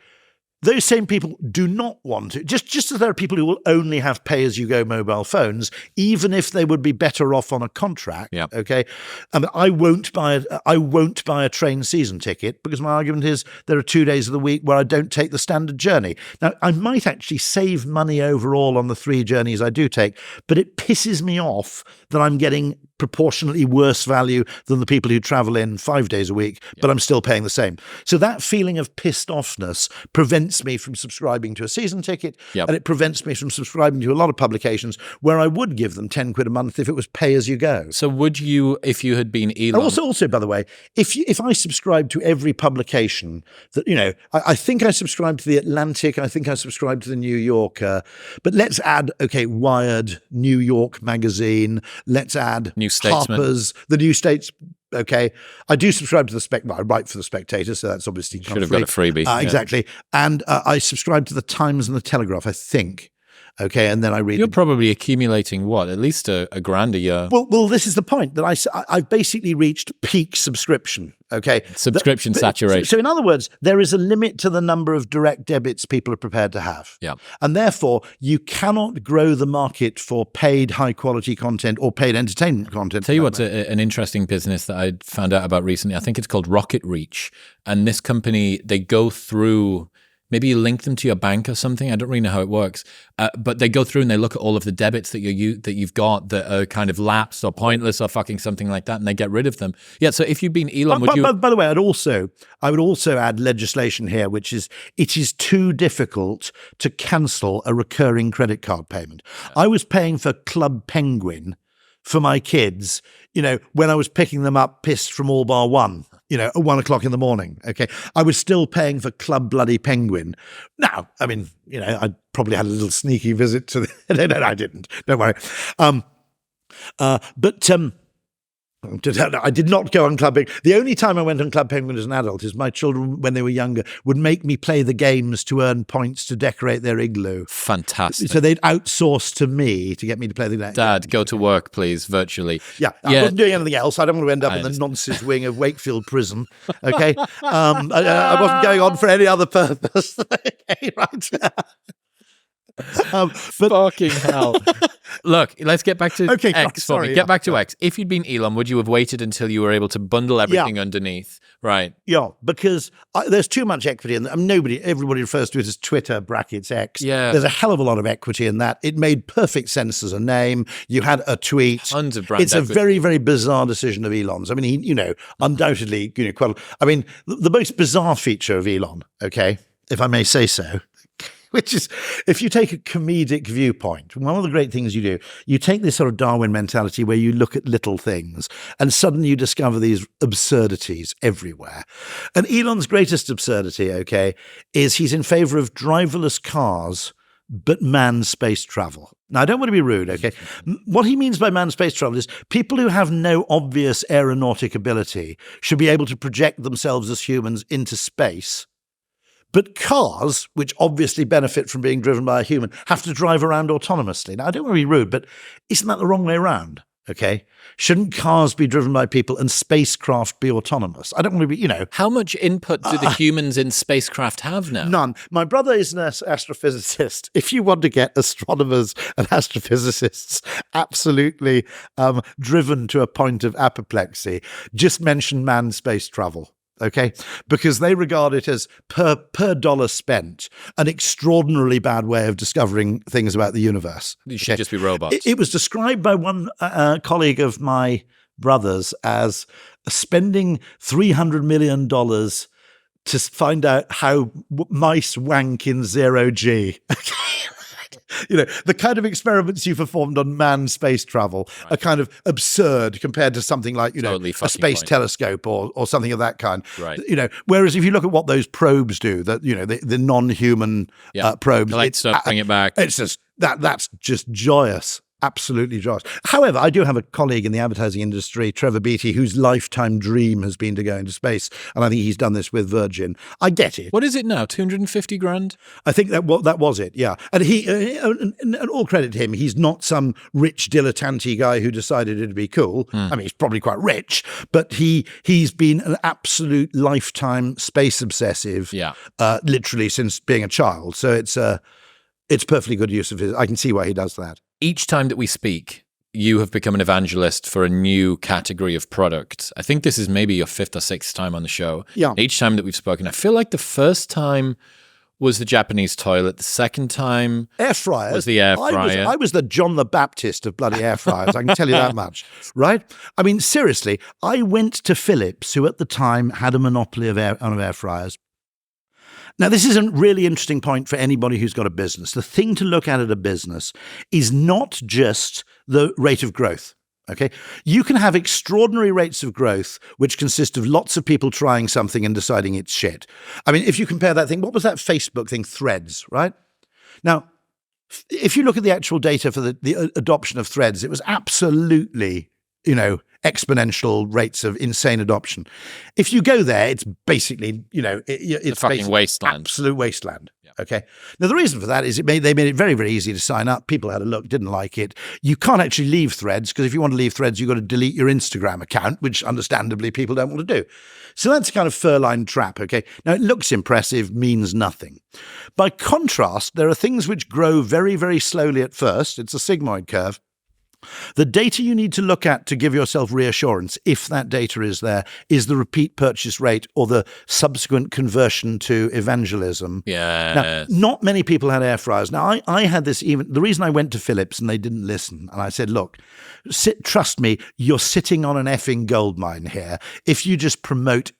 Those same people do not want to, just as there are people who will only have pay-as-you-go mobile phones, even if they would be better off on a contract. Yeah. Okay, I won't buy a train season ticket because my argument is there are 2 days of the week where I don't take the standard journey. Now, I might actually save money overall on the 3 journeys I do take, but it pisses me off that I'm getting proportionately worse value than the people who travel in 5 days a week, but I'm still paying the same. So that feeling of pissed offness prevents me from subscribing to a season ticket, and it prevents me from subscribing to a lot of publications where I would give them 10 quid a month if it was pay as you go. So would you, if you had been Elon? Also, by the way, if I subscribe to every publication that, I think I subscribe to the Atlantic, I think I subscribe to the New Yorker, but let's add, Wired, New York Magazine, let's add New Statesman. Harper's, the New States. Okay, I do subscribe to the I write for the Spectator, so that's obviously should have got a freebie. Exactly, and I subscribe to the Times and the Telegraph, I think. Okay, and then I read. You're probably accumulating what, at least a grand a year. Well, this is the point that I've basically reached peak subscription. Okay, Subscription saturation. So in other words, there is a limit to the number of direct debits people are prepared to have. Yeah, and therefore you cannot grow the market for paid high quality content or paid entertainment content. Tell you what's an interesting business that I found out about recently. I think it's called Rocket Reach, and this company, they go through. Maybe you link them to your bank or something. I don't really know how it works, but they go through and they look at all of the debits that you've got that are kind of lapsed or pointless or fucking something like that, and they get rid of them. Yeah. So if you'd been Elon, would you? By the way, I would also add legislation here, which is it is too difficult to cancel a recurring credit card payment. I was paying for Club Penguin for my kids, when I was picking them up pissed from All Bar One. At 1 o'clock in the morning. Okay. I was still paying for Club Bloody Penguin. Now, I mean, I probably had a little sneaky visit to no, I didn't. Don't worry. I did not go on Club Penguin. The only time I went on Club Penguin as an adult is my children, when they were younger, would make me play the games to earn points to decorate their igloo. Fantastic. So they'd outsource to me to get me to play the game. Dad, go to work, please, virtually. Yeah, I wasn't doing anything else. I don't want to end up in the nonsense wing of Wakefield Prison. Okay, I wasn't going on for any other purpose. Okay, right. Fucking hell. Look, let's get back to X. Sorry, get back to X. If you'd been Elon, would you have waited until you were able to bundle everything underneath? Right. Yeah, because there's too much equity in that. Everybody refers to it as Twitter brackets X. Yeah. There's a hell of a lot of equity in that. It made perfect sense as a name. You had a tweet. Tons of brand It's equity. a very, very bizarre decision of Elon's. I mean, he, undoubtedly, the most bizarre feature of Elon, okay, if I may say so, which is, if you take a comedic viewpoint, one of the great things you do, you take this sort of Darwin mentality where you look at little things and suddenly you discover these absurdities everywhere. And Elon's greatest absurdity, okay, is he's in favor of driverless cars but manned space travel. Now, I don't want to be rude, okay? What he means by manned space travel is people who have no obvious aeronautic ability should be able to project themselves as humans into space. But cars, which obviously benefit from being driven by a human, have to drive around autonomously. Now, I don't want to be rude, but isn't that the wrong way around? Okay. Shouldn't cars be driven by people and spacecraft be autonomous? I don't want to be, How much input do the humans in spacecraft have now? None. My brother is an astrophysicist. If you want to get astronomers and astrophysicists absolutely driven to a point of apoplexy, just mention manned space travel. Okay, because they regard it as per dollar spent, an extraordinarily bad way of discovering things about the universe. You should just be robots. It was described by one colleague of my brother's as spending $300 million to find out how mice wank in zero G. The kind of experiments you performed on manned space travel are kind of absurd compared to something like, totally a space telescope or something of that kind. Right. Whereas if you look at what those probes do, that the non-human probes, collect stuff, bring it back. It's just that's just joyous. Absolutely joyous. However, I do have a colleague in the advertising industry, Trevor Beattie, whose lifetime dream has been to go into space. And I think he's done this with Virgin. I get it. What is it now? 250 grand? I think that was it, yeah. And and all credit to him, he's not some rich dilettante guy who decided it'd be cool. I mean, he's probably quite rich, but he's been an absolute lifetime space obsessive, literally since being a child. So it's perfectly good use of his. I can see why he does that. Each time that we speak, you have become an evangelist for a new category of product. I think this is maybe your 5th or 6th time on the show. Yeah. Each time that we've spoken, I feel like the first time was the Japanese toilet. The second time air fryers was the air fryer. I was the John the Baptist of bloody air fryers. I can tell you that much, right? I mean, seriously, I went to Philips, who at the time had a monopoly of air fryers. Now, this is a really interesting point for anybody who's got a business. The thing to look at a business is not just the rate of growth. Okay, you can have extraordinary rates of growth, which consist of lots of people trying something and deciding it's shit. I mean, if you compare that thing, what was that Facebook thing? Threads, right? Now, if you look at the actual data for the adoption of Threads, it was absolutely, exponential rates of insane adoption. If you go there, it's basically, it's a fucking wasteland. Absolute wasteland. Yeah. Okay. Now, the reason for that is they made it very, very easy to sign up. People had a look, didn't like it. You can't actually leave Threads, because if you want to leave Threads, you've got to delete your Instagram account, which understandably people don't want to do. So that's a kind of fur-line trap. Okay. Now, it looks impressive, means nothing. By contrast, there are things which grow very, very slowly at first. It's a sigmoid curve. The data you need to look at to give yourself reassurance, if that data is there, is the repeat purchase rate or the subsequent conversion to evangelism. Yes. Now, not many people had air fryers. Now, I had this the reason I went to Philips and they didn't listen, and I said, look, trust me, you're sitting on an effing goldmine here. If you just promote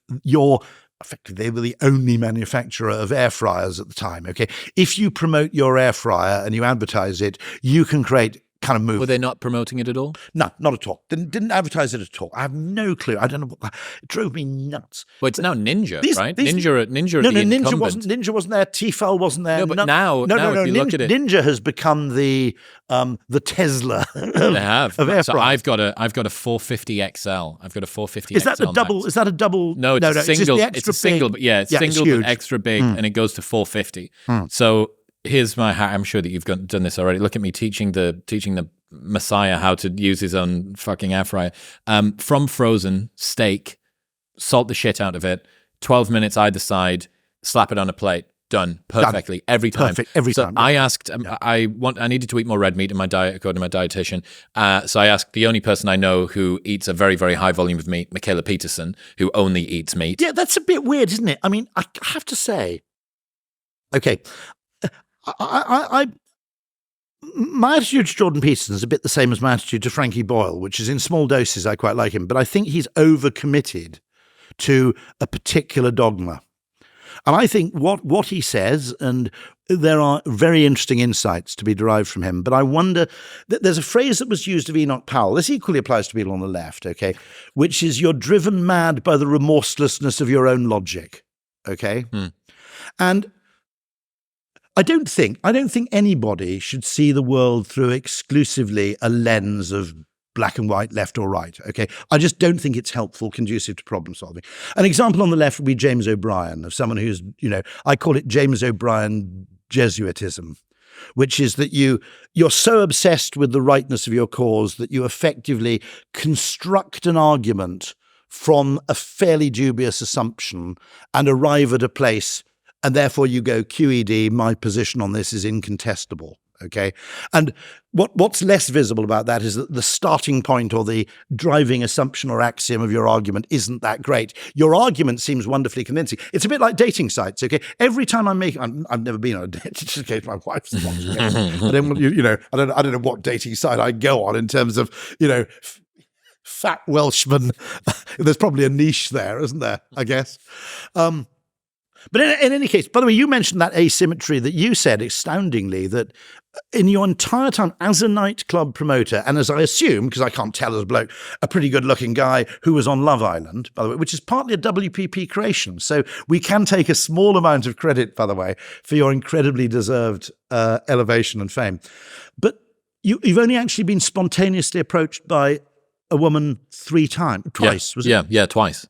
effectively, they were the only manufacturer of air fryers at the time, okay? If you promote your air fryer and you advertise it, you can create kind of move. Were they not promoting it at all? No, not at all. Didn't advertise it at all. I have no clue. I don't know it drove me nuts. Well, it's now Ninja, right? Ninja. No, Ninja wasn't there. Tefal wasn't there. No, but now if you look at it, Ninja has become the Tesla. They have. Of air so fryers. I've got a 450 XL. I've got a 450. Is that XL the double? Max. Is that a double? No, it's a single. It's a single, but it's single huge. but extra big, and it goes to 450. So here's my hack. I'm sure that you've done this already. Look at me teaching the Messiah how to use his own fucking air fryer. From frozen steak, salt the shit out of it, 12 minutes either side, slap it on a plate, done perfectly every time. Perfect every time. I asked, I needed to eat more red meat in my diet according to my dietitian. So I asked the only person I know who eats a very, very high volume of meat, Michaela Peterson, who only eats meat. Yeah, that's a bit weird, isn't it? I mean, I have to say, okay, my attitude to Jordan Peterson is a bit the same as my attitude to Frankie Boyle, which is in small doses I quite like him, but I think he's overcommitted to a particular dogma. And I think what he says, and there are very interesting insights to be derived from him, but I wonder, there's a phrase that was used of Enoch Powell, this equally applies to people on the left, okay, which is you're driven mad by the remorselessness of your own logic, okay? And I don't think anybody should see the world through exclusively a lens of black and white, left or right, okay? I just don't think it's helpful, conducive to problem solving. An example on the left would be James O'Brien, of someone who's, I call it James O'Brien Jesuitism, which is that you're so obsessed with the rightness of your cause that you effectively construct an argument from a fairly dubious assumption and arrive at a place. And therefore you go, QED, my position on this is incontestable, okay? And what's less visible about that is that the starting point or the driving assumption or axiom of your argument isn't that great. Your argument seems wonderfully convincing. It's a bit like dating sites, okay? Every time I've never been on a date, just in case my wife's watching it. I don't want I don't know what dating site I go on in terms of, fat Welshman. There's probably a niche there, isn't there, I guess? But in any case, by the way, you mentioned that asymmetry that you said astoundingly, that in your entire time as a nightclub promoter, and as I assume, because I can't tell as a bloke, a pretty good-looking guy who was on Love Island, by the way, which is partly a WPP creation. So we can take a small amount of credit, by the way, for your incredibly deserved elevation and fame. But You've only actually been spontaneously approached by a woman twice, was it? Yeah, twice.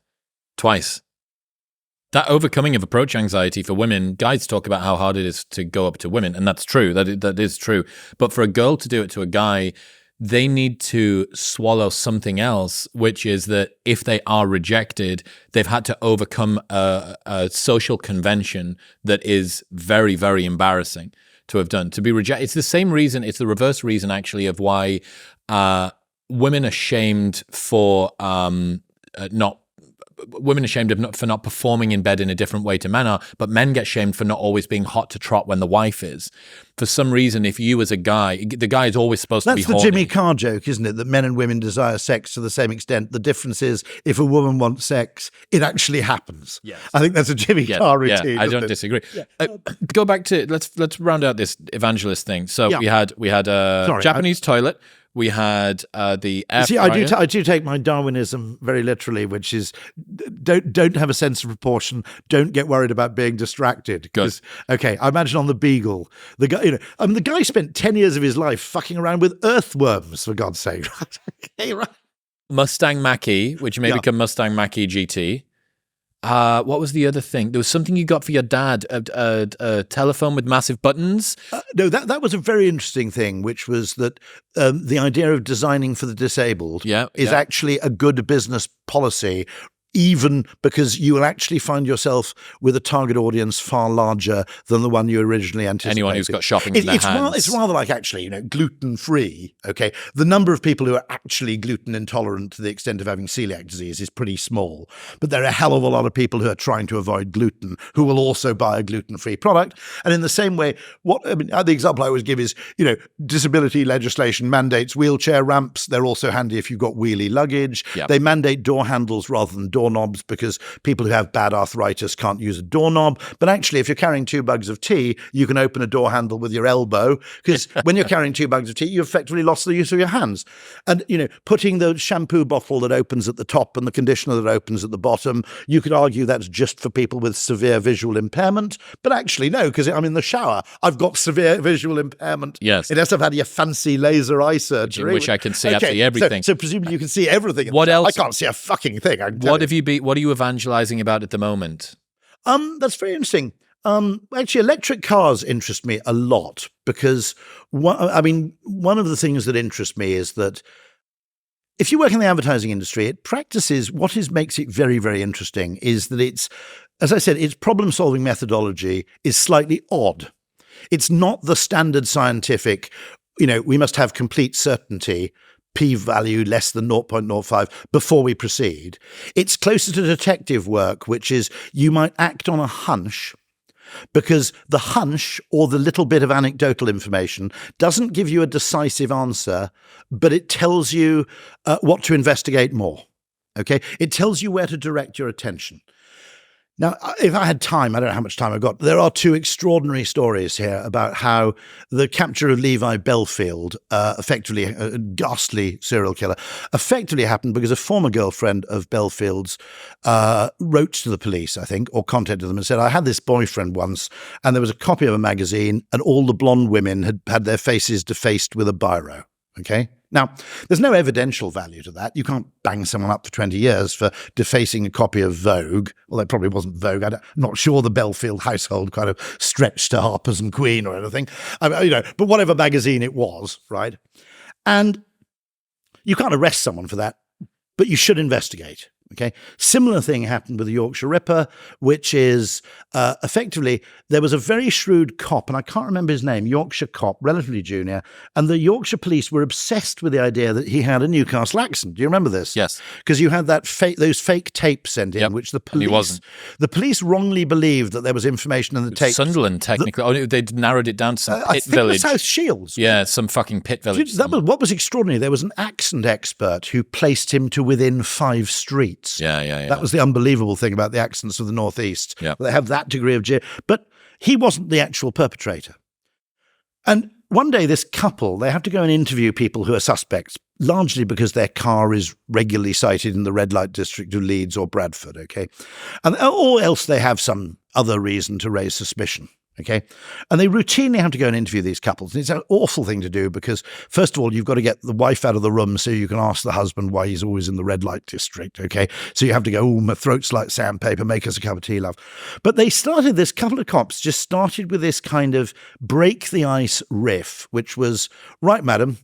That overcoming of approach anxiety for women, guys talk about how hard it is to go up to women, and that's true. That is true. But for a girl to do it to a guy, they need to swallow something else, which is that if they are rejected, they've had to overcome a social convention that is very, very embarrassing to have done. To be rejected, it's the same reason, it's the reverse reason actually of why women are shamed for for not performing in bed in a different way to men are, but men get shamed for not always being hot to trot when the wife is. For some reason, if you as a guy, the guy is always supposed to be horny. That's the Jimmy Carr joke, isn't it? That men and women desire sex to the same extent. The difference is if a woman wants sex, it actually happens. Yes. I think that's a Jimmy Carr routine. Yeah, I don't disagree. Yeah. Go back to, let's round out this evangelist thing. So we had a Japanese toilet. We had the air fryer. I do take my Darwinism very literally, which is don't have a sense of proportion. Don't get worried about being distracted. Good. Okay, I imagine on the Beagle, the guy, the guy spent 10 years of his life fucking around with earthworms, for God's sake. Okay, right. Mustang Mach-E, which may become Mustang Mach-E GT. What was the other thing? There was something you got for your dad, a telephone with massive buttons. No, that was a very interesting thing, which was that the idea of designing for the disabled is actually a good business policy, even because you will actually find yourself with a target audience far larger than the one you originally anticipated. Anyone who's got shopping in their hands. It's rather like actually, gluten-free, okay? The number of people who are actually gluten intolerant to the extent of having celiac disease is pretty small. But there are a hell of a lot of people who are trying to avoid gluten who will also buy a gluten-free product. And in the same way, the example I always give is, disability legislation mandates wheelchair ramps. They're also handy if you've got wheelie luggage. Yep. They mandate door handles rather than doorknobs because people who have bad arthritis can't use a doorknob. But actually, if you're carrying 2 bags of tea, you can open a door handle with your elbow because when you're carrying 2 bags of tea, you've effectively lost the use of your hands. And, putting the shampoo bottle that opens at the top and the conditioner that opens at the bottom, you could argue that's just for people with severe visual impairment. But actually, no, because I'm in the shower. I've got severe visual impairment. Yes. Unless I've had your fancy laser eye surgery. In which I can see absolutely everything. So presumably you can see everything. What else? I can't see a fucking thing. What are you evangelizing about at the moment? That's very interesting. Actually, electric cars interest me a lot because, one of the things that interest me is that if you work in the advertising industry, it practices makes it very, very interesting is that as I said, its problem-solving methodology is slightly odd. It's not the standard scientific, we must have complete certainty, p-value less than 0.05 before we proceed. It's closer to detective work, which is you might act on a hunch because the hunch or the little bit of anecdotal information doesn't give you a decisive answer, but it tells you what to investigate more. Okay? It tells you where to direct your attention. Now, if I had time, I don't know how much time I've got, there are 2 extraordinary stories here about how the capture of Levi Belfield, effectively a ghastly serial killer, effectively happened because a former girlfriend of Belfield's wrote to the police, I think, or contacted them and said, I had this boyfriend once, and there was a copy of a magazine, and all the blonde women had their faces defaced with a biro. Okay? Now, there's no evidential value to that. You can't bang someone up for 20 years for defacing a copy of Vogue. Well, it probably wasn't Vogue. I'm not sure the Belfield household kind of stretched to Harper's and Queen or anything. But whatever magazine it was, right? And you can't arrest someone for that, but you should investigate. Okay. Similar thing happened with the Yorkshire Ripper, which is effectively there was a very shrewd cop, and I can't remember his name, Yorkshire cop, relatively junior, and the Yorkshire police were obsessed with the idea that he had a Newcastle accent. Do you remember this? Yes. Because you had those fake tapes sent in, which the police wrongly believed that there was information in the tapes. Sunderland, technically. They narrowed it down to some pit village. South Shields. Yeah, some fucking pit village. What was extraordinary, there was an accent expert who placed him to within 5 streets. Yeah. That was the unbelievable thing about the accents of the Northeast. Yeah. They have that degree of but he wasn't the actual perpetrator. And one day this couple, they have to go and interview people who are suspects, largely because their car is regularly cited in the red light district of Leeds or Bradford, okay? Or else they have some other reason to raise suspicion, Okay. And they routinely have to go and interview these couples. And it's an awful thing to do because, first of all, you've got to get the wife out of the room so you can ask the husband why he's always in the red light district. Okay. So you have to go, oh, my throat's like sandpaper, make us a cup of tea, love. But they started, this couple of cops just started with this kind of break the ice riff, which was, right, madam,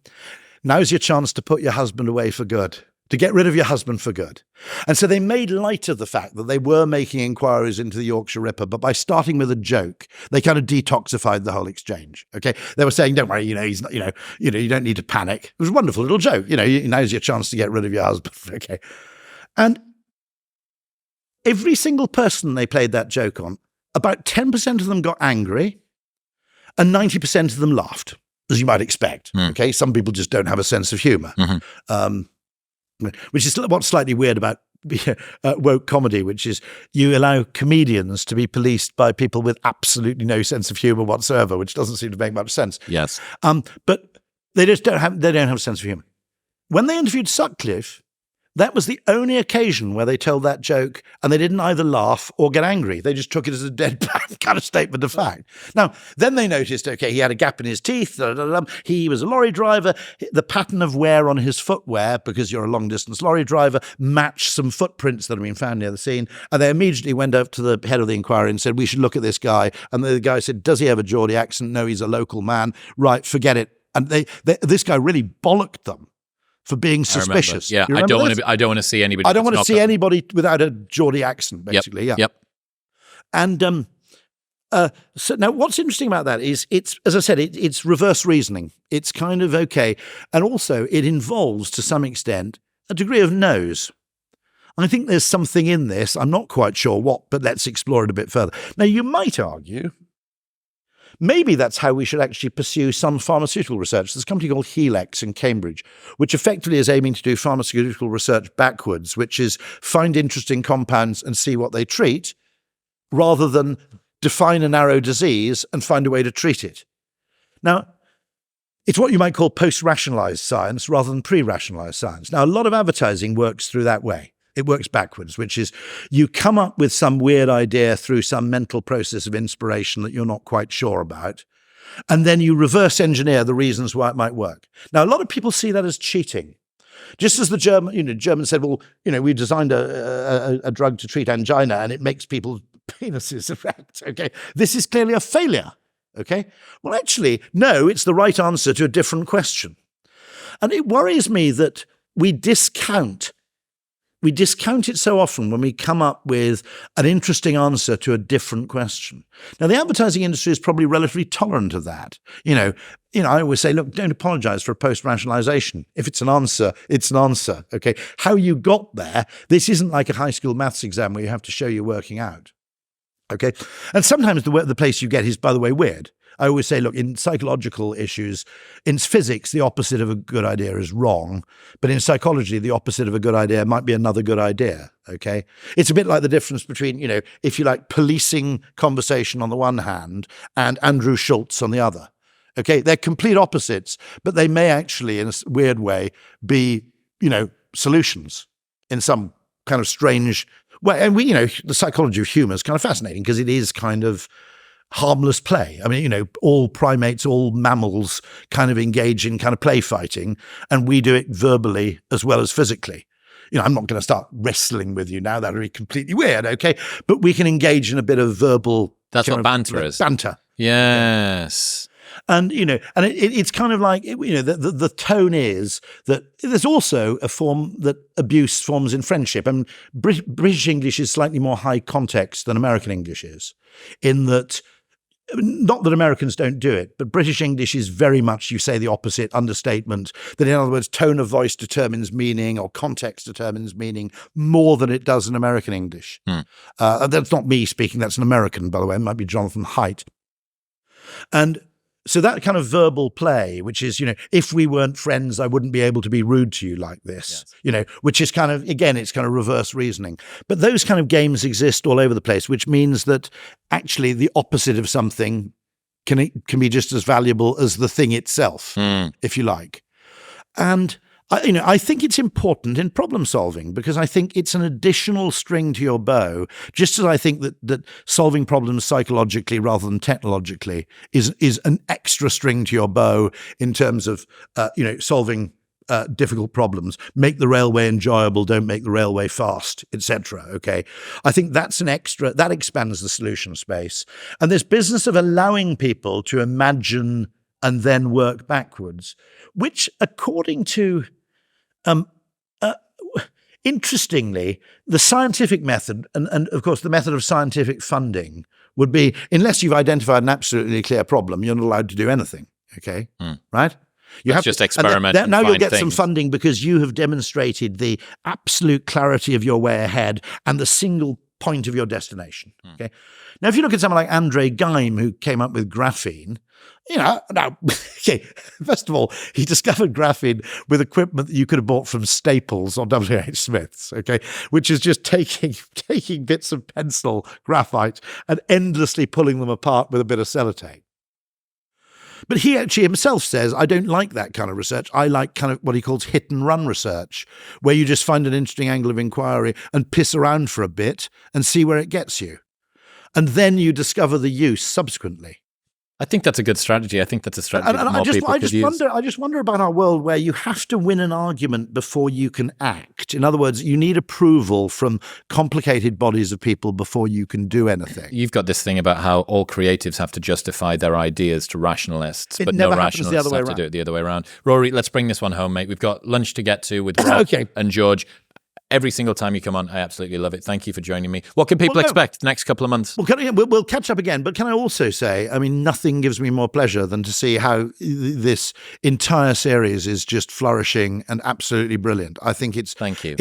now's your chance to put your husband away for good. To get rid of your husband for good. And so they made light of the fact that they were making inquiries into the Yorkshire Ripper, but by starting with a joke, they kind of detoxified the whole exchange. Okay. They were saying, don't worry, he's not, you don't need to panic. It was a wonderful little joke. Now's your chance to get rid of your husband. Okay. And every single person they played that joke on, about 10% of them got angry and 90% of them laughed, as you might expect. Okay. Some people just don't have a sense of humor. Which is what's slightly weird about woke comedy, which is you allow comedians to be policed by people with absolutely no sense of humor whatsoever, which doesn't seem to make much sense. Yes. But they just don't have a sense of humor. When they interviewed Sutcliffe, that was the only occasion where they told that joke and they didn't either laugh or get angry. They just took it as a deadpan kind of statement of fact. Now, then they noticed, okay, he had a gap in his teeth. He was a lorry driver. The pattern of wear on his footwear, because you're a long-distance lorry driver, matched some footprints that had been found near the scene. And they immediately went up to the head of the inquiry and said, we should look at this guy. And the guy said, does he have a Geordie accent? No, he's a local man. Right, forget it. And this guy really bollocked them for being suspicious. Yeah, I don't want to see anybody. I don't want to see anybody without a Geordie accent, basically. Yep. Yeah. And so now, what's interesting about that is it's, as I said, it's reverse reasoning. It's kind of okay, and also it involves, to some extent, a degree of nose. I think there's something in this. I'm not quite sure what, but let's explore it a bit further. Now, you might argue, maybe that's how we should actually pursue some pharmaceutical research. There's a company called Helix in Cambridge, which effectively is aiming to do pharmaceutical research backwards, which is find interesting compounds and see what they treat, rather than define a narrow disease and find a way to treat it. Now, it's what you might call post-rationalized science rather than pre-rationalized science. Now, a lot of advertising works through that way. It works backwards, which is you come up with some weird idea through some mental process of inspiration that you're not quite sure about, and then you reverse engineer the reasons why it might work. Now, a lot of people see that as cheating. Just as the Germans said, well, we designed a drug to treat angina and it makes people's penises erect. Okay, this is clearly a failure. Okay, well, actually, no, it's the right answer to a different question. And it worries me that we discount it so often when we come up with an interesting answer to a different question. Now, the advertising industry is probably relatively tolerant of that. I always say, look, don't apologize for post-rationalization. If it's an answer, it's an answer. Okay, how you got there, this isn't like a high school maths exam where you have to show you're working out. Okay, and sometimes the place you get is, by the way, weird. I always say, look, in psychological issues, in physics, the opposite of a good idea is wrong. But in psychology, the opposite of a good idea might be another good idea. Okay. It's a bit like the difference between, if you like, policing conversation on the one hand and Andrew Schultz on the other. Okay. They're complete opposites, but they may actually, in a weird way, be, solutions in some kind of strange way. And the psychology of humor is kind of fascinating because it is kind of harmless play. I mean, all primates, all mammals kind of engage in kind of play fighting, and we do it verbally as well as physically. I'm not going to start wrestling with you now. That would be completely weird, okay? But we can engage in a bit of verbal... That's what banter is. Banter. Yes. And, it's kind of like, the tone is that there's also a form that abuse forms in friendship. And British English is slightly more high context than American English is, in that, not that Americans don't do it, but British English is very much, you say the opposite, understatement, that in other words, tone of voice determines meaning or context determines meaning more than it does in American English. That's not me speaking, that's an American, by the way, it might be Jonathan Haidt. And so that kind of verbal play, which is, if we weren't friends, I wouldn't be able to be rude to you like this, yes. Which is kind of, again, it's kind of reverse reasoning. But those kind of games exist all over the place, which means that actually the opposite of something can be just as valuable as the thing itself, if you like. And I think it's important in problem solving because I think it's an additional string to your bow, just as I think that solving problems psychologically rather than technologically is an extra string to your bow in terms of, solving difficult problems. Make the railway enjoyable, don't make the railway fast, etc. Okay, I think that's an extra, that expands the solution space. And this business of allowing people to imagine and then work backwards, which according to interestingly, the scientific method, and of course the method of scientific funding would be, unless you've identified an absolutely clear problem, you're not allowed to do anything. Okay, right? You have just to experiment. And now you'll get things. some funding because you have demonstrated the absolute clarity of your way ahead and the single point of your destination. Okay. Now, if you look at someone like Andre Geim, who came up with graphene, okay, first of all, he discovered graphene with equipment that you could have bought from Staples or WH Smith's, okay, which is just taking bits of pencil graphite and endlessly pulling them apart with a bit of sellotape. But he actually himself says, I don't like that kind of research. I like kind of what he calls hit and run research, where you just find an interesting angle of inquiry and piss around for a bit and see where it gets you. And then you discover the use subsequently. I think that's a good strategy. I think that's a strategy that more people could use. I just wonder about our world where you have to win an argument before you can act. In other words, you need approval from complicated bodies of people before you can do anything. You've got this thing about how all creatives have to justify their ideas to rationalists, but no rationalists have to do it the other way around. Rory, let's bring this one home, mate. We've got lunch to get to with Rob and George. Every single time you come on, I absolutely love it. Thank you for joining me. What can people expect the next couple of months? Well, we'll catch up again. But can I also say, I mean, nothing gives me more pleasure than to see how this entire series is just flourishing and absolutely brilliant. I think it's... Thank you.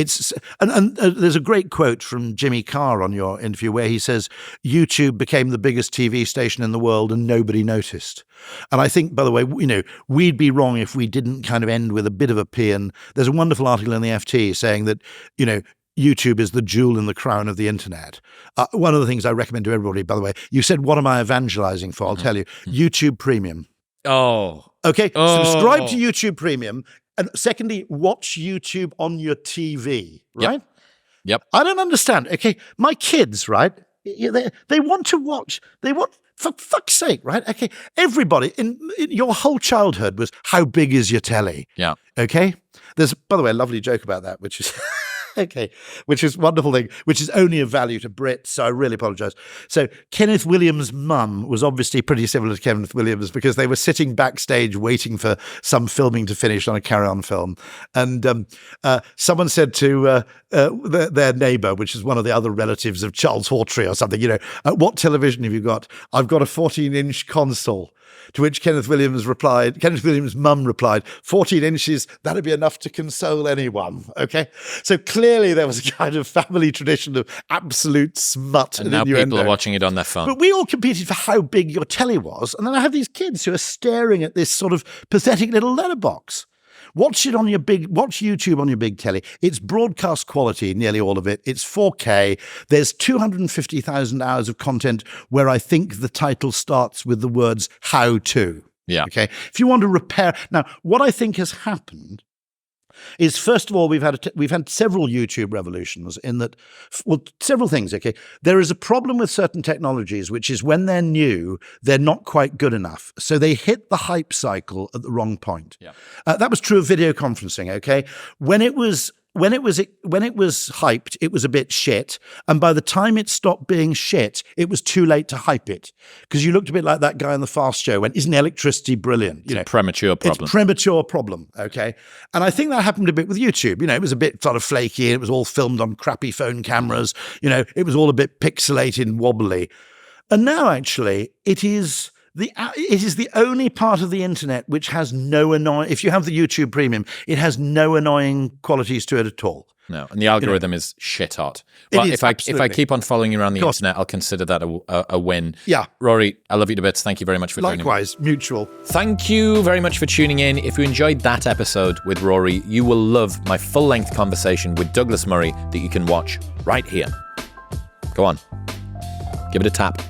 And there's a great quote from Jimmy Carr on your interview where he says, YouTube became the biggest TV station in the world and nobody noticed. And I think, by the way, we'd be wrong if we didn't kind of end with a bit of a paean. There's a wonderful article in the FT saying that, YouTube is the jewel in the crown of the internet. One of the things I recommend to everybody, by the way, you said, what am I evangelizing for? I'll tell you, YouTube Premium. Oh. Okay, subscribe to YouTube Premium. And secondly, watch YouTube on your TV, right? Yep. I don't understand. Okay, my kids, right? They want to watch. For fuck's sake, right? Okay, everybody in your whole childhood was, how big is your telly? Yeah. Okay? There's, by the way, a lovely joke about that, which is... Okay, which is a wonderful thing, which is only of value to Brits, so I really apologise. So Kenneth Williams' mum was obviously pretty similar to Kenneth Williams because they were sitting backstage waiting for some filming to finish on a carry-on film. And someone said to their neighbour, which is one of the other relatives of Charles Hawtrey or something, what television have you got? I've got a 14-inch console. To which Kenneth Williams' mum replied, 14 inches, that'd be enough to console anyone, okay? So clearly there was a kind of family tradition of absolute smut and now innuendo. People are watching it on their phone. But we all competed for how big your telly was, and then I have these kids who are staring at this sort of pathetic little letterbox. Watch YouTube on your big telly. It's broadcast quality, nearly all of it. It's 4K. There's 250,000 hours of content where I think the title starts with the words how to. Yeah. Okay. If you want to repair. Now, what I think has happened is, first of all, we've had several YouTube revolutions in that, well, several things, okay? There is a problem with certain technologies, which is when they're new, they're not quite good enough. So they hit the hype cycle at the wrong point. Yeah. That was true of video conferencing, okay? When it was hyped, it was a bit shit. And by the time it stopped being shit, it was too late to hype it. Because you looked a bit like that guy on the Fast Show when, isn't electricity brilliant? It's a premature problem. It's a premature problem, okay? And I think that happened a bit with YouTube. It was a bit sort of flaky. It was all filmed on crappy phone cameras. It was all a bit pixelated and wobbly. And now, actually, it is the only part of the internet which has no annoying. If you have the YouTube Premium, it has no annoying qualities to it at all. No, and the algorithm is shit hot. Well, if I keep on following you around the internet, I'll consider that a win. Yeah, Rory, I love you to bits. Thank you very much for joining me. Likewise, mutual. Thank you very much for tuning in. If you enjoyed that episode with Rory, you will love my full-length conversation with Douglas Murray that you can watch right here. Go on, give it a tap.